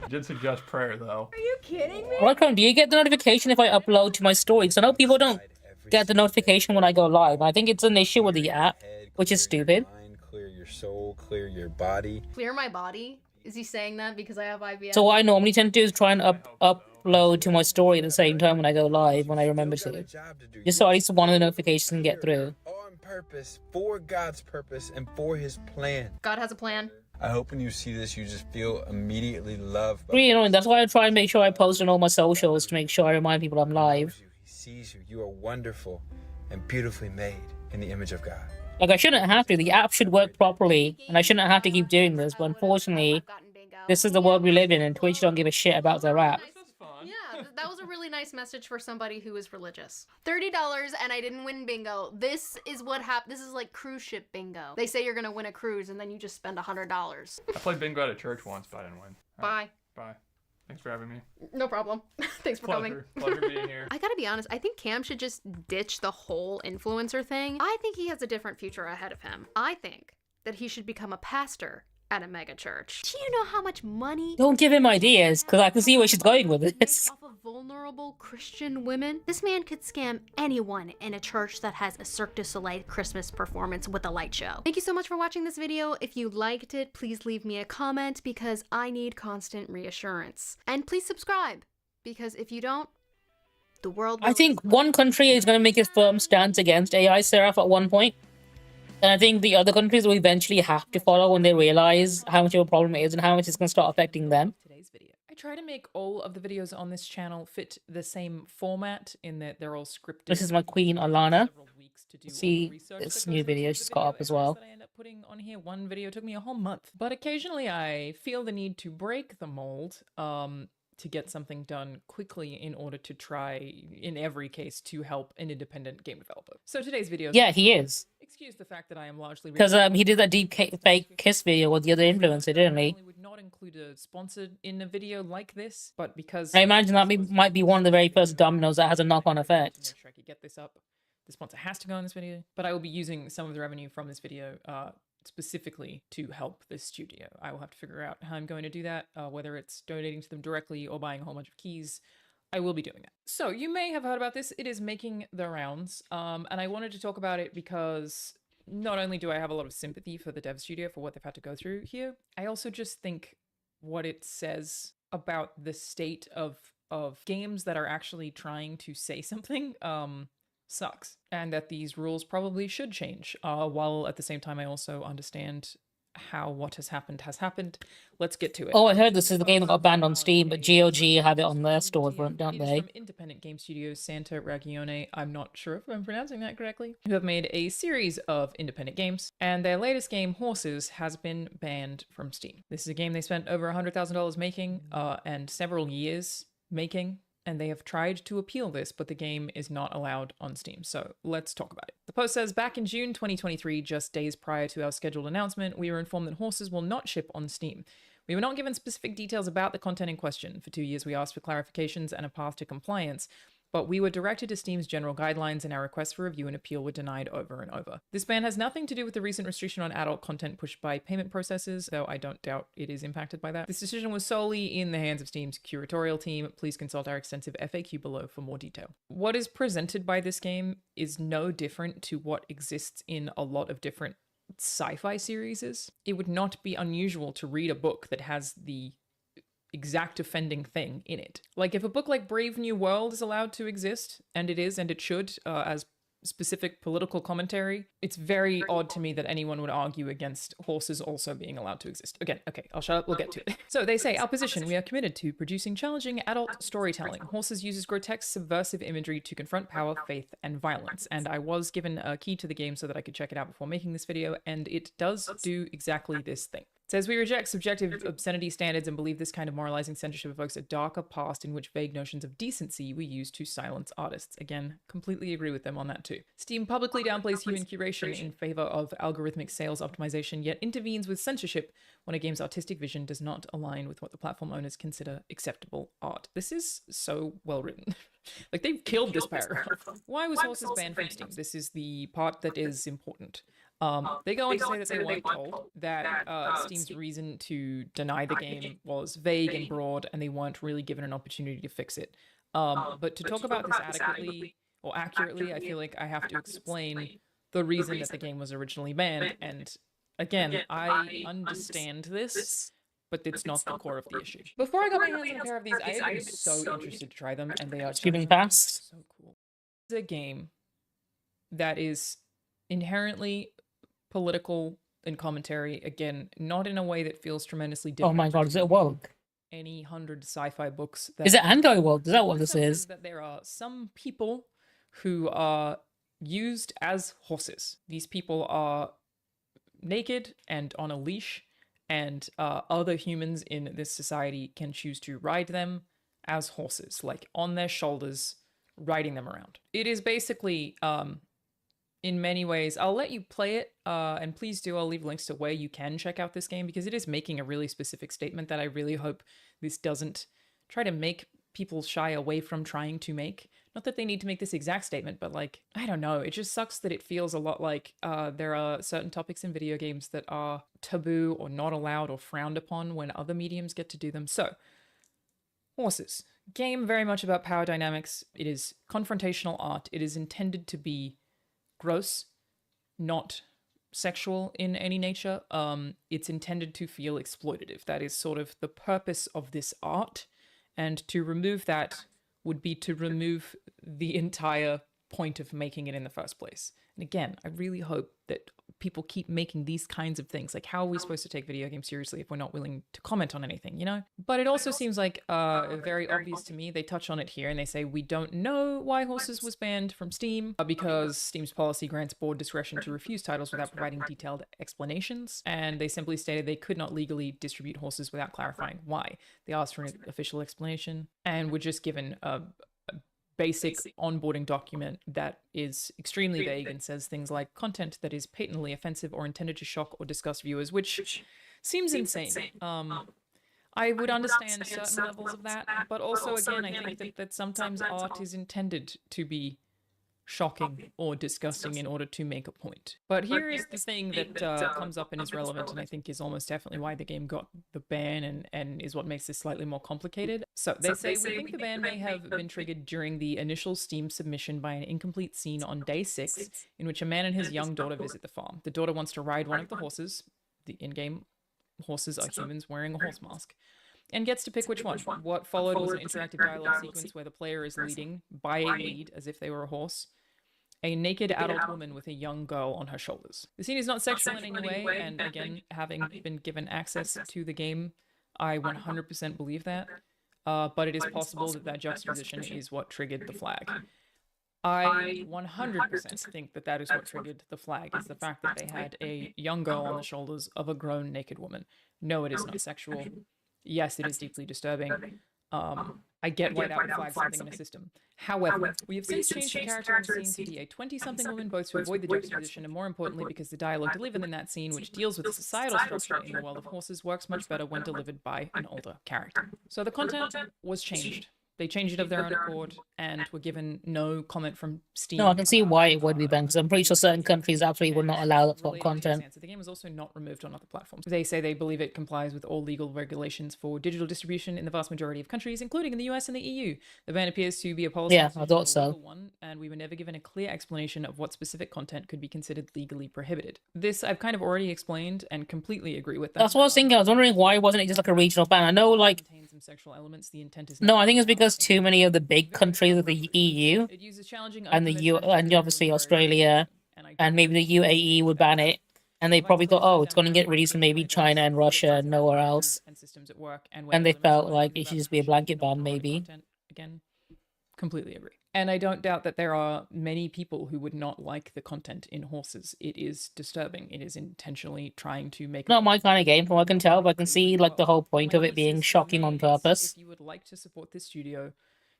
Did suggest prayer though. Are you kidding me? Right, do you get the notification if I upload to my story? Because I know people don't get the notification when I go live. I think it's an issue with the app, which is stupid. Clear your soul, clear your body. Clear my body? Is he saying that because I have IBS? So what I normally tend to do is try and upload to my story at the same time when I go live, when I remember to. Just so at least one of the notifications can get through. On purpose, for God's purpose, and for His plan. God has a plan. I hope when you see this, you just feel immediately loved. Really annoying. That's why I try and make sure I post on all my socials to make sure I remind people I'm live. He sees you. You are wonderful and beautifully made in the image of God. Like, I shouldn't have to. The app should work properly, and I shouldn't have to keep doing this. But unfortunately, this is the world we live in, and Twitch don't give a shit about their app. Yeah, that was a really nice message for somebody who is religious. $30 and I didn't win bingo. This is what happened. This is like cruise ship bingo. They say you're gonna win a cruise and then you just spend $100. I played bingo at a church once, but I didn't win. Bye. Bye. Thanks for having me. No problem. Thanks for coming. Pleasure being here. I gotta be honest, I think Cam should just ditch the whole influencer thing. I think he has a different future ahead of him. I think that he should become a pastor at a mega church. Do you know how much money? Don't give him ideas, because I can see where she's going with this. Off of vulnerable Christian women? This man could scam anyone in a church that has a Cirque du Soleil Christmas performance with a light show. Thank you so much for watching this video. If you liked it, please leave me a comment because I need constant reassurance. And please subscribe, because if you don't, the world will. I think one country is going to make its firm stance against AI Seraph at one point. And I think the other countries will eventually have to follow when they realize how much of a problem it is and how much it's going to start affecting them. Today's video. I try to make all of the videos on this channel fit the same format in that they're all scripted. This is my queen, Alana. Several weeks to do all the See research this that new goes into video the she's got up as well. that I end up putting on here. One video took me a whole month. But occasionally I feel the need to break the mold to get something done quickly in order to try, in every case, to help an independent game developer. So today's video... Yeah, he is. Excuse the fact that I am largely... Because he did that deep fake kiss video with the other influencer, didn't he? I would not include a sponsor in a video like this, but because... I imagine that might be one of the very first dominoes that has a knock-on effect. Make sure I could get this up. The sponsor has to go in this video, but I will be using some of the revenue from this video specifically to help this studio. I will have to figure out how I'm going to do that, whether it's donating to them directly or buying a whole bunch of keys. I will be doing that. So you may have heard about this. It is making the rounds, and I wanted to talk about it because not only do I have a lot of sympathy for the dev studio for what they've had to go through here, I also just think what it says about the state of games that are actually trying to say something sucks, and that these rules probably should change, while at the same time I also understand how what has happened. Let's get to it. Oh, I heard this is the game that got banned on Steam, but GOG have it on their storefront, don't they? From independent game studios Santa Ragione, I'm not sure if I'm pronouncing that correctly, who have made a series of independent games, and their latest game, Horses, has been banned from Steam. This is a game they spent over $100,000 making, and several years making, and they have tried to appeal this, but the game is not allowed on Steam. So let's talk about it. The post says, back in June 2023, just days prior to our scheduled announcement, we were informed that Horses will not ship on Steam. We were not given specific details about the content in question. For 2 years, we asked for clarifications and a path to compliance, but we were directed to Steam's general guidelines and our requests for review and appeal were denied over and over. This ban has nothing to do with the recent restriction on adult content pushed by payment processors, though I don't doubt it is impacted by that. This decision was solely in the hands of Steam's curatorial team. Please consult our extensive FAQ below for more detail. What is presented by this game is no different to what exists in a lot of different sci-fi series. It would not be unusual to read a book that has the exact offending thing in it. Like if a book like Brave New World is allowed to exist, and it is, and it should, as specific political commentary, it's very odd to me that anyone would argue against horses also being allowed to exist. Again, okay, I'll shut up, we'll get to it. So they say, our position, we are committed to producing challenging adult storytelling. Horses uses grotesque, subversive imagery to confront power, faith, and violence. And I was given a key to the game so that I could check it out before making this video, and it does do exactly this thing. It says, we reject subjective obscenity standards and believe this kind of moralizing censorship evokes a darker past in which vague notions of decency were used to silence artists. Again, completely agree with them on that too. Steam publicly downplays human curation in favor of algorithmic sales optimization, yet intervenes with censorship when a game's artistic vision does not align with what the platform owners consider acceptable art. This is so well written. Like, they've killed this paragraph. Why was horses banned from Steam? This is the part that is important. They go on to say that they weren't told that Steam's reason to deny the game was vague and broad, and they weren't really given an opportunity to fix it. But to talk about this adequately or accurately, I feel like I have to explain the reason that the game was originally banned. And again, I understand this, but it's not the core of the issue. Before I got my hands on a pair of these, I have been so interested to try them, and they are Skipping past. so cool. It's a game that is inherently political and commentary, again, not in a way that feels tremendously different. Oh my god, is it woke? Any 100 sci-fi books that Is it anti-woke? Is that what this is? that there are some people who are used as horses. These people are naked and on a leash, and other humans in this society can choose to ride them as horses, like on their shoulders, riding them around. It is basically in many ways, I'll let you play it, and please do, I'll leave links to where you can check out this game, because it is making a really specific statement that I really hope this doesn't try to make people shy away from trying to make. Not that they need to make this exact statement, but like, I don't know, it just sucks that it feels a lot like there are certain topics in video games that are taboo or not allowed or frowned upon when other mediums get to do them. So, horses. Game very much about power dynamics. It is confrontational art. It is intended to be gross, not sexual in any nature. It's intended to feel exploitative. That is sort of the purpose of this art, and to remove that would be to remove the entire point of making it in the first place. And again, I really hope that people keep making these kinds of things. Like, how are we supposed to take video games seriously if we're not willing to comment on anything, you know? But it also seems like very obvious to me. They touch on it here and they say, we don't know why Horses was banned from Steam because Steam's policy grants board discretion to refuse titles without providing detailed explanations. And they simply stated they could not legally distribute Horses without clarifying why. They asked for an official explanation and were just given a basic onboarding document that is extremely vague and says things like content that is patently offensive or intended to shock or disgust viewers, which seems insane. I would understand certain levels of that, but also, again, I think that sometimes art is intended to be shocking or disgusting in order to make a point. But here is the thing that comes up and is relevant, and I think is almost definitely why the game got the ban and is what makes this slightly more complicated. So they say, we think the ban may have been triggered during the initial Steam submission by an incomplete scene on day 6, in which a man and his young daughter visit the farm. The daughter wants to ride one of the horses. The in-game horses are humans wearing a horse mask, and gets to pick which one. What followed was an interactive dialogue sequence where the player is leading, by a lead, as if they were a horse, a naked adult woman with a young girl on her shoulders. The scene is not sexual in any way, and again, having been given access to the game, I 100% believe that, but it is possible that that juxtaposition is what triggered the flag. I 100% think that that is what triggered the flag, is the fact that they had a young girl on the shoulders of a grown naked woman. No, it is not sexual. Yes, it is deeply disturbing. I get why that would flag something in a system. However, we have since changed the character on the scene to be a 20-something woman, both to avoid the juxtaposition and more importantly because the dialogue delivered in that scene, which deals with the societal structure in the world of horses, works much better when delivered by an older character. So the content was changed. They changed it of their own accord and were given no comment from Steam. No, I can see why it would be banned, because I'm pretty sure certain countries absolutely would not allow that sort of content. So the game is also not removed on other platforms. They say they believe it complies with all legal regulations for digital distribution in the vast majority of countries, including in the US and the EU. The ban appears to be a policy. Yeah, I thought so. One, and we were never given a clear explanation of what specific content could be considered legally prohibited. This I've kind of already explained and completely agree with that. That's what I was thinking. I was wondering why wasn't it just like a regional ban? I know, like, some sexual elements. The intent is no, I think it's because too many of the big countries countries of the EU It uses challenging and the U arguments and obviously Australia and maybe the UAE would ban it. And they probably thought, oh, it's going to get released in maybe China and Russia and nowhere else. and systems at work, and And they limits felt on like anything it should about just be a blanket ban, promoting maybe. content. Again, completely agree. And I don't doubt that there are many people who would not like the content in Horses. It is disturbing. It is intentionally trying to make Not my kind of game, from what I can tell, but I can see like the whole point of it being shocking on purpose. If you would like to support this studio,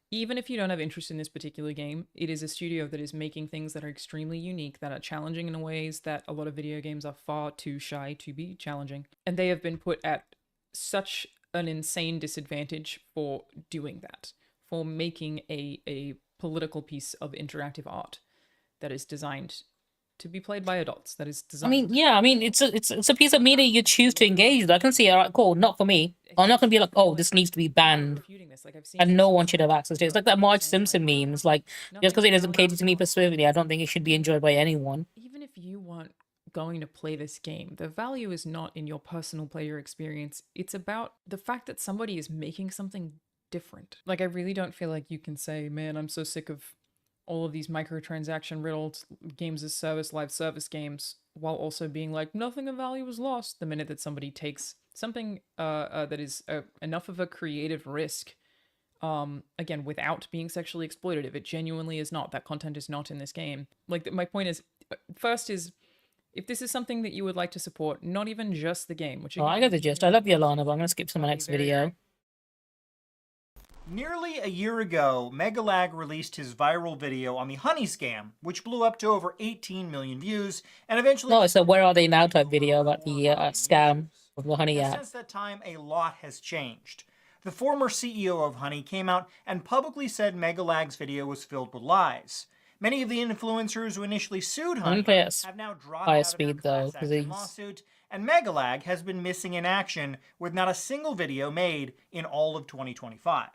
even if you don't have interest in this particular game, it is a studio that is making things that are extremely unique, that are challenging in ways that a lot of video games are far too shy to be challenging. And they have been put at such an insane disadvantage for doing that, for making a political piece of interactive art that is designed to be played by adults. That is I designed. mean, yeah, I mean, it's a piece of media you choose to engage with. I can see, all right, cool, not for me. I'm not gonna be like, oh, this needs to be banned, and no one should have access to it. It's like that Marge Simpson memes. Like, just because it doesn't cater to me specifically, I don't think it should be enjoyed by anyone. Even if you weren't going to play this game, the value is not in your personal player experience. It's about the fact that somebody is making something different. Like, I really don't feel like you can say, man, I'm so sick of all of these microtransaction riddled games as service, live service games, while also being like, nothing of value was lost the minute that somebody takes something that is enough of a creative risk, again, without being sexually exploitative. It genuinely is not. That content is not in this game. Like, my point is, first is, if this is something that you would like to support, not even just the game, which... Oh, I got the gist. I love Yolana, but I'm gonna skip to my next video. Nearly a year ago, Megalag released his viral video on the honey scam, which blew up to over 18 million views, and eventually... No, it's a Where Are They Now type video about the scam of the Honey app. Since that time, a lot has changed. The former CEO of Honey came out and publicly said Megalag's video was filled with lies. Many of the influencers who initially sued Honey have now dropped out of their class action lawsuit, and Megalag has been missing in action with not a single video made in all of 2025.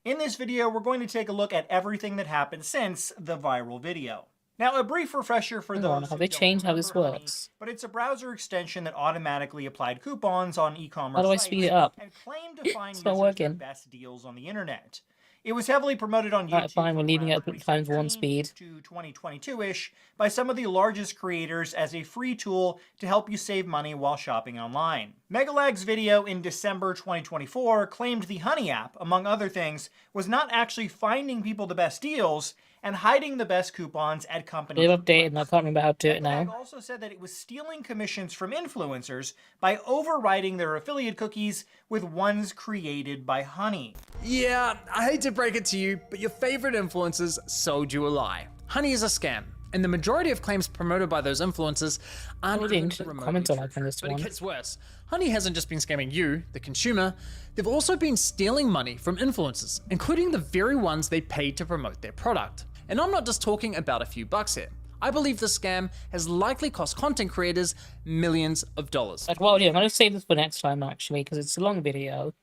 In this video, we're going to take a look at everything that happened since the viral video. Now, a brief refresher for those have they changed how this works? But it's a browser extension that automatically applied coupons on e-commerce How do I sites speed it up? and claimed to find It's not users working. the best deals on the internet. It was heavily promoted on YouTube. Alright, fine, we're leaving it at ×1 speed. To 2022-ish by some of the largest creators as a free tool to help you save money while shopping online. Megalag's video in December 2024 claimed the Honey app, among other things, was not actually finding people the best deals and hiding the best coupons at companies. They've updated and I can't remember how to do it now. Megalag also said that it was stealing commissions from influencers by overriding their affiliate cookies with ones created by Honey. Yeah, I hate to break it to you, but your favorite influencers sold you a lie. Honey is a scam, and the majority of claims promoted by those influencers aren't even remotely true. But it gets worse. Honey hasn't just been scamming you, the consumer, they've also been stealing money from influencers, including the very ones they paid to promote their product. And I'm not just talking about a few bucks here. I believe the scam has likely cost content creators millions of dollars. Like, well, yeah, I'm going to save this for next time, actually, because it's a long video.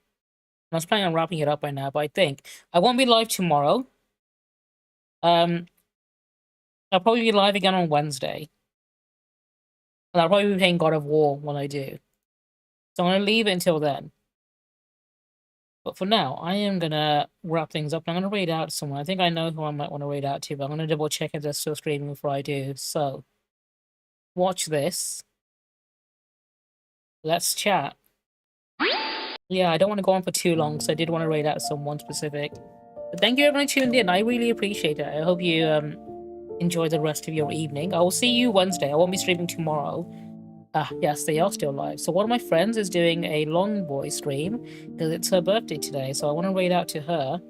I was planning on wrapping it up by now, but I think I won't be live tomorrow. I'll probably be live again on Wednesday. And I'll probably be playing God of War when I do. So I'm going to leave it until then. But for now, I am going to wrap things up. I'm going to raid out someone. I think I know who I might want to raid out to, but I'm going to double check if they're still streaming before I do. So, watch this. Let's chat. Yeah, I don't want to go on for too long, so I did want to raid out someone specific. But thank you everyone who tuned in. I really appreciate it. I hope you enjoy the rest of your evening. I will see you Wednesday. I won't be streaming tomorrow. Yes, they are still live. So one of my friends is doing a long boy stream because it's her birthday today. So I want to raid out to her.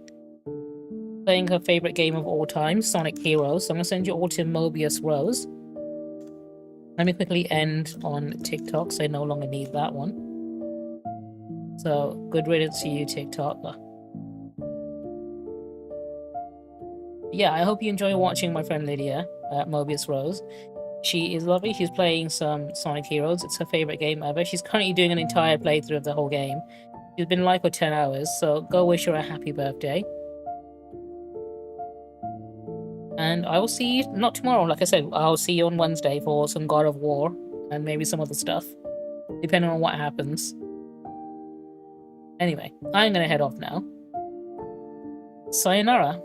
Playing her favorite game of all time, Sonic Heroes. So I'm going to send you all to Mobius Rose. Let me quickly end on TikTok, so I no longer need that one. So, good riddance to you, TikTok. Yeah, I hope you enjoy watching my friend Lydia at Mobius Rose. She is lovely. She's playing some Sonic Heroes. It's her favorite game ever. She's currently doing an entire playthrough of the whole game. She's been live for 10 hours, so go wish her a happy birthday. And I will see you, not tomorrow, like I said, I'll see you on Wednesday for some God of War and maybe some other stuff, depending on what happens. Anyway, I'm gonna head off now. Sayonara.